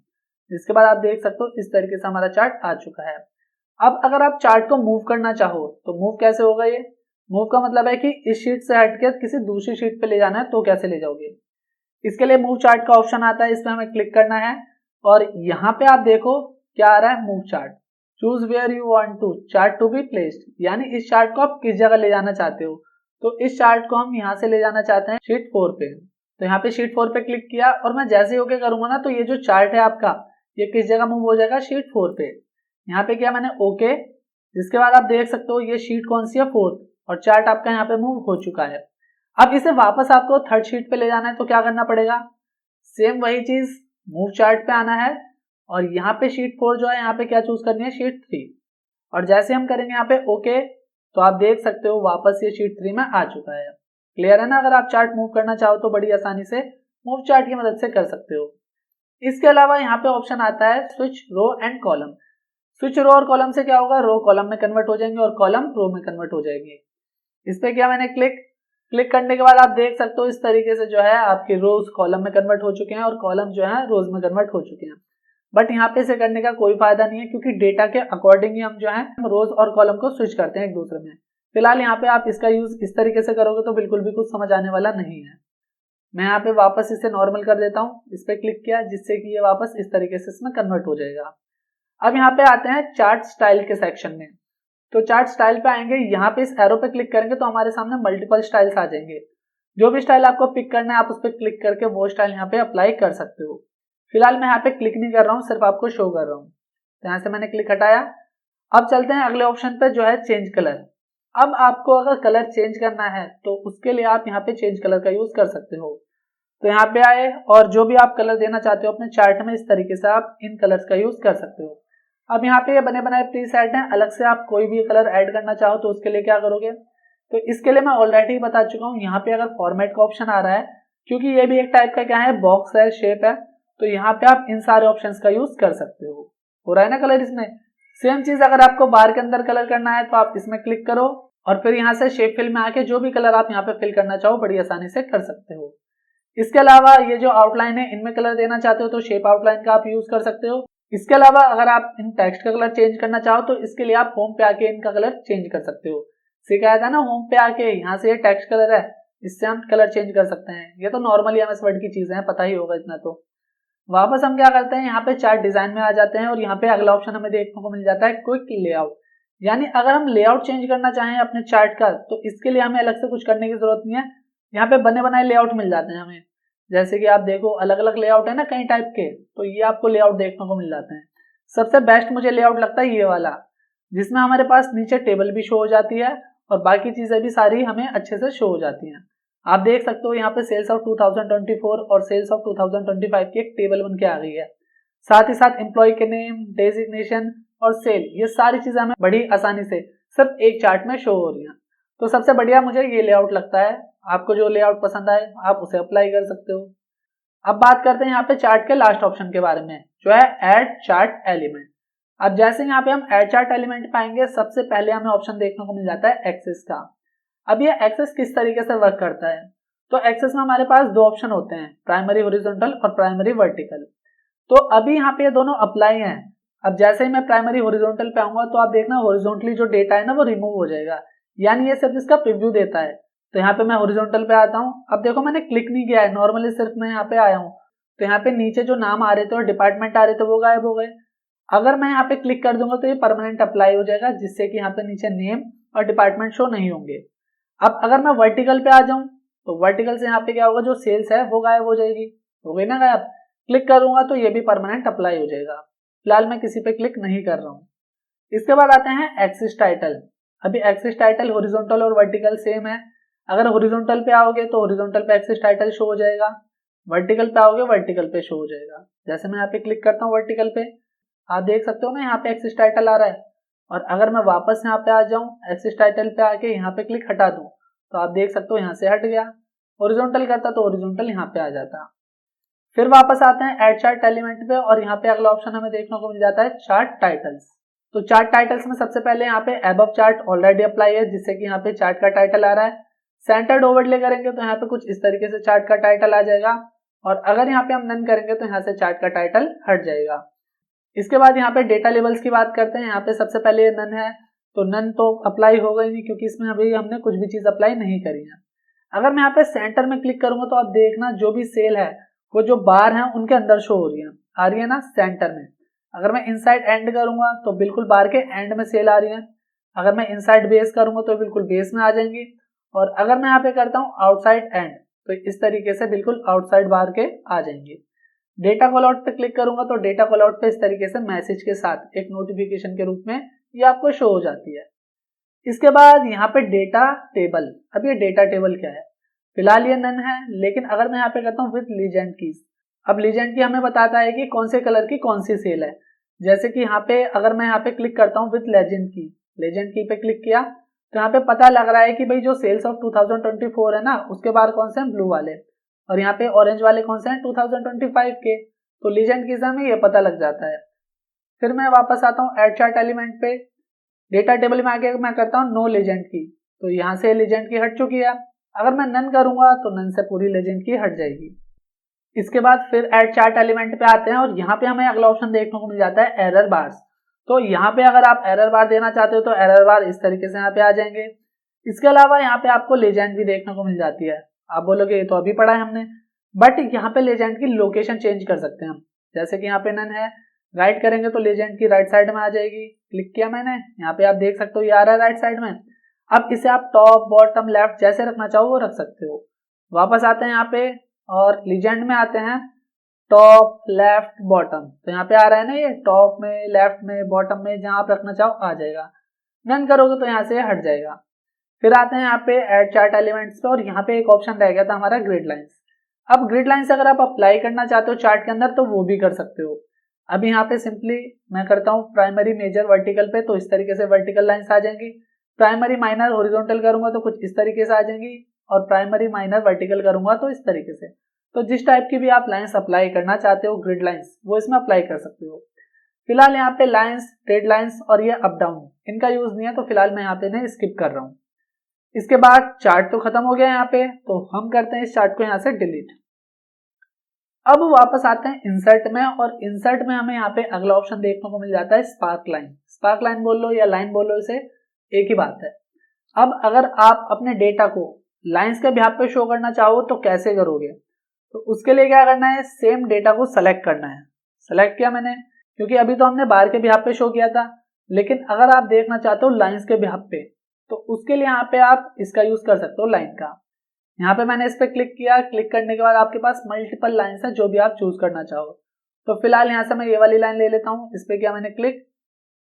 जिसके बाद आप देख सकते हो इस तरीके से हमारा चार्ट आ चुका है। अब अगर आप चार्ट को मूव करना चाहो तो मूव कैसे होगा, ये मूव का मतलब है कि इस शीट से हटके किसी दूसरी शीट पे ले जाना है तो कैसे ले जाओगे। इसके लिए मूव चार्ट का ऑप्शन आता है, इस पे हमें क्लिक करना है और यहाँ पे आप देखो क्या आ रहा है, move chart, choose where you want to chart to be placed, यानी इस चार्ट को आप किस जगह ले जाना चाहते हो। तो इस चार्ट को हम यहाँ से ले जाना चाहते हैं शीट 4 पे, तो यहाँ पे शीट 4 पे क्लिक किया और मैं जैसे ही ओके करूंगा ना तो ये जो चार्ट है आपका ये किस जगह मूव हो जाएगा, शीट 4 पे। यहाँ पे किया मैंने ओके, जिसके बाद आप देख सकते हो ये शीट कौन सी है, 4th, और चार्ट आपका यहाँ पे मूव हो चुका है। अब इसे वापस आपको 3rd शीट पे ले जाना है तो क्या करना पड़ेगा, सेम वही चीज, मूव चार्ट पे आना है और यहाँ पे शीट 4 जो है यहाँ पे क्या चूज करनी है, शीट 3, और जैसे हम करेंगे यहाँ पे ओके तो आप देख सकते हो वापस ये शीट 3 में आ चुका है। क्लियर है ना। अगर आप चार्ट मूव करना चाहो तो बड़ी आसानी से मूव चार्ट की मदद से कर सकते हो। इसके अलावा यहाँ पे ऑप्शन आता है switch row and column. Switch row और कॉलम से क्या होगा, रो कॉलम में कन्वर्ट हो जाएंगे और कॉलम रो में कन्वर्ट हो जाएंगे। इस पे किया मैंने क्लिक करने के बाद आप देख सकते हो इस तरीके से जो है आपके रोज कॉलम में कन्वर्ट हो चुके हैं और कॉलम जो है रोज में कन्वर्ट हो चुके हैं। बट यहाँ पे इसे करने का कोई फायदा नहीं है क्योंकि डेटा के अकॉर्डिंग ही हम जो है रोज और कॉलम को स्विच करते हैं एक दूसरे में। फिलहाल यहाँ पे आप इसका यूज इस तरीके से करोगे तो बिल्कुल भी कुछ समझ आने वाला नहीं है। मैं यहाँ पे वापस इसे नॉर्मल कर देता हूँ, इस पे क्लिक किया जिससे कि ये वापस इस तरीके से इसमें कन्वर्ट हो जाएगा। अब यहाँ पे आते हैं चार्ट स्टाइल के सेक्शन में। तो चार्ट स्टाइल पे आएंगे, यहाँ पे इस एरो पे क्लिक करेंगे तो हमारे सामने मल्टीपल स्टाइल्स आ जाएंगे। जो भी स्टाइल आपको पिक करना है आप उस पर क्लिक करके वो स्टाइल यहाँ पे अप्लाई कर सकते हो। फिलहाल मैं यहाँ पे क्लिक नहीं कर रहा हूँ, सिर्फ आपको शो कर रहा हूँ। तो यहाँ से मैंने क्लिक हटाया। अब चलते हैं अगले ऑप्शन पे जो है चेंज कलर। अब आपको अगर कलर चेंज करना है तो उसके लिए आप यहाँ पे चेंज कलर का यूज कर सकते हो। तो यहाँ पे आए और जो भी आप कलर देना चाहते हो अपने चार्ट में इस तरीके से आप इन कलर्स का यूज कर सकते हो। अब यहाँ पे ये बने बनाए प्रीसेट हैं, अलग से आप कोई भी कलर ऐड करना चाहो तो उसके लिए क्या करोगे, तो इसके लिए मैं ऑलरेडी बता चुका हूँ। यहाँ पे अगर फॉर्मेट का ऑप्शन आ रहा है, क्योंकि ये भी एक टाइप का क्या है, बॉक्स है, शेप है, तो यहाँ पे आप इन सारे ऑप्शंस का यूज कर सकते हो रहा है ना कलर इसमें। सेम चीज अगर आपको बार के अंदर कलर करना है तो आप इसमें क्लिक करो और फिर यहाँ से शेप फिल में आके जो भी कलर आप यहाँ पे फिल करना चाहो बड़ी आसानी से कर सकते हो। इसके अलावा ये जो आउटलाइन है इनमें कलर देना चाहते हो तो शेप आउटलाइन का आप यूज कर सकते हो। इसके अलावा अगर आप इन टेक्स्ट का कलर चेंज करना चाहो तो इसके लिए आप होम पे आके इनका कलर चेंज कर सकते हो। सिखाया था ना, होम पे आके यहाँ से ये टेक्स्ट कलर है, इससे हम कलर चेंज कर सकते हैं। ये तो नॉर्मली एमएस वर्ड की चीजें हैं, पता ही होगा इतना। तो वापस हम क्या करते हैं, यहाँ पे चार्ट डिजाइन में आ जाते हैं और यहाँ पे अगला ऑप्शन हमें देखने को मिल जाता है क्विक लेआउट। यानी अगर हम लेआउट चेंज करना चाहें अपने चार्ट का तो इसके लिए हमें अलग से कुछ करने की जरूरत नहीं है। यहाँ पे बने बनाए लेआउट मिल जाते हैं हमें, जैसे कि आप देखो अलग अलग लेआउट है ना कई टाइप के, तो ये आपको लेआउट देखने को मिल जाते हैं। सबसे बेस्ट मुझे लेआउट लगता है ये वाला, जिसमें हमारे पास नीचे टेबल भी शो हो जाती है और बाकी चीजें भी सारी हमें अच्छे से शो हो जाती हैं। आप देख सकते हो यहाँ पे सेल्स ऑफ 2024 और सेल्स ऑफ 2025 की एक टेबल बन के आ गई है। साथ ही साथ एम्प्लॉय के नेम, डेजिग्नेशन और सेल, ये सारी चीजें हमें बड़ी आसानी से सिर्फ एक चार्ट में शो हो रही हैं। तो सबसे बढ़िया मुझे ये लेआउट लगता है। आपको जो लेआउट पसंद आए आप उसे अप्लाई कर सकते हो। अब बात करते हैं यहाँ पे चार्ट के लास्ट ऑप्शन के बारे में, जो है ऐड चार्ट एलिमेंट। अब जैसे यहाँ पे हम ऐड चार्ट एलिमेंट पाएंगे, सबसे पहले हमें ऑप्शन देखने को मिल जाता है एक्सेस का। अब ये एक्सेस किस तरीके से वर्क करता है, तो एक्सेस में हमारे पास दो ऑप्शन होते हैं, प्राइमरी हॉरिजॉन्टल और प्राइमरी वर्टिकल। तो अभी यहाँ पे ये दोनों अप्लाई हैं। अब जैसे ही मैं प्राइमरी हॉरिजॉन्टल पे आऊंगा तो आप देखना हॉरिजॉन्टली जो डेटा है ना वो रिमूव हो जाएगा, यानी ये सिर्फ इसका प्रीव्यू देता है। तो यहाँ पे मैं हॉरिजॉन्टल पे आता हूँ। अब देखो मैंने क्लिक नहीं किया है, नॉर्मली सिर्फ मैं यहाँ पे आया हूँ। तो यहाँ पे नीचे जो नाम आ रहे थे और डिपार्टमेंट आ रहे थे वो गायब हो गए। अगर मैं यहाँ पे क्लिक कर दूंगा तो ये परमानेंट अप्लाई हो जाएगा, जिससे कि यहाँ पे नीचे नेम और डिपार्टमेंट शो नहीं होंगे। अब अगर मैं वर्टिकल पे आ जाऊं तो वर्टिकल से यहाँ पे क्या होगा, जो सेल्स है वो गायब हो जाएगी, हो गई ना गायब। क्लिक करूंगा तो ये भी परमानेंट अप्लाई हो जाएगा। फिलहाल मैं किसी पे क्लिक नहीं कर रहा हूँ। इसके बाद आते हैं एक्सिस टाइटल। अभी एक्सिस टाइटल हॉरिजॉन्टल और वर्टिकल सेम है। अगर हॉरिजॉन्टल पे आओगे तो हॉरिजॉन्टल पे एक्सिस टाइटल शो हो जाएगा, वर्टिकल पे आओगे वर्टिकल पे शो हो जाएगा। जैसे मैं यहाँ पे क्लिक करता हूँ वर्टिकल पे, आप देख सकते हो ना यहाँ पे एक्सिस टाइटल आ रहा है। और अगर मैं वापस यहाँ पे आ जाऊँ, एक्सिस टाइटल पे आके यहाँ पे क्लिक हटा दूं तो आप देख सकते हो यहाँ से हट गया। हॉरिजॉन्टल करता तो हॉरिजॉन्टल यहाँ पे आ जाता। फिर वापस आते हैं ऐड चार्ट एलिमेंट पे और यहाँ पे अगला ऑप्शन हमें देखने को मिल जाता है चार्ट टाइटल्स। तो चार्ट टाइटल्स में सबसे पहले यहाँ पे अबव चार्ट ऑलरेडी अप्लाई है, जिससे कि यहाँ पे चार्ट का टाइटल आ रहा है। सेंटर्ड ओवरले करेंगे तो यहाँ पे कुछ इस तरीके से चार्ट का टाइटल आ जाएगा, और अगर यहाँ पे हम नन करेंगे तो यहाँ से चार्ट का टाइटल हट जाएगा। इसके बाद यहाँ पे डेटा लेबल्स की बात करते हैं। यहाँ पे सबसे पहले ये नन है, तो नन तो अप्लाई होगा ही नहीं क्योंकि इसमें अभी हमने कुछ भी चीज अप्लाई नहीं करी है। अगर मैं यहाँ पे सेंटर में क्लिक करूंगा तो आप देखना जो भी सेल है वो जो बार है उनके अंदर शो हो रही है, आ रही है ना सेंटर में। अगर मैं इनसाइड एंड करूंगा तो बिल्कुल बार के एंड में सेल आ रही है। अगर मैं इनसाइड बेस करूंगा तो बिल्कुल बेस में आ जाएंगी। और अगर मैं यहाँ पे करता हूँ आउटसाइड एंड तो इस तरीके से बिल्कुल आउटसाइड बाहर के आ जाएंगे। डेटा कॉल आउट पे क्लिक करूंगा तो डेटा कॉल आउट पे इस तरीके से मैसेज के साथ एक नोटिफिकेशन के रूप में ये आपको शो हो जाती है। इसके बाद यहाँ पे डेटा टेबल, अब ये डेटा टेबल क्या है, फिलहाल ये नन है, लेकिन अगर मैं यहाँ पे करता हूँ विद लीजेंड कीज, अब लीजेंड की हमें बताता है कि कौन से कलर की कौन सी सेल है। जैसे कि यहाँ पे अगर मैं यहाँ पे क्लिक करता हूँ विद लेजेंड की पे क्लिक किया तो यहाँ पे पता लग रहा है कि भाई जो सेल्स ऑफ 2024 है ना, उसके बाहर कौन से हैं, ब्लू वाले, और यहाँ पे ऑरेंज वाले कौन से हैं, 2025 के। तो लीजेंड की से हमें ये पता लग जाता है। फिर मैं वापस आता हूँ एड चार्ट एलिमेंट पे, डेटा टेबल में आके मैं करता हूँ नो लीजेंड की, तो यहाँ से लीजेंड की हट चुकी है। अगर मैं नन करूंगा तो नन से पूरी लीजेंड की हट जाएगी। इसके बाद फिर एड चार्ट एलिमेंट पे आते हैं और यहाँ पे हमें अगला ऑप्शन देखने को मिल जाता है एरर बार्स। तो यहाँ पे अगर आप एरर बार देना चाहते हो तो एरर बार इस तरीके से यहाँ पे आ जाएंगे। इसके अलावा यहाँ पे आपको लेजेंड भी देखने को मिल जाती है। आप बोलोगे ये तो अभी पढ़ा है हमने, बट यहाँ पे लेजेंड की लोकेशन चेंज कर सकते हैं हम। जैसे कि यहाँ पे नन है, राइट करेंगे तो लेजेंड की राइट साइड में आ जाएगी। क्लिक किया मैंने, यहाँ पे आप देख सकते हो ये आ रहा है राइट साइड में। अब इसे आप टॉप बॉटम लेफ्ट जैसे रखना चाहो वो रख सकते हो। वापस आते हैं यहाँ पे और लीजेंड में आते हैं टॉप लेफ्ट बॉटम, तो यहाँ पे आ रहा है ना ये टॉप में, लेफ्ट में, बॉटम में, जहां आप रखना चाहो आ जाएगा। नन करोगे तो यहाँ से हट जाएगा। फिर आते हैं यहाँ पे एड चार्ट एलिमेंट्स पे और यहाँ पे एक ऑप्शन रह गया था हमारा ग्रिड लाइंस। अब ग्रिड लाइंस अगर आप अप्लाई करना चाहते हो चार्ट के अंदर तो वो भी कर सकते हो। अब यहाँ पे सिंपली मैं करता हूँ प्राइमरी मेजर वर्टिकल पे, तो इस तरीके से वर्टिकल लाइंस आ जाएंगी। प्राइमरी माइनर हॉरिजॉन्टल करूंगा तो कुछ इस तरीके से आ जाएंगी, और प्राइमरी माइनर वर्टिकल करूंगा तो इस तरीके से। तो जिस टाइप की भी आप लाइंस अप्लाई करना चाहते हो ग्रिड लाइंस, वो इसमें अप्लाई कर सकते हो। फिलहाल यहाँ पे लाइंस, ट्रेड लाइंस और ये अप डाउन, इनका यूज नहीं है, तो फिलहाल मैं यहाँ पे इन्हें स्किप कर रहा हूँ। इसके बाद चार्ट तो खत्म हो गया यहाँ पे, तो हम करते हैं इस चार्ट को यहाँ से डिलीट। अब वापस आते हैं इंसर्ट में, और इंसर्ट में हमें यहाँ पे अगला ऑप्शन देखने को मिल जाता है स्पार्क लाइन। स्पार्क लाइन बोल लो या लाइन बोल लो, इसे एक ही बात है। अब अगर आप अपने डेटा को लाइंस के बिहाफ पे शो करना चाहो तो कैसे करोगे, तो उसके लिए क्या करना है, सेम डेटा को सेलेक्ट करना है। सेलेक्ट किया मैंने, क्योंकि अभी तो हमने बार के बिहाफ पे शो किया था, लेकिन अगर आप देखना चाहते हो लाइंस के बिहाफ पे, तो उसके लिए यहाँ पे आप इसका यूज कर सकते हो, लाइन का। यहाँ पे मैंने इस पे क्लिक किया, क्लिक करने के बाद आपके पास मल्टीपल लाइंस है जो भी आप चूज करना चाहो। तो फिलहाल यहाँ से मैं ये वाली लाइन ले लेता हूँ, इस पे किया मैंने click.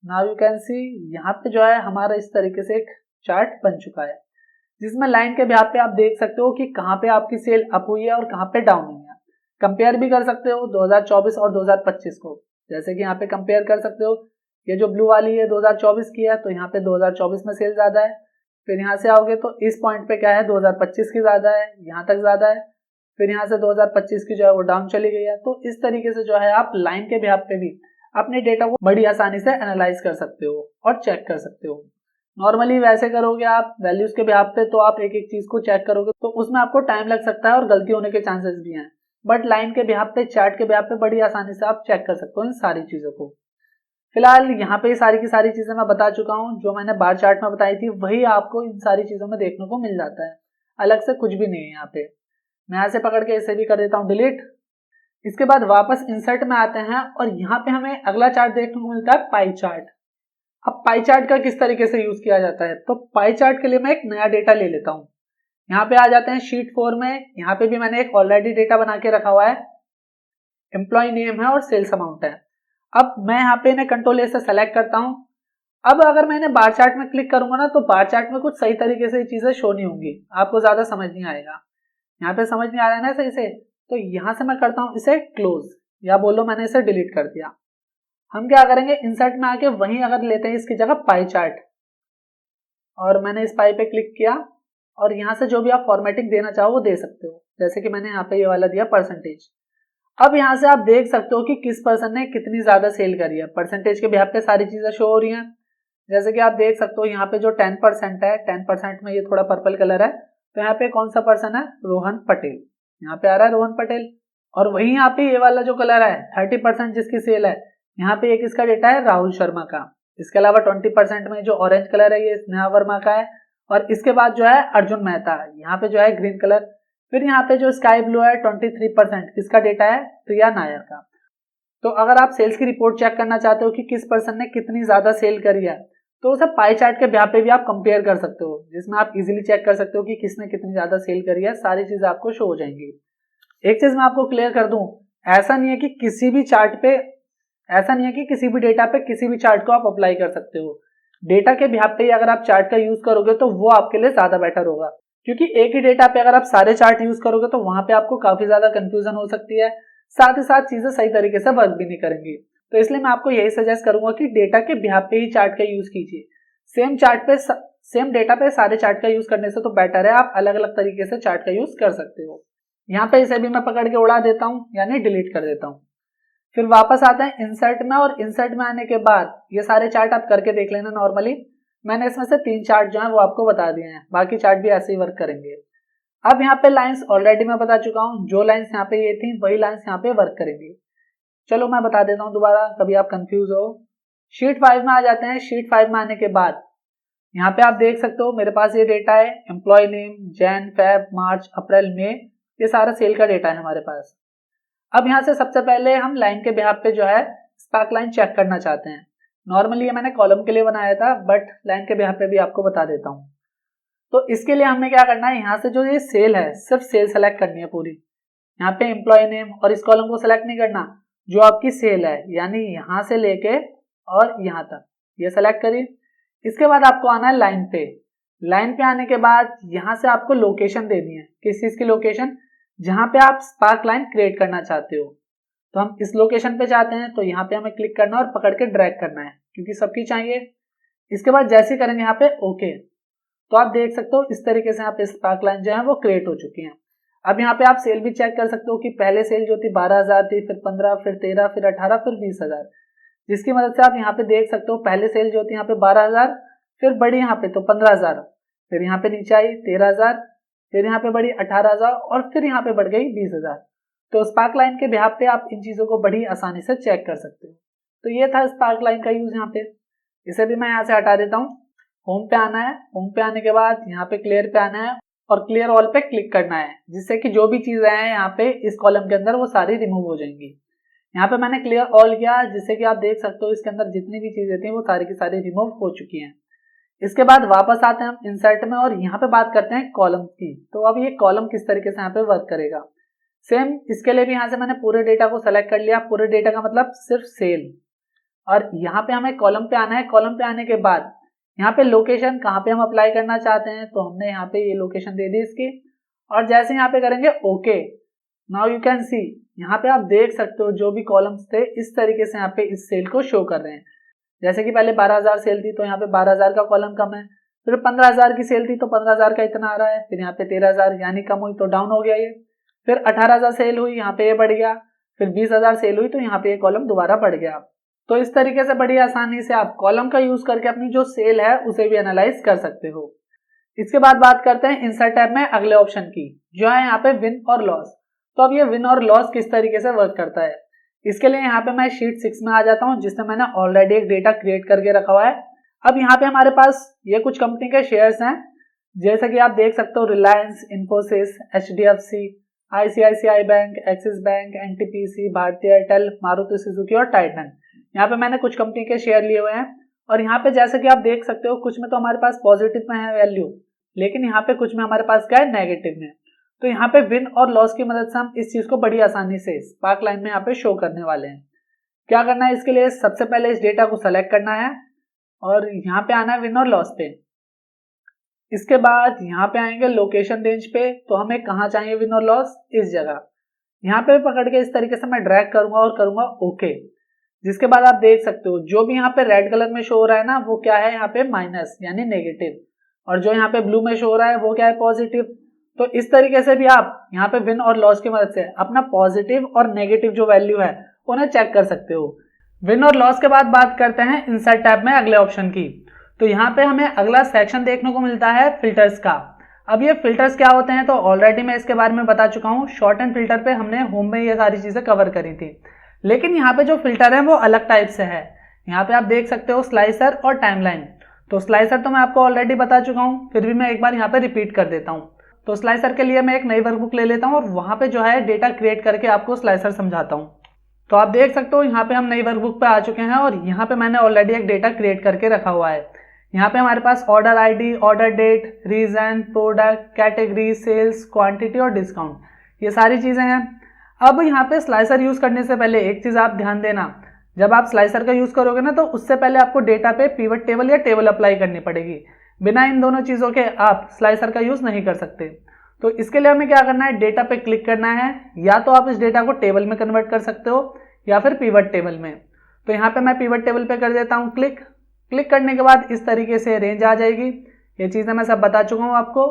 Now you can see यहाँ पे जो है हमारा इस तरीके से एक चार्ट बन चुका है, जिसमें लाइन के बिहाफ पे आप देख सकते हो कि कहाँ पे आपकी सेल अप हुई है और कहाँ पे डाउन हुई है। कंपेयर भी कर सकते हो 2024 और 2025 को, जैसे कि यहाँ पे कंपेयर कर सकते हो। ये जो ब्लू वाली है 2024 की है, तो यहाँ पे 2024 में सेल ज्यादा है। फिर यहाँ से आओगे तो इस पॉइंट पे क्या है, 2025 की ज्यादा है, यहाँ तक ज्यादा है। फिर यहाँ से 2025 की जो है वो डाउन चली गई है। तो इस तरीके से जो है आप लाइन के बिहाफ पे भी अपने डेटा को बड़ी आसानी से एनालाइज कर सकते हो और चेक कर सकते हो। नॉर्मली वैसे करोगे आप वैल्यूज के बिहाफ पे, तो आप एक एक चीज को चेक करोगे तो उसमें आपको टाइम लग सकता है और गलती होने के चांसेस भी हैं। बट लाइन के बिहाफ पे, चार्ट के बिहाफ पे बड़ी आसानी से आप चेक कर सकते हो इन सारी चीजों को। फिलहाल यहाँ पे सारी की सारी चीजें मैं बता चुका हूँ, जो मैंने बार चार्ट में बताई थी वही आपको इन सारी चीजों में देखने को मिल जाता है, अलग से कुछ भी नहीं है। यहाँ पे मैं यहाँ से पकड़ के इसे भी कर देता हूँ डिलीट। इसके बाद वापस इंसर्ट में आते हैं और यहाँ पे हमें अगला चार्ट देखने को मिलता है पाई चार्ट। अब पाई चार्ट का किस तरीके से यूज किया जाता है, तो पाई चार्ट के लिए मैं एक नया डेटा ले लेता हूँ। यहाँ पे आ जाते हैं शीट 4 में। यहाँ पे भी मैंने एक ऑलरेडी डेटा बना के रखा हुआ है, एम्प्लॉय नेम है और सेल्स अमाउंट है। अब मैं यहाँ पे इन्हें कंट्रोल ए से सेलेक्ट करता हूँ। अब अगर मैं इन्हें बार चार्ट में क्लिक करूंगा ना, तो बार चार्ट में कुछ सही तरीके से चीजें शो नहीं होंगी, आपको ज्यादा समझ नहीं आएगा। यहाँ पे समझ नहीं आ रहा है ना सही से, तो यहाँ से मैं करता हूँ इसे क्लोज, या बोलो मैंने इसे डिलीट कर दिया। हम क्या करेंगे, इंसर्ट में आके वहीं अगर लेते हैं इसकी जगह पाई चार्ट, और मैंने इस पाई पे क्लिक किया, और यहाँ से जो भी आप फॉर्मेटिंग देना चाहो वो दे सकते हो। जैसे कि मैंने यहाँ पे ये वाला दिया परसेंटेज। अब यहाँ से आप देख सकते हो कि किस पर्सन ने कितनी ज्यादा सेल करी है। परसेंटेज के बिहाफ पे सारी चीजें शो हो रही हैं। जैसे कि आप देख सकते हो यहाँ पे जो 10% है, 10% में ये थोड़ा पर्पल कलर है, तो यहाँ पे कौन सा पर्सन है, रोहन पटेल, यहाँ पे आ रहा है रोहन पटेल। और वही यहाँ पे ये वाला जो कलर है 30% जिसकी सेल है, यहाँ पे एक इसका डेटा है राहुल शर्मा का। इसके अलावा 20% में जो ऑरेंज कलर है ये स्नेहा वर्मा का है, और इसके बाद जो है अर्जुन मेहता, यहाँ पे जो है ग्रीन कलर। फिर यहाँ पे जो स्काई ब्लू है 23%, किसका डेटा है, प्रिया नायर का। तो अगर आप सेल्स की रिपोर्ट चेक करना चाहते हो कि किस पर्सन ने कितनी ज्यादा सेल करी है, तो उसे पाई चार्ट के ब्याह पे भी आप कंपेयर कर सकते हो, जिसमें आप इजीली चेक कर सकते हो कि किसने कितनी ज्यादा सेल करी है, सारी चीजें आपको शो हो जाएंगी। एक चीज मैं आपको क्लियर कर दूं, ऐसा नहीं है कि किसी भी डेटा पे किसी भी चार्ट को आप अप्लाई कर सकते हो। डेटा के ब्याह पे ही अगर आप चार्ट का यूज करोगे तो वो आपके लिए ज्यादा बेटर होगा, क्योंकि एक ही डेटा पे अगर आप सारे चार्ट यूज करोगे तो वहां पे आपको काफी ज्यादा कंफ्यूजन हो सकती है, साथ ही साथ चीजें सही तरीके से वर्क भी नहीं करेंगी। तो इसलिए मैं आपको यही सजेस्ट करूंगा कि डेटा के ब्याह पे ही चार्ट का यूज कीजिए। सेम डेटा पे सारे चार्ट का यूज करने से तो बेटर है आप अलग अलग तरीके से चार्ट का यूज कर सकते हो। यहाँ पे इसे भी मैं पकड़ के उड़ा देता हूँ, यानी डिलीट कर देता हूँ। फिर वापस आते हैं इंसर्ट में, और इंसर्ट में आने के बाद ये सारे चार्ट आप करके देख लेना। नॉर्मली मैंने इसमें से 3 चार्ट जो है वो आपको बता दिए हैं, बाकी चार्ट भी ऐसे ही वर्क करेंगे। अब यहाँ पे लाइंस ऑलरेडी मैं बता चुका हूँ, जो लाइंस यहाँ पे ये थी वही लाइंस यहाँ पे वर्क करेंगी। चलो मैं बता देता हूँ दोबारा, कभी आप कंफ्यूज हो। शीट 5 में आ जाते हैं। शीट 5 में आने के बाद यहाँ पे आप देख सकते हो मेरे पास ये डेटा है, एम्प्लॉय नेम, जैन, फेब, मार्च, अप्रैल, मई, ये सारा सेल का डेटा है हमारे पास। अब यहाँ से सबसे पहले हम लाइन के बिहाफ पे जो है स्पार्क लाइन चेक करना चाहते हैं। नॉर्मली ये मैंने कॉलम के लिए बनाया था, बट लाइन के बिहाफ पे भी आपको बता देता हूँ। तो इसके लिए हमें क्या करना है, यहाँ से जो ये सेल है सिर्फ सेल सेलेक्ट करनी है पूरी। यहाँ पे एम्प्लॉय नेम और इस कॉलम को सेलेक्ट नहीं करना, जो आपकी सेल है यानी यहाँ से लेके और यहाँ तक ये सेलेक्ट करिए। इसके बाद आपको आना है लाइन पे। लाइन पे आने के बाद यहाँ से आपको लोकेशन देनी है, किस चीज की लोकेशन, जहां पे आप स्पार्क लाइन क्रिएट करना चाहते हो। तो हम इस लोकेशन पे जाते हैं, तो यहाँ पे हमें क्लिक करना है और पकड़ के ड्रैग करना है, क्योंकि सबकी चाहिए। इसके बाद जैसे ही करेंगे यहाँ पे ओके, तो आप देख सकते हो इस तरीके से यहाँ पे स्पार्क लाइन जो है वो क्रिएट हो चुकी है। अब यहाँ पे आप सेल भी चेक कर सकते हो कि पहले सेल जो थी 12,000 थी, फिर 15, फिर 13, फिर 18, फिर 20,000, जिसकी मदद से आप यहाँ पे देख सकते हो पहले सेल जो थी यहाँ पे 12,000, फिर बढ़ी यहाँ पे तो 15,000, फिर यहाँ पे नीचे आई 13,000, फिर यहाँ पे बढ़ी 18,000 और फिर यहाँ पे बढ़ गई 20,000। तो स्पार्क लाइन के बिहाफ पे आप इन चीजों को बड़ी आसानी से चेक कर सकते हो। तो ये था स्पार्क लाइन का यूज यहाँ पे। इसे भी मैं यहाँ से हटा देता हूँ। होम पे आना है, होम पे आने के बाद यहाँ पे क्लियर पे आना है और क्लियर ऑल पे क्लिक करना है, जिससे कि जो भी चीजें हैं यहाँ पे इस कॉलम के अंदर वो सारी रिमूव हो जाएंगी। यहाँ पे मैंने क्लियर ऑल किया, जिससे कि आप देख सकते हो इसके अंदर जितनी भी चीजें थी वो सारी की सारी रिमूव हो चुकी हैं। इसके बाद वापस आते हैं हम इंसर्ट में और यहाँ पे बात करते हैं कॉलम की। तो अब ये कॉलम किस तरीके से यहाँ पे वर्क करेगा, सेम इसके लिए भी यहाँ से मैंने पूरे डेटा को सेलेक्ट कर लिया। पूरे डेटा का मतलब सिर्फ सेल, और यहाँ पे हमें कॉलम पे आना है। कॉलम पे आने के बाद यहाँ पे लोकेशन कहाँ पे हम अप्लाई करना चाहते हैं, तो हमने यहाँ पे ये लोकेशन दे दी इसकी, और जैसे यहाँ पे करेंगे okay, now you can see, यहाँ पे आप देख सकते हो जो भी कॉलम्स थे इस तरीके से यहाँ पे इस सेल को शो कर रहे हैं। जैसे कि पहले 12,000 सेल थी तो यहाँ पे 12,000 का कॉलम कम है, फिर 15,000 की सेल थी तो 15,000 का इतना आ रहा है, फिर यहाँ पे 13,000 यानी कम हुई तो डाउन हो गया ये, फिर 18,000 सेल हुई यहाँ पे ये बढ़ गया, फिर 20,000 सेल हुई तो यहाँ पे ये कॉलम दोबारा बढ़ गया। तो इस तरीके से बड़ी आसानी से आप कॉलम का यूज करके अपनी जो सेल है उसे भी एनालाइज कर सकते हो। इसके बाद बात करते हैं इंसर्ट टैब में अगले ऑप्शन की, जो है यहाँ पे विन और लॉस। तो अब ये विन और लॉस किस तरीके से वर्क करता है, इसके लिए यहाँ पे मैं शीट 6 में आ जाता हूँ, जिसमें मैंने ऑलरेडी एक डेटा क्रिएट करके रखा हुआ है। अब यहाँ पे हमारे पास ये कुछ कंपनी के शेयर्स हैं, जैसे कि आप देख सकते हो Reliance, Infosys, HDFC, ICICI bank, axis bank, NTPC, भारतीय एयरटेल, मारुति सुजुकी और टाइटन। यहाँ पे मैंने कुछ कंपनी के शेयर लिए हुए हैं, और यहाँ पे जैसे कि आप देख सकते हो कुछ में तो हमारे पास पॉजिटिव में है वैल्यू, लेकिन यहाँ पे कुछ में हमारे पास क्या है, नेगेटिव में। तो यहाँ पे विन और लॉस की मदद से हम इस चीज को बड़ी आसानी से स्पार्क लाइन में यहाँ पे शो करने वाले हैं। क्या करना है इसके लिए, सबसे पहले इस डेटा को सेलेक्ट करना है और यहाँ पे आना है विन और लॉस पे। इसके बाद यहाँ पे आएंगे लोकेशन रेंज पे, तो हमें कहाँ चाहिए विन और लॉस, इस जगह। यहाँ पे पकड़ के इस तरीके से मैं ड्रैग करूंगा और करूंगा ओके, जिसके बाद आप देख सकते हो जो भी यहाँ पे रेड कलर में शो हो रहा है ना, वो क्या है यहाँ पे माइनस यानी नेगेटिव, और जो यहाँ पे ब्लू में शो हो रहा है वो क्या है, पॉजिटिव। तो इस तरीके से भी आप यहाँ पे विन और लॉस की मदद से अपना पॉजिटिव और नेगेटिव जो वैल्यू है उन्हें चेक कर सकते हो। विन और लॉस के बाद बात करते हैं इंसर्ट टैब में अगले ऑप्शन की। तो यहाँ पे हमें अगला सेक्शन देखने को मिलता है फिल्टर्स का। अब ये फिल्टर्स क्या होते हैं, तो ऑलरेडी मैं इसके बारे में बता चुका हूँ। शॉर्ट एंड फिल्टर पे हमने होम में ये सारी चीजें कवर करी थी, लेकिन यहाँ पे जो फिल्टर है वो अलग टाइप से है। यहाँ पे आप देख सकते हो स्लाइसर और टाइमलाइन। तो स्लाइसर तो मैं आपको ऑलरेडी बता चुका हूँ, फिर भी मैं एक बार यहाँ पे रिपीट कर देता हूँ। तो स्लाइसर के लिए मैं एक नई वर्कबुक ले लेता हूँ और वहां पे जो है डेटा क्रिएट करके आपको स्लाइसर समझाता हूँ। तो आप देख सकते हो यहाँ पे हम नई वर्कबुक पे आ चुके हैं और यहाँ पे मैंने ऑलरेडी एक डेटा क्रिएट करके रखा हुआ है। यहाँ पे हमारे पास order ID, order date, region, product, category, sales, quantity और डिस्काउंट, ये सारी चीजें हैं। अब यहाँ पे स्लाइसर यूज करने से पहले एक चीज आप ध्यान देना, जब आप स्लाइसर का यूज करोगे ना तो उससे पहले आपको डेटा पे पिवट टेबल या टेबल अप्लाई करनी पड़ेगी। बिना इन दोनों चीजों के आप स्लाइसर का यूज नहीं कर सकते। तो इसके लिए हमें क्या करना है, डेटा पे क्लिक करना है। या तो आप इस डेटा को टेबल में कन्वर्ट कर सकते हो या फिर पिवट टेबल में। तो यहाँ पे मैं पिवट टेबल पे कर देता हूँ क्लिक। क्लिक करने के बाद इस तरीके से रेंज आ जाएगी। ये चीजें मैं सब बता चुका हूँ आपको।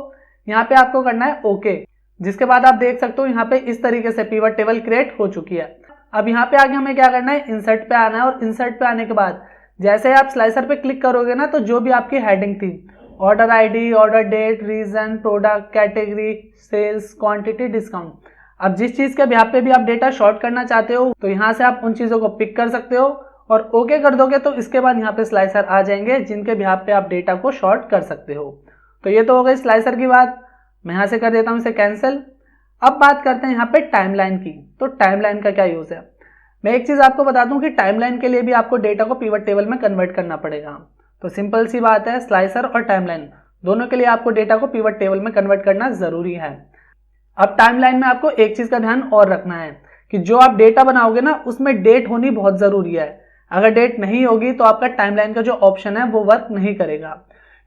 यहाँ पे आपको करना है ओके, जिसके बाद आप देख सकते हो यहाँ पे इस तरीके से पिवट टेबल क्रिएट हो चुकी है। अब यहाँ पे आगे हमें क्या करना है, इंसर्ट पे आना है। और इंसर्ट पे आने के बाद जैसे आप स्लाइसर पे क्लिक करोगे ना तो जो भी आपकी हेडिंग थी, order ID, order date, region, product, category, sales, quantity, discount, अब जिस चीज के बिहाफ पे भी आप डेटा शॉर्ट करना चाहते हो तो यहाँ से आप उन चीजों को पिक कर सकते हो और ओके कर दोगे तो इसके बाद यहाँ पे स्लाइसर आ जाएंगे जिनके बिहाफ पे आप डेटा को शॉर्ट कर सकते हो। तो ये तो हो गई स्लाइसर की बात। मैं यहाँ से कर देता हूँ इसे कैंसिल। अब बात करते हैं यहाँ पे टाइमलाइन की। तो टाइमलाइन का क्या यूज है, मैं एक चीज आपको बता दूं कि टाइमलाइन के लिए भी आपको डेटा को पिवट टेबल में कन्वर्ट करना पड़ेगा। तो सिंपल सी बात है, स्लाइसर और टाइमलाइन दोनों के लिए आपको डेटा को पिवट टेबल में कन्वर्ट करना जरूरी है। अब टाइमलाइन में आपको एक चीज का ध्यान और रखना है कि जो आप डेटा बनाओगे ना उसमें डेट होनी बहुत जरूरी है। अगर डेट नहीं होगी तो आपका टाइमलाइन का जो ऑप्शन है वो वर्क नहीं करेगा।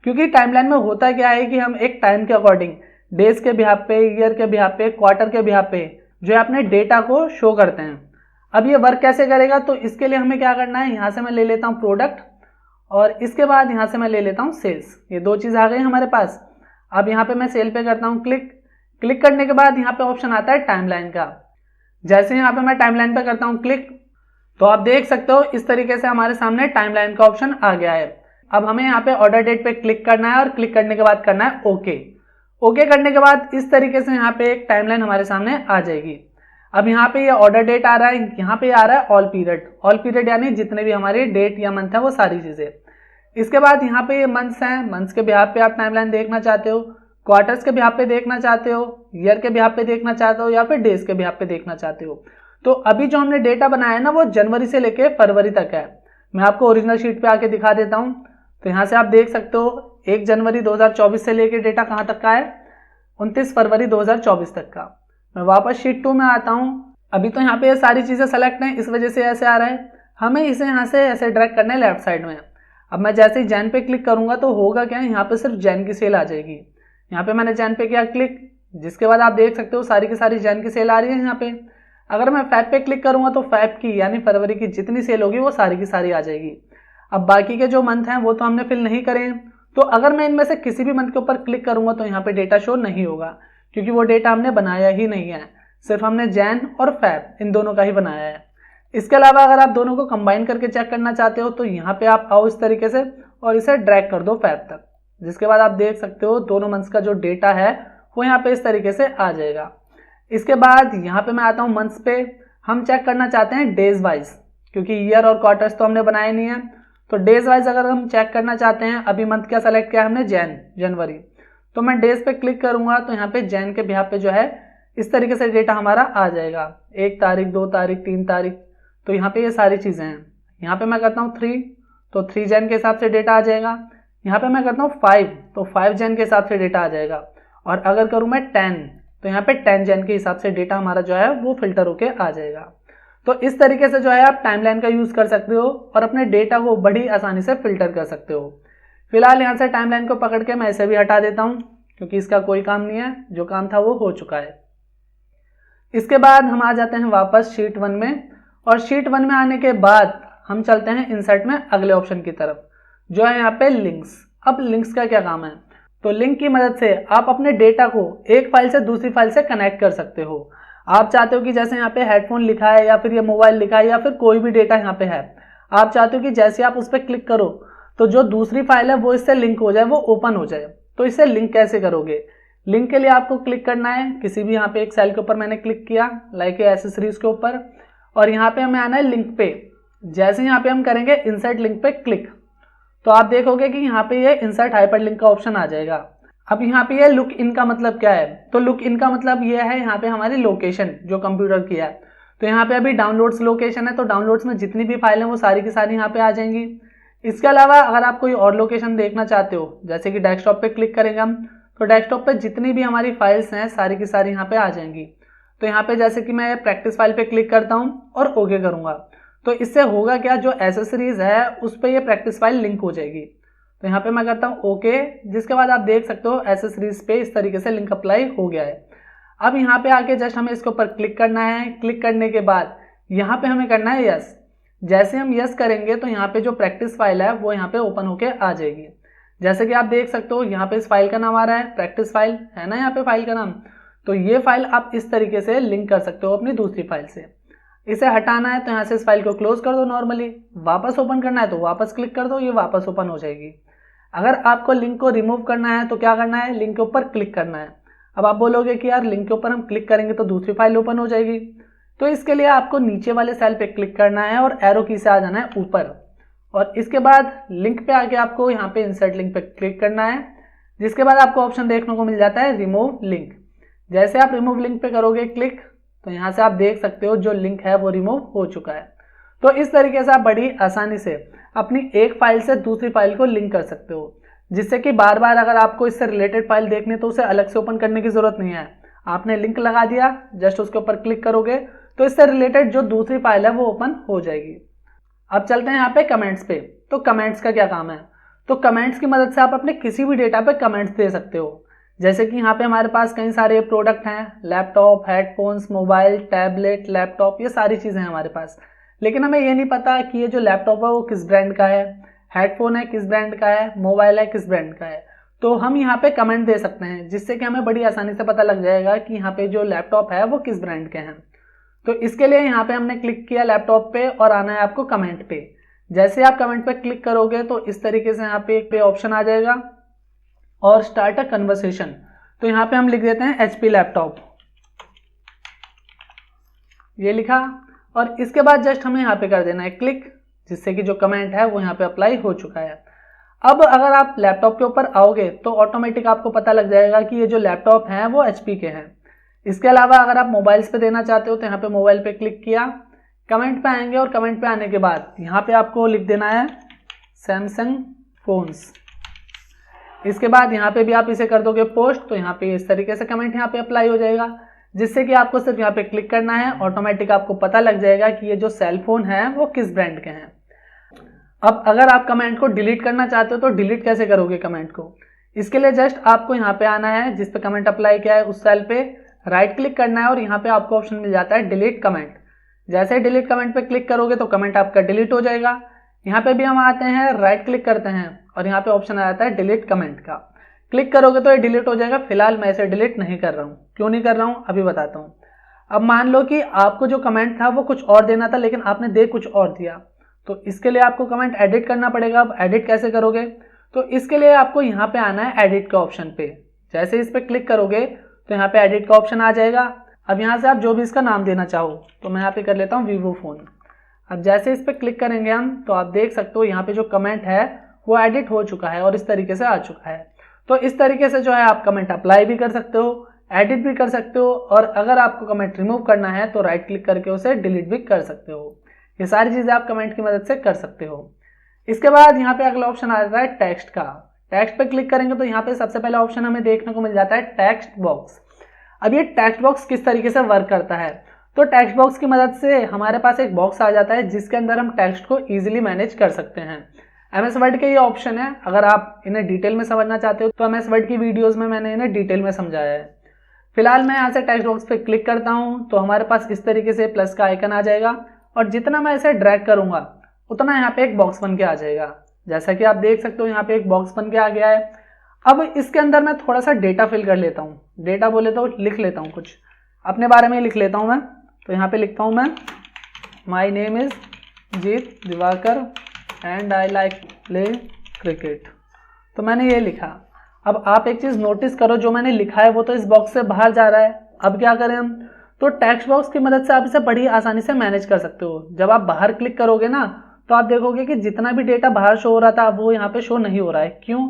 क्योंकि टाइमलाइन में होता क्या है कि हम एक टाइम के अकॉर्डिंग डेज के बिहाफ पे, ईयर के बिहाफ पे, क्वार्टर के बिहाफ पे जो है अपने डेटा को शो करते हैं। अब ये वर्क कैसे करेगा, तो इसके लिए हमें क्या करना है, यहाँ से मैं ले लेता हूँ प्रोडक्ट और इसके बाद यहाँ से मैं ले लेता हूँ सेल्स। ये दो चीज आ गई हमारे पास। अब यहाँ पे मैं सेल पे करता हूँ क्लिक। क्लिक करने के बाद यहाँ पे ऑप्शन आता है टाइमलाइन का। जैसे यहाँ पे मैं टाइमलाइन पे करता हूँ क्लिक तो आप देख सकते हो इस तरीके से हमारे सामने टाइमलाइन का ऑप्शन आ गया है। अब हमें यहाँ पे ऑर्डर डेट पे क्लिक करना है और क्लिक करने के बाद करना है ओके। ओके करने के बाद इस तरीके से यहाँ पे एक टाइमलाइन हमारे सामने आ जाएगी। अब यहाँ पे ये ऑर्डर डेट आ रहा है, यहाँ पे आ रहा है ऑल पीरियड। ऑल पीरियड यानी जितने भी हमारे डेट या मंथ है वो सारी चीजें। इसके बाद यहाँ पे ये मंथ्स हैं, मंथ्स के बिहाफ पे आप टाइमलाइन देखना चाहते हो, क्वार्टर्स के बिहाफ पे देखना चाहते हो, ईयर के बिहाफ पे देखना चाहते हो या फिर डेज के बिहाफ पे देखना चाहते हो। तो अभी जो हमने डेटा बनाया है ना वो जनवरी से लेके फरवरी तक है। मैं आपको ओरिजिनल शीट पे आके दिखा देता हूँ। तो यहाँ से आप देख सकते हो 1 जनवरी 2024 से लेके डेटा कहाँ तक का है, 29 फरवरी 2024 तक का। मैं वापस शीट 2 में आता हूँ। अभी तो यहाँ पे ये सारी चीजें सेलेक्ट हैं, इस वजह से ऐसे आ रहा है। हमें इसे यहाँ से ऐसे ड्रैग करना है लेफ्ट साइड में। अब मैं जैसे ही जैन पे क्लिक करूंगा तो होगा क्या, यहाँ पे सिर्फ जैन की सेल आ जाएगी। यहाँ पे मैंने जैन पे किया क्लिक, जिसके बाद आप देख सकते हो सारी की सारी जैन की सेल आ रही है यहाँ पे। अगर मैं फैब पे क्लिक करूंगा तो फैब की यानी फरवरी की जितनी सेल होगी वो सारी की सारी आ जाएगी। अब बाकी के जो मंथ हैं वो तो हमने फिल नहीं करे, तो अगर मैं इनमें से किसी भी मंथ के ऊपर क्लिक करूंगा तो यहाँ पे डेटा शो नहीं होगा, क्योंकि वो डेटा हमने बनाया ही नहीं है। सिर्फ हमने जैन और फैब इन दोनों का ही बनाया है। इसके अलावा अगर आप दोनों को कंबाइन करके चेक करना चाहते हो तो यहाँ पे आप आओ इस तरीके से और इसे ड्रैग कर दो फैब तक, जिसके बाद आप देख सकते हो दोनों मंथ्स का जो डेटा है वो यहाँ पे इस तरीके से आ जाएगा। इसके बाद यहाँ पे मैं आता हूँ मंथ्स पे। हम चेक करना चाहते हैं डेज वाइज, क्योंकि ईयर और क्वार्टर्स तो हमने बनाए नहीं है। तो डेज वाइज अगर हम चेक करना चाहते हैं, अभी मंथ क्या सेलेक्ट किया हमने, जनवरी, तो मैं डेज पे क्लिक करूंगा तो यहाँ पे जैन के बिहाफ पे जो है इस तरीके से डेटा हमारा आ जाएगा। 1 तारीख, 2 तारीख, 3 तारीख, तो यहाँ पे ये सारी चीजें हैं। यहाँ पे मैं करता हूँ 3, तो 3 जैन के हिसाब से डेटा आ जाएगा। यहाँ पे मैं करता हूँ 5, तो 5 जैन के हिसाब से डेटा आ जाएगा। और अगर करूँ मैं 10, तो यहाँ पे 10 जैन के हिसाब से डेटा हमारा जो है वो फिल्टर होके आ जाएगा। तो इस तरीके से जो है आप टाइमलाइन का यूज कर सकते हो और अपने डेटा को बड़ी आसानी से फिल्टर कर सकते हो। फिलहाल यहाँ से टाइमलाइन को पकड़ के मैं इसे भी हटा देता हूँ, क्योंकि इसका कोई काम नहीं है, जो काम था वो हो चुका है। इसके बाद हम आ जाते हैं वापस शीट 1 में, और शीट 1 में आने के बाद हम चलते हैं इंसर्ट में अगले ऑप्शन की तरफ, जो है यहाँ पे लिंक्स। अब लिंक्स का क्या काम है, तो लिंक की मदद से आप अपने डेटा को एक फाइल से दूसरी फाइल से कनेक्ट कर सकते हो। आप चाहते हो कि जैसे यहाँ पे हेडफोन लिखा है या फिर ये मोबाइल लिखा है या फिर कोई भी डेटा यहाँ पे है, आप चाहते हो कि जैसे आप उस पर क्लिक करो तो जो दूसरी फाइल है वो इससे लिंक हो जाए, वो ओपन हो जाए। तो इसे लिंक कैसे करोगे, लिंक के लिए आपको क्लिक करना है किसी भी यहाँ पे एक सेल के ऊपर। मैंने क्लिक किया लाइक एसेसरीज के ऊपर, और यहाँ पे हमें आना है लिंक पे। जैसे यहाँ पे हम करेंगे इंसर्ट लिंक पे क्लिक, तो आप देखोगे कि यहाँ पे ये इंसर्ट हाइपरलिंक का ऑप्शन आ जाएगा। अब यहाँ पे ये लुक इन का मतलब क्या है, तो लुक इन का मतलब ये है यहाँ पे हमारी लोकेशन जो कंप्यूटर की है। तो यहाँ पे अभी डाउनलोड्स लोकेशन है, तो डाउनलोड्स में जितनी भी फाइल है वो सारी की सारी यहाँ पे आ जाएंगी। इसके अलावा अगर आप कोई और लोकेशन देखना चाहते हो, जैसे कि डेस्कटॉप पे क्लिक करेंगे हम, तो डेस्कटॉप पे जितनी भी हमारी फाइल्स हैं सारी की सारी यहाँ पे आ जाएंगी। तो यहाँ पे जैसे कि मैं प्रैक्टिस फाइल पे क्लिक करता हूँ और ओके करूँगा, तो इससे होगा क्या, जो एसेसरीज है उस पर ये प्रैक्टिस फाइल लिंक हो जाएगी। तो यहाँ पे मैं करता हूँ ओके, जिसके बाद आप देख सकते हो एसेसरीज पे इस तरीके से लिंक अप्लाई हो गया है। अब यहाँ पे आके जस्ट हमें इसके ऊपर क्लिक करना है। क्लिक करने के बाद यहाँ पे हमें करना है यस। जैसे हम यस करेंगे तो यहाँ पे जो प्रैक्टिस फाइल है वो यहाँ पे ओपन होके आ जाएगी। जैसे कि आप देख सकते हो यहाँ पे इस फाइल का नाम आ रहा है प्रैक्टिस फाइल, है ना यहाँ पे फाइल का नाम। तो ये फाइल आप इस तरीके से लिंक कर सकते हो अपनी दूसरी फाइल से। इसे हटाना है तो यहाँ से इस फाइल को क्लोज कर दो नॉर्मली। वापस ओपन करना है तो वापस क्लिक कर दो, ये वापस ओपन हो जाएगी। अगर आपको लिंक को रिमूव करना है तो क्या करना है, लिंक के ऊपर क्लिक करना है। अब आप बोलोगे कि यार लिंक के ऊपर हम क्लिक करेंगे तो दूसरी फाइल ओपन हो जाएगी, तो इसके लिए आपको नीचे वाले सेल पे क्लिक करना है और एरो की से आ जाना है ऊपर, और इसके बाद लिंक पे आके आपको यहाँ पे इंसर्ट लिंक पे क्लिक करना है, जिसके बाद आपको ऑप्शन देखने को मिल जाता है रिमूव लिंक। जैसे आप रिमूव लिंक पे करोगे क्लिक, तो यहाँ से आप देख सकते हो जो लिंक है वो रिमूव हो चुका है। तो इस तरीके से आप बड़ी आसानी से अपनी एक फाइल से दूसरी फाइल को लिंक कर सकते हो, जिससे कि बार बार अगर आपको इससे रिलेटेड फाइल देखनी तो उसे अलग से ओपन करने की जरूरत नहीं है। आपने लिंक लगा दिया, जस्ट उसके ऊपर क्लिक करोगे तो इससे रिलेटेड जो दूसरी फाइल है वो ओपन हो जाएगी। अब चलते हैं यहाँ पे कमेंट्स पे। तो कमेंट्स का क्या काम है, तो कमेंट्स की मदद से आप अपने किसी भी डेटा पे कमेंट्स दे सकते हो। जैसे कि यहाँ पे हमारे पास कई सारे प्रोडक्ट हैं, laptop, headphones, mobile, tablet, laptop, ये सारी चीज़ें हैं हमारे पास। लेकिन हमें ये नहीं पता कि ये जो लैपटॉप है वो किस ब्रांड का है, हेडफोन है किस ब्रांड का है, मोबाइल है किस ब्रांड का है। तो हम यहाँ पे कमेंट दे सकते हैं, जिससे कि हमें बड़ी आसानी से पता लग जाएगा कि यहाँ पे जो लैपटॉप है वो किस ब्रांड के हैं। तो इसके लिए यहाँ पे हमने क्लिक किया लैपटॉप पे और आना है आपको कमेंट पे। जैसे आप कमेंट पे क्लिक करोगे तो इस तरीके से यहाँ पे ऑप्शन आ जाएगा और स्टार्ट अ कन्वर्सेशन। तो यहाँ पे हम लिख देते हैं HP लैपटॉप, ये लिखा, और इसके बाद जस्ट हमें यहाँ पे कर देना है क्लिक, जिससे कि जो कमेंट है वो यहाँ पे अप्लाई हो चुका है। अब अगर आप लैपटॉप के ऊपर आओगे तो ऑटोमेटिक आपको पता लग जाएगा कि ये जो लैपटॉप हैं वो HP के हैं। इसके अलावा अगर आप मोबाइल्स पे देना चाहते हो तो यहाँ पे मोबाइल पे क्लिक किया, कमेंट पे आएंगे और कमेंट पे आने के बाद यहाँ पे आपको लिख देना है सैमसंग फोन्स। इसके बाद यहाँ पे भी आप इसे कर दोगे पोस्ट, तो यहाँ पे इस तरीके से कमेंट यहाँ पे अप्लाई हो जाएगा, जिससे कि आपको सिर्फ यहाँ पे क्लिक करना है, ऑटोमेटिक आपको पता लग जाएगा कि ये जो सेल फोन है वो किस ब्रांड के हैं। अब अगर आप कमेंट को डिलीट करना चाहते हो तो डिलीट कैसे करोगे कमेंट को, इसके लिए जस्ट आपको यहाँ पे आना है, जिस पे कमेंट अप्लाई किया है उस सेल पे राइट क्लिक करना है और यहाँ पे आपको ऑप्शन मिल जाता है डिलीट कमेंट। जैसे ही डिलीट कमेंट पे क्लिक करोगे तो कमेंट आपका डिलीट हो जाएगा। यहाँ पे भी हम आते हैं, राइट क्लिक करते हैं और यहाँ पे ऑप्शन आ जाता है डिलीट कमेंट का। क्लिक करोगे तो ये डिलीट हो जाएगा। फिलहाल मैं इसे डिलीट नहीं कर रहा हूँ। क्यों नहीं कर रहा हूँ अभी बताता हूँ। अब मान लो कि आपको जो कमेंट था वो कुछ और देना था, लेकिन आपने दे कुछ और दिया, तो इसके लिए आपको कमेंट एडिट करना पड़ेगा। अब एडिट कैसे करोगे, तो इसके लिए आपको यहाँ पे आना है एडिट के ऑप्शन पे। जैसे इस पे क्लिक करोगे तो यहाँ पे एडिट का ऑप्शन आ जाएगा। अब यहाँ से आप जो भी इसका नाम देना चाहो, तो मैं यहाँ पे कर लेता हूँ वीवो फोन। अब जैसे इस पे क्लिक करेंगे हम तो आप देख सकते हो यहाँ पे जो कमेंट है वो एडिट हो चुका है और इस तरीके से आ चुका है। तो इस तरीके से जो है आप कमेंट अप्लाई भी कर सकते हो, एडिट भी कर सकते हो, और अगर आपको कमेंट रिमूव करना है तो राइट क्लिक करके उसे डिलीट भी कर सकते हो। ये सारी चीज़ें आप कमेंट की मदद से कर सकते हो। इसके बाद यहाँ पे अगला ऑप्शन आ जाता है टेक्स्ट का। टेक्स्ट पे क्लिक करेंगे तो यहाँ पे सबसे पहला ऑप्शन हमें देखने को मिल जाता है टेक्स्ट बॉक्स। अब ये टेक्स्ट बॉक्स किस तरीके से वर्क करता है, तो टेक्स्ट बॉक्स की मदद से हमारे पास एक बॉक्स आ जाता है जिसके अंदर हम टेक्स्ट को इजीली मैनेज कर सकते हैं। MS वर्ड के ये ऑप्शन है। अगर आप इन्हें डिटेल में समझना चाहते हो तो MS वर्ड की वीडियोस में मैंने इन्हें डिटेल में समझाया है। फिलहाल मैं यहाँ से टेक्स्ट बॉक्स पे क्लिक करता हूँ तो हमारे पास इस तरीके से प्लस का आइकन आ जाएगा, और जितना मैं इसे ड्रैग करूँगा उतना यहाँ पे एक बॉक्स बन के आ जाएगा। जैसा कि आप देख सकते हो यहाँ पे एक बॉक्स बन के आ गया है। अब इसके अंदर मैं थोड़ा सा डेटा फिल कर लेता हूँ। डेटा बोले तो लिख लेता हूँ, कुछ अपने बारे में लिख लेता हूँ मैं। तो यहाँ पे लिखता हूँ मैं my name is Jeet Diwakar and I like play cricket. तो मैंने ये लिखा। अब आप एक चीज़ नोटिस करो, जो मैंने लिखा है वो तो इस बॉक्स से बाहर जा रहा है। अब क्या करें हम, तो टेक्स्ट बॉक्स की मदद से आप इसे बड़ी आसानी से मैनेज कर सकते हो। जब आप बाहर क्लिक करोगे ना तो आप देखोगे कि जितना भी डेटा बाहर शो हो रहा था वो यहाँ पे शो नहीं हो रहा है। क्यों?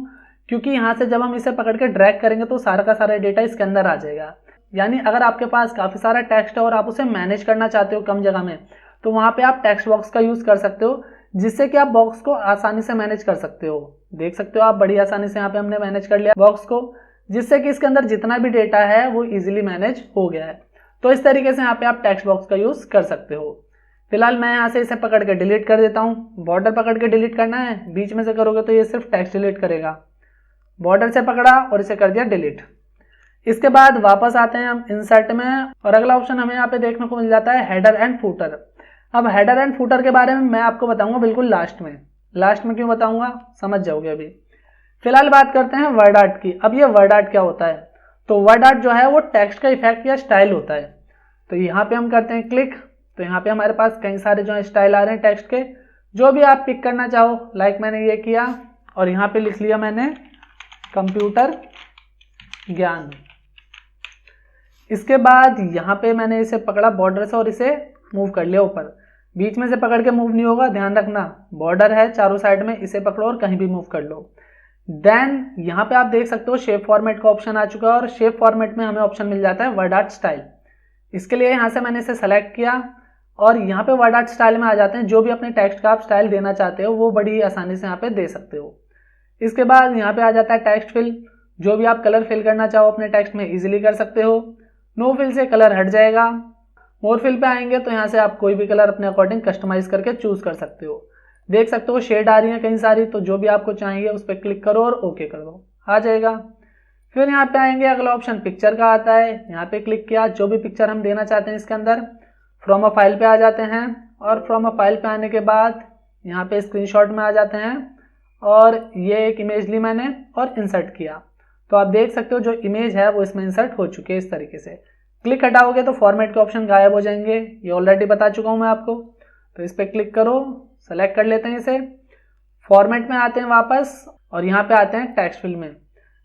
क्योंकि यहाँ से जब हम इसे पकड़ के ड्रैग करेंगे तो सारा का सारा डेटा इसके अंदर आ जाएगा। यानी अगर आपके पास काफ़ी सारा टेक्स्ट है और आप उसे मैनेज करना चाहते हो कम जगह में, तो वहाँ पे आप टेक्स्ट बॉक्स का यूज़ कर सकते हो, जिससे कि आप बॉक्स को आसानी से मैनेज कर सकते हो। देख सकते हो आप बड़ी आसानी से यहाँ पे हमने मैनेज कर लिया बॉक्स को, जिससे कि इसके अंदर जितना भी डेटा है वो इजीली मैनेज हो गया है। तो इस तरीके से यहाँ पे आप टेक्स्ट बॉक्स का यूज कर सकते हो। फिलहाल मैं यहाँ से इसे पकड़ के डिलीट कर देता हूँ। बॉर्डर पकड़ के डिलीट करना है, बीच में से करोगे तो ये सिर्फ टेक्स्ट डिलीट करेगा। बॉर्डर से पकड़ा और इसे कर दिया डिलीट। इसके बाद वापस आते हैं हम इंसर्ट में और अगला ऑप्शन हमें यहाँ पे देखने को मिल जाता है हेडर एंड फूटर। अब हेडर एंड फूटर के बारे में मैं आपको बताऊंगा बिल्कुल लास्ट में क्यों बताऊंगा समझ जाओगे अभी। फिलहाल बात करते हैं वर्ड आर्ट की। अब ये वर्ड आर्ट क्या होता है, तो वर्ड आर्ट जो है वो टेक्स्ट का इफेक्ट या स्टाइल होता है। तो यहाँ पे हम करते हैं क्लिक, तो यहाँ पे हमारे पास कई सारे जो है स्टाइल आ रहे हैं टेक्स्ट के, जो भी आप पिक करना चाहो। लाइक मैंने ये किया और यहाँ पे लिख लिया मैंने कंप्यूटर ज्ञान। इसके बाद यहाँ पे मैंने इसे पकड़ा बॉर्डर से और इसे मूव कर लिया ऊपर। बीच में से पकड़ के मूव नहीं होगा, ध्यान रखना। बॉर्डर है चारों साइड में, इसे पकड़ो और कहीं भी मूव कर लो। देन यहाँ पे आप देख सकते हो शेप फॉर्मेट का ऑप्शन आ चुका है और शेप फॉर्मेट में हमें ऑप्शन मिल जाता है वर्ड आर्ट स्टाइल। इसके लिए यहाँ से मैंने इसे सेलेक्ट किया और यहाँ पे वर्ड आर्ट स्टाइल में आ जाते हैं। जो भी अपने टेक्स्ट का आप स्टाइल देना चाहते हो वो बड़ी आसानी से यहाँ पे दे सकते हो। इसके बाद यहाँ पे आ जाता है टेक्स्ट फिल। जो भी आप कलर फिल करना चाहो अपने टेक्स्ट में इजीली कर सकते हो। नो फिल से कलर हट जाएगा। मोर फिल पे आएंगे तो यहाँ से आप कोई भी कलर अपने अकॉर्डिंग कस्टमाइज करके चूज कर सकते हो। देख सकते हो शेड आ रही है कई सारी, तो जो भी आपको चाहिए उस पर क्लिक करो और ओके कर दो, आ जाएगा। फिर यहाँ पे आएंगे, अगला ऑप्शन पिक्चर का आता है। यहाँ पे क्लिक किया, जो भी पिक्चर हम देना चाहते हैं इसके अंदर फ्रॉम अ फाइल पे आ जाते हैं और फ्रॉम अ फाइल पे आने के बाद यहाँ पे स्क्रीनशॉट में आ जाते हैं और ये एक इमेज ली मैंने और इंसर्ट किया। तो आप देख सकते हो जो इमेज है वो इसमें इंसर्ट हो चुकी है इस तरीके से। क्लिक हटाओगे तो फॉर्मेट के ऑप्शन गायब हो जाएंगे, ये ऑलरेडी बता चुका हूँ मैं आपको। तो इस पर क्लिक करो, सेलेक्ट कर लेते हैं इसे। फॉर्मेट में आते हैं वापस और यहाँ पे आते हैं टेक्स्ट फिल में।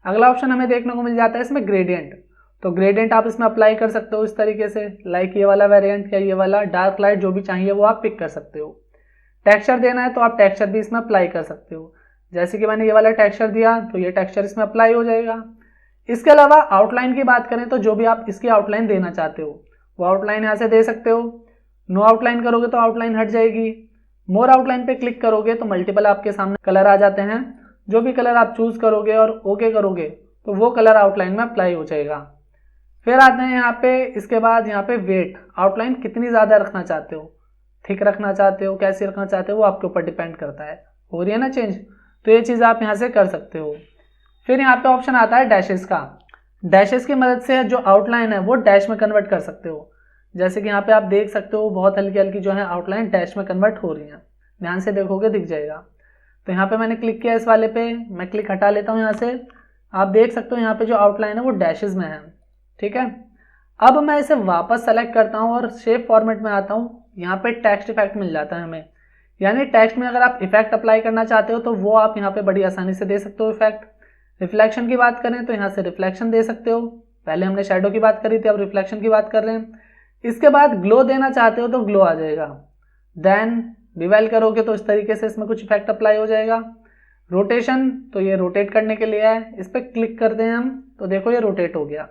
अगला ऑप्शन हमें देखने को मिल जाता है इसमें ग्रेडियंट। तो ग्रेडियंट आप इसमें अप्लाई कर सकते हो इस तरीके से, लाइक ये वाला वेरिएंट या ये वाला डार्क लाइट, जो भी चाहिए वो आप पिक कर सकते हो। टेक्सचर देना है तो आप टेक्सचर भी इसमें अप्लाई कर सकते हो। जैसे कि मैंने ये वाला टेक्सचर दिया तो ये टेक्सचर इसमें अप्लाई हो जाएगा। इसके अलावा आउटलाइन की बात करें तो जो भी आप इसकी आउटलाइन देना चाहते हो वो आउटलाइन यहाँ से दे सकते हो। नो आउटलाइन करोगे तो आउटलाइन हट जाएगी। मोर आउटलाइन पे क्लिक करोगे तो मल्टीपल आपके सामने कलर आ जाते हैं। जो भी कलर आप चूज करोगे और ओके करोगे तो वो कलर आउटलाइन में अप्लाई हो जाएगा। फिर आते हैं यहाँ पे, इसके बाद यहाँ पे वेट, आउटलाइन कितनी ज़्यादा रखना चाहते हो, थिक रखना चाहते हो, कैसे रखना चाहते हो वो आपके ऊपर डिपेंड करता है। हो रही है ना चेंज, तो ये चीज़ आप यहाँ से कर सकते हो। फिर यहाँ पे ऑप्शन आता है डैशेस का। डैशेस की मदद से जो आउटलाइन है वो डैश में कन्वर्ट कर सकते हो। जैसे कि यहाँ पे आप देख सकते हो बहुत हल्की हल्की जो है आउटलाइन डैश में कन्वर्ट हो रही है, ध्यान से देखोगे दिख जाएगा। तो यहाँ पे मैंने क्लिक किया इस वाले पे, मैं क्लिक हटा लेता हूँ यहाँ से। आप देख सकते हो यहाँ पे जो आउटलाइन है वो डैशेस में है, ठीक है। अब मैं इसे वापस सेलेक्ट करता हूँ और शेप फॉर्मेट में आता हूँ। यहाँ पे टेक्स्ट इफेक्ट मिल जाता है हमें, यानी टेक्स्ट में अगर आप इफेक्ट अप्लाई करना चाहते हो तो वो आप यहाँ पे बड़ी आसानी से दे सकते हो इफेक्ट। रिफ्लेक्शन की बात करें तो यहाँ से रिफ्लेक्शन दे सकते हो। पहले हमने शैडो की बात करी थी, अब रिफ्लेक्शन की बात कर रहे हैं। इसके बाद ग्लो देना चाहते हो तो ग्लो आ जाएगा। देन डिवेल करोगे तो इस तरीके से इसमें कुछ इफेक्ट अप्लाई हो जाएगा। रोटेशन, तो ये रोटेट करने के लिए है, इस पर क्लिक करते हैं हम तो देखो ये रोटेट हो गया।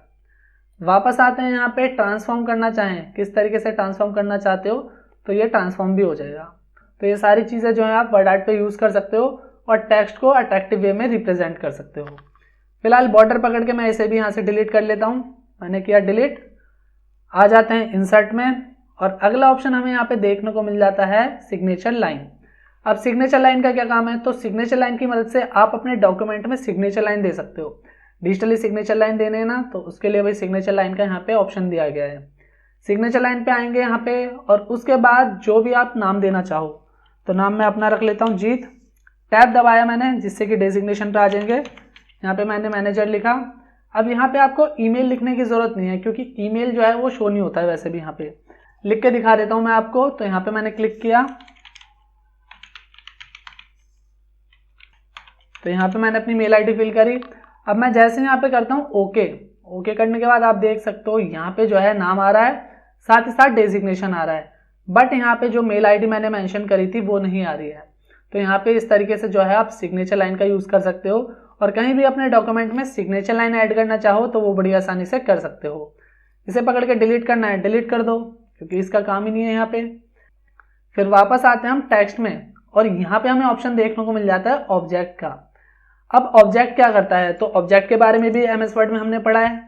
वापस आते हैं यहाँ पे, ट्रांसफॉर्म करना चाहें, किस तरीके से ट्रांसफॉर्म करना चाहते हो तो ये ट्रांसफॉर्म भी हो जाएगा। तो ये सारी चीज़ें जो है आप वर्ड आर्ट पे यूज़ कर सकते हो और टेक्स्ट को अट्रैक्टिव वे में रिप्रेजेंट कर सकते हो। फिलहाल बॉर्डर पकड़ के मैं इसे भी यहाँ से डिलीट कर लेता हूँ। मैंने किया डिलीट। आ जाते हैं इंसर्ट में और अगला ऑप्शन हमें यहाँ पे देखने को मिल जाता है सिग्नेचर लाइन। अब सिग्नेचर लाइन का क्या काम है, तो सिग्नेचर लाइन की मदद से आप अपने डॉक्यूमेंट में सिग्नेचर लाइन दे सकते हो। डिजिटली सिग्नेचर लाइन देने हैं ना, तो उसके लिए भाई सिग्नेचर लाइन का यहाँ पे ऑप्शन दिया गया है। सिग्नेचर लाइन पे आएंगे यहाँ पे और उसके बाद जो भी आप नाम देना चाहो, तो नाम मैं अपना रख लेता हूँ जीत। टैब दबाया मैंने जिससे कि डेजिग्नेशन पे आ जाएंगे। यहाँ पे मैंने मैनेजर लिखा। अब यहाँ पे आपको ईमेल लिखने की जरूरत नहीं है क्योंकि ईमेल जो है वो शो नहीं होता है वैसे भी। यहाँ पे लिख के दिखा देता हूँ मैं आपको। तो यहाँ पे मैंने क्लिक किया तो यहाँ पे मैंने अपनी मेल आईडी फिल करी। अब मैं जैसे यहाँ पे करता हूँ ओके, ओके करने के बाद आप देख सकते हो यहाँ पे जो है नाम आ रहा है, साथ ही साथ डेजिग्नेशन आ रहा है, बट यहाँ पे जो मेल आईडी मैंने मेंशन करी थी वो नहीं आ रही है। तो यहाँ पे इस तरीके से जो है आप सिग्नेचर लाइन का यूज कर सकते हो और कहीं भी अपने डॉक्यूमेंट में सिग्नेचर लाइन ऐड करना चाहो तो वो बड़ी आसानी से कर सकते हो। इसे पकड़ के डिलीट करना है, डिलीट कर दो क्योंकि इसका काम ही नहीं है यहाँ पे। फिर वापस आते हैं हम टेक्स्ट में और यहाँ पे हमें ऑप्शन देखने को मिल जाता है ऑब्जेक्ट का। अब ऑब्जेक्ट क्या करता है, तो ऑब्जेक्ट के बारे में भी एमएस वर्ड में हमने पढ़ा है।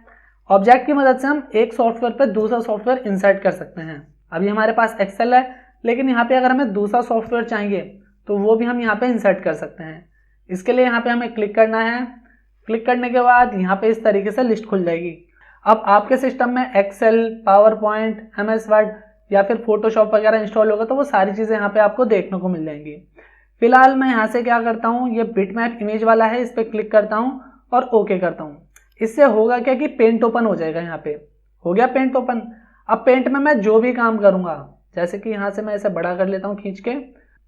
ऑब्जेक्ट की मदद से हम एक सॉफ्टवेयर पर दूसरा सॉफ्टवेयर इंसर्ट कर सकते हैं। अभी हमारे पास एक्सेल है, लेकिन यहाँ पे अगर हमें दूसरा सॉफ्टवेयर चाहिए तो वो भी हम यहाँ पे इंसर्ट कर सकते हैं। इसके लिए यहाँ पे हमें क्लिक करना है। क्लिक करने के बाद यहाँ पे इस तरीके से लिस्ट खुल जाएगी। अब आपके सिस्टम में Excel, PowerPoint, MS Word या फिर फोटोशॉप वगैरह इंस्टॉल होगा तो वो सारी चीज़ें यहाँ पे आपको देखने को मिल जाएंगी। फिलहाल मैं यहाँ से क्या करता हूँ, ये बिटमैप इमेज वाला है, इस पर क्लिक करता हूँ और ओके करता हूँ। इससे होगा क्या कि पेंट ओपन हो जाएगा। यहाँ पे हो गया पेंट ओपन। अब पेंट में मैं जो भी काम करूँगा, जैसे कि यहाँ से मैं इसे बड़ा कर लेता हूँ खींच के,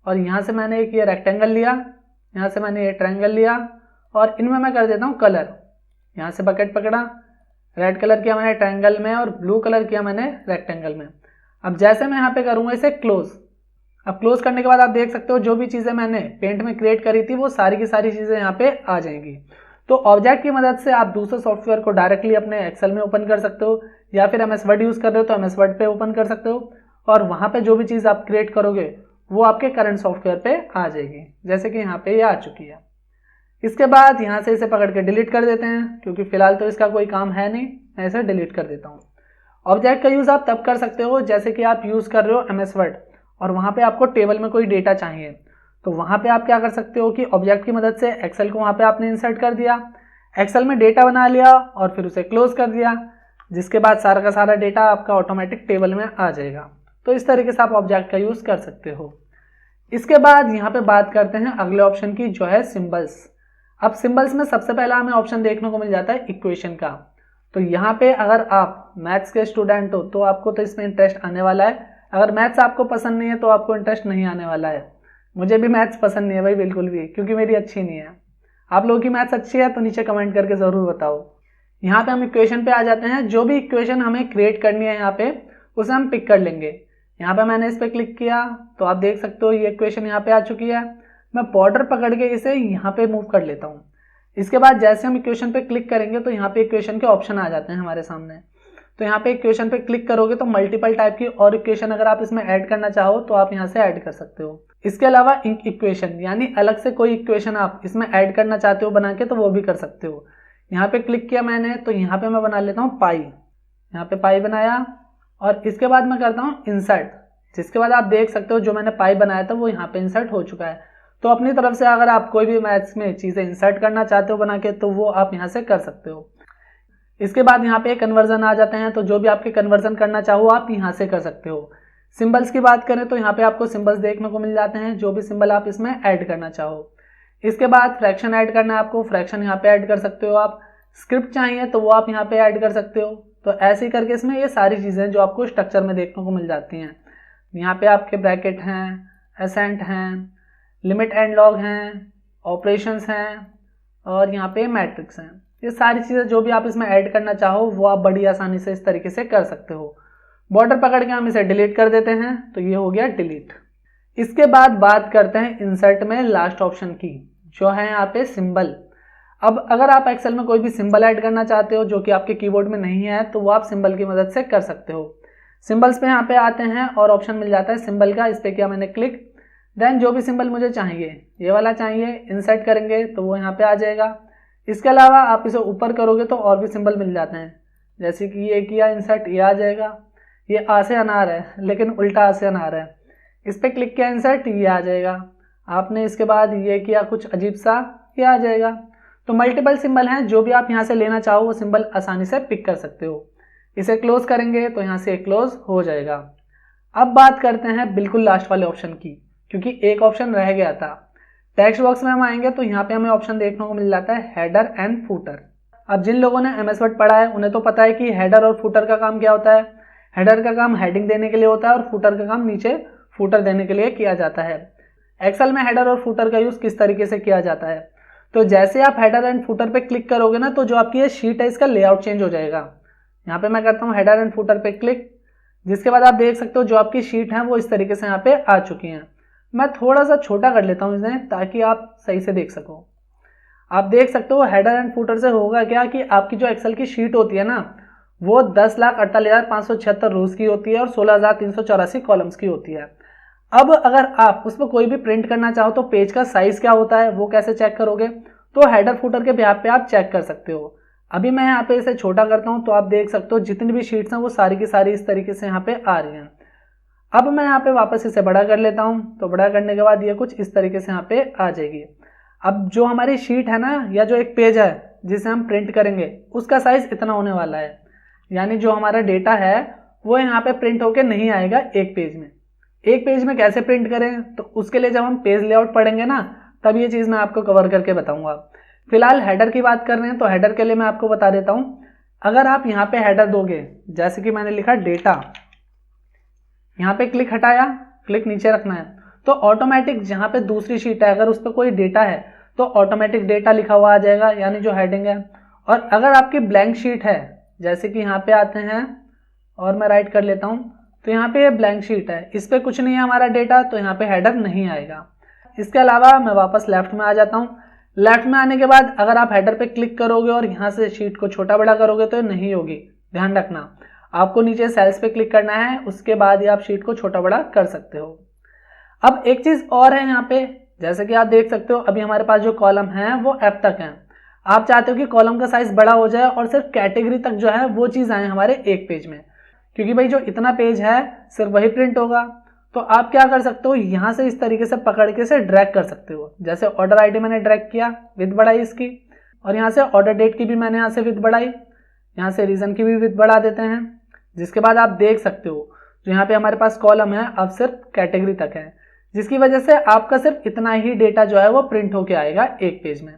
और यहाँ से मैंने एक ये रेक्टेंगल लिया, यहाँ से मैंने ये ट्रायंगल लिया और इनमें मैं कर देता हूँ कलर। यहाँ से बकेट पकड़ा, रेड कलर किया मैंने ट्रायंगल में और ब्लू कलर किया मैंने रेक्टेंगल में। अब जैसे मैं यहाँ पे करूँगा इसे क्लोज। अब क्लोज करने के बाद आप देख सकते हो जो भी चीज़ें मैंने पेंट में क्रिएट करी थी वो सारी की सारी चीज़ें यहाँ पे आ जाएंगी। तो ऑब्जेक्ट की मदद से आप दूसरे सॉफ्टवेयर को डायरेक्टली अपने एक्सेल में ओपन कर सकते हो, या फिर एमएस वर्ड यूज़ कर रहे हो तो एमएस वर्ड पे ओपन कर सकते हो, और वहाँ पे जो भी चीज़ आप क्रिएट करोगे वो आपके करंट सॉफ्टवेयर पे आ जाएगी, जैसे कि यहाँ पे ये आ चुकी है। इसके बाद यहाँ से इसे पकड़ के डिलीट कर देते हैं, क्योंकि फिलहाल तो इसका कोई काम है नहीं, मैं इसे डिलीट कर देता हूँ। ऑब्जेक्ट का यूज़ आप तब कर सकते हो जैसे कि आप यूज़ कर रहे हो एमएस वर्ड और वहाँ पे आपको टेबल में कोई डेटा चाहिए, तो वहाँ पे आप क्या कर सकते हो कि ऑब्जेक्ट की मदद से एक्सेल को वहाँ पे आपने इंसर्ट कर दिया, एक्सेल में डेटा बना लिया और फिर उसे क्लोज कर दिया, जिसके बाद सारा का सारा डेटा आपका ऑटोमेटिक टेबल में आ जाएगा। तो इस तरीके से आप ऑब्जेक्ट का यूज़ कर सकते हो। इसके बाद यहाँ पे बात करते हैं अगले ऑप्शन की, जो है सिंबल्स। अब सिंबल्स में सबसे पहला हमें ऑप्शन देखने को मिल जाता है इक्वेशन का। तो यहाँ पे अगर आप मैथ्स के स्टूडेंट हो तो आपको तो इसमें इंटरेस्ट आने वाला है, अगर मैथ्स आपको पसंद नहीं है तो आपको इंटरेस्ट नहीं आने वाला है। मुझे भी मैथ्स पसंद नहीं है भाई, बिल्कुल भी, क्योंकि मेरी अच्छी नहीं है। आप लोगों की मैथ्स अच्छी है तो नीचे कमेंट करके ज़रूर बताओ। यहाँ पे हम इक्वेशन पे आ जाते हैं। जो भी इक्वेशन हमें क्रिएट करनी है यहाँ पे उसे हम पिक कर लेंगे। यहाँ पे मैंने इस पर क्लिक किया तो आप देख सकते हो ये इक्वेशन यहाँ पे आ चुकी है। मैं बॉर्डर पकड़ के इसे यहाँ पे मूव कर लेता हूँ। इसके बाद जैसे हम इक्वेशन पे क्लिक करेंगे तो यहाँ पे इक्वेशन के ऑप्शन आ जाते हैं हमारे सामने। तो यहाँ पे इक्वेशन पे क्लिक करोगे तो मल्टीपल टाइप की और इक्वेशन अगर आप इसमें ऐड करना चाहो तो आप यहाँ से ऐड कर सकते हो। इसके अलावा इक्वेशन यानी अलग से कोई इक्वेशन आप इसमें ऐड करना चाहते हो बना के तो वो भी कर सकते हो। यहाँ पे क्लिक किया मैंने तो यहाँ पे मैं बना लेता हूँ पाई। यहाँ पे पाई बनाया और इसके बाद मैं करता हूँ इंसर्ट, जिसके बाद आप देख सकते हो जो मैंने पाई बनाया था वो यहाँ पे इंसर्ट हो चुका है। तो अपनी तरफ से अगर आप कोई भी मैथ्स में चीज़ें इंसर्ट करना चाहते हो बना के तो वो आप यहाँ से कर सकते हो। इसके बाद यहाँ पे कन्वर्जन आ जाते हैं, तो जो भी आपके कन्वर्जन करना चाहो आप यहाँ से कर सकते हो। सिंबल्स की बात करें तो यहाँ पे आपको सिंबल्स देखने को मिल जाते हैं, जो भी सिंबल आप इसमें ऐड करना चाहो। इसके बाद फ्रैक्शन ऐड करना है आपको, फ्रैक्शन यहाँ पे ऐड कर सकते हो आप। स्क्रिप्ट चाहिए तो वो आप यहाँ पे ऐड कर सकते हो। तो ऐसे ही करके इसमें ये सारी चीज़ें जो आपको स्ट्रक्चर में देखने को मिल जाती हैं। यहाँ पे आपके ब्रैकेट हैं, एसेंट हैं, लिमिट एंड लॉग हैं, ऑपरेशंस हैं और यहाँ पे मैट्रिक्स हैं। ये सारी चीज़ें जो भी आप इसमें ऐड करना चाहो वो आप बड़ी आसानी से इस तरीके से कर सकते हो। बॉर्डर पकड़ के हम इसे डिलीट कर देते हैं तो ये हो गया डिलीट। इसके बाद बात करते हैं इंसर्ट में लास्ट ऑप्शन की, जो है यहाँ पे सिंबल। अब अगर आप एक्सेल में कोई भी सिंबल ऐड करना चाहते हो जो कि आपके कीबोर्ड में नहीं है तो वो आप सिंबल की मदद से कर सकते हो। सिंबल्स पे यहाँ पे आते हैं और ऑप्शन मिल जाता है सिंबल का, इस पर किया मैंने क्लिक। देन जो भी सिंबल मुझे चाहिए, ये वाला चाहिए, इंसर्ट करेंगे तो वो यहाँ पे आ जाएगा। इसके अलावा आप इसे ऊपर करोगे तो और भी सिंबल मिल जाते हैं, जैसे कि ये किया इंसर्ट, ये आ जाएगा। ये आ से अनार है लेकिन उल्टा आ से अनार है, इस पर क्लिक किया इंसर्ट, ये आ जाएगा। आपने इसके बाद ये किया कुछ अजीब सा, ये आ जाएगा। तो मल्टीपल सिंबल हैं, जो भी आप यहाँ से लेना चाहो वो सिंबल आसानी से पिक कर सकते हो। इसे क्लोज करेंगे तो यहाँ से क्लोज हो जाएगा। अब बात करते हैं बिल्कुल लास्ट वाले ऑप्शन की, क्योंकि एक ऑप्शन रह गया था। टेक्स्ट बॉक्स में हम आएंगे तो यहाँ पे हमें ऑप्शन देखने को मिल जाता है हेडर एंड फूटर। अब जिन लोगों ने एमएस वर्ड पढ़ा है उन्हें तो पता है कि हेडर और फूटर का काम क्या होता है। हेडर का काम हेडिंग देने के लिए होता है और फूटर का काम नीचे फूटर देने के लिए किया जाता है। एक्सेल में हेडर और फूटर का यूज़ किस तरीके से किया जाता है, तो जैसे आप हेडर एंड फूटर पे क्लिक करोगे ना तो जो आपकी ये शीट है इसका लेआउट चेंज हो जाएगा। यहाँ पे मैं करता हूँ हेडर एंड फूटर पे क्लिक, जिसके बाद आप देख सकते हो जो आपकी शीट है वो इस तरीके से यहाँ पे आ चुकी हैं। मैं थोड़ा सा छोटा कर लेता हूँ इन्हें ताकि आप सही से देख सको। आप देख सकते हो हेडर एंड फूटर से होगा क्या कि आपकी जो एक्सेल की शीट होती है ना वो 10,48,576 रोज की होती है और 16,384 कॉलम्स की होती है। अब अगर आप उस पर कोई भी प्रिंट करना चाहो तो पेज का साइज क्या होता है वो कैसे चेक करोगे, तो हेडर फुटर के बिहाफ पे आप चेक कर सकते हो। अभी मैं यहाँ पे इसे छोटा करता हूँ तो आप देख सकते हो जितनी भी शीट्स हैं वो सारी की सारी इस तरीके से यहाँ पे आ रही हैं। अब मैं यहाँ पे वापस इसे बड़ा कर लेता हूँ, तो बड़ा करने के बाद ये कुछ इस तरीके से यहाँ पे आ जाएगी। अब जो हमारी शीट है ना, या जो एक पेज है जिसे हम प्रिंट करेंगे, उसका साइज इतना होने वाला है। यानी जो हमारा डेटा है वो यहाँ पे प्रिंट होके नहीं आएगा एक पेज में। एक पेज में कैसे प्रिंट करें, तो उसके लिए जब हम पेज लेआउट पढ़ेंगे ना, तब ये चीज़ मैं आपको कवर करके बताऊंगा। फिलहाल हेडर की बात कर रहे हैं तो हेडर के लिए मैं आपको बता देता हूँ। अगर आप यहाँ पे हेडर दोगे, जैसे कि मैंने लिखा डेटा, यहाँ पे क्लिक हटाया, क्लिक नीचे रखना है, तो ऑटोमेटिक जहाँ पे दूसरी शीट है अगर उस पर कोई डेटा है तो ऑटोमेटिक डेटा लिखा हुआ आ जाएगा, यानी जो हेडिंग है। और अगर आपकी ब्लैंक शीट है, जैसे कि यहाँ पे आते हैं और मैं राइट कर लेता हूँ, तो यहाँ पे ये ब्लैंक शीट है, इस पर कुछ नहीं है हमारा डेटा, तो यहाँ पे हेडर नहीं आएगा। इसके अलावा मैं वापस लेफ्ट में आ जाता हूँ। लेफ्ट में आने के बाद अगर आप हेडर पे क्लिक करोगे और यहाँ से शीट को छोटा बड़ा करोगे तो नहीं होगी, ध्यान रखना। आपको नीचे सेल्स पे क्लिक करना है, उसके बाद ही आप शीट को छोटा बड़ा कर सकते हो। अब एक चीज़ और है यहाँ पे, जैसे कि आप देख सकते हो अभी हमारे पास जो कॉलम है वो F तक है। आप चाहते हो कि कॉलम का साइज बड़ा हो जाए और सिर्फ कैटेगरी तक जो है वो चीज़ आए हमारे एक पेज में, क्योंकि भाई जो इतना पेज है सिर्फ वही प्रिंट होगा। तो आप क्या कर सकते हो, यहाँ से इस तरीके से पकड़ के इसे ड्रैग कर सकते हो। जैसे ऑर्डर आईडी मैंने ड्रैग किया, विथ बढ़ाई इसकी, और यहाँ से ऑर्डर डेट की भी मैंने यहाँ से विथ बढ़ाई, यहाँ से रीजन की भी विथ बढ़ा देते हैं। जिसके बाद आप देख सकते हो जो यहाँ पे हमारे पास कॉलम है अब सिर्फ कैटेगरी तक है, जिसकी वजह से आपका सिर्फ इतना ही डेटा जो है वो प्रिंट होके आएगा एक पेज में।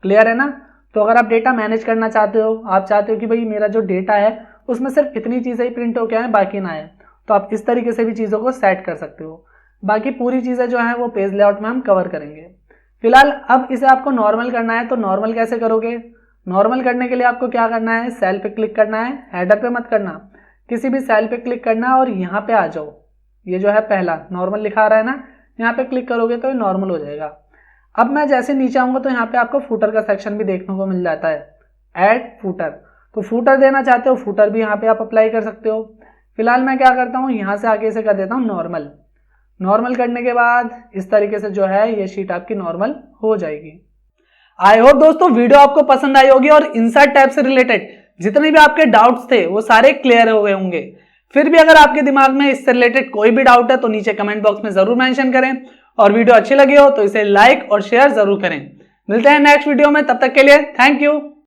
क्लियर है ना। तो अगर आप डेटा मैनेज करना चाहते हो, आप चाहते हो कि भाई मेरा जो डेटा है उसमें सिर्फ इतनी चीज़ें ही प्रिंट होके आए, बाकी ना आए, तो आप इस तरीके से भी चीज़ों को सेट कर सकते हो। बाकी पूरी चीज़ें जो है वो पेज लेआउट में हम कवर करेंगे। फिलहाल अब इसे आपको नॉर्मल करना है, तो नॉर्मल कैसे करोगे। नॉर्मल करने के लिए आपको क्या करना है, सेल पे क्लिक करना है, हेडर पे मत करना, किसी भी सेल पे क्लिक करना है और यहाँ पे आ जाओ। ये जो है पहला नॉर्मल लिखा आ रहा है ना, यहाँ पे क्लिक करोगे तो ये नॉर्मल हो जाएगा। अब मैं जैसे नीचे आऊँगा तो यहाँ पे आपको फुटर का सेक्शन भी देखने को मिल जाता है, ऐड फुटर। तो फुटर देना चाहते हो, फुटर भी यहाँ पे आप अप्लाई कर सकते हो। फिलहाल मैं क्या करता हूँ, यहाँ से आगे इसे कर देता हूँ नॉर्मल। नॉर्मल करने के बाद इस तरीके से जो है ये शीट आपकी नॉर्मल हो जाएगी। आई होप दोस्तों वीडियो आपको पसंद आई होगी और इंसर्ट टैब से रिलेटेड जितने भी आपके डाउट्स थे वो सारे क्लियर हो गए होंगे। फिर भी अगर आपके दिमाग में इससे रिलेटेड कोई भी डाउट है तो नीचे कमेंट बॉक्स में जरूर मेंशन करें, और वीडियो अच्छी लगी हो तो इसे लाइक और शेयर जरूर करें। मिलते हैं नेक्स्ट वीडियो में, तब तक के लिए थैंक यू।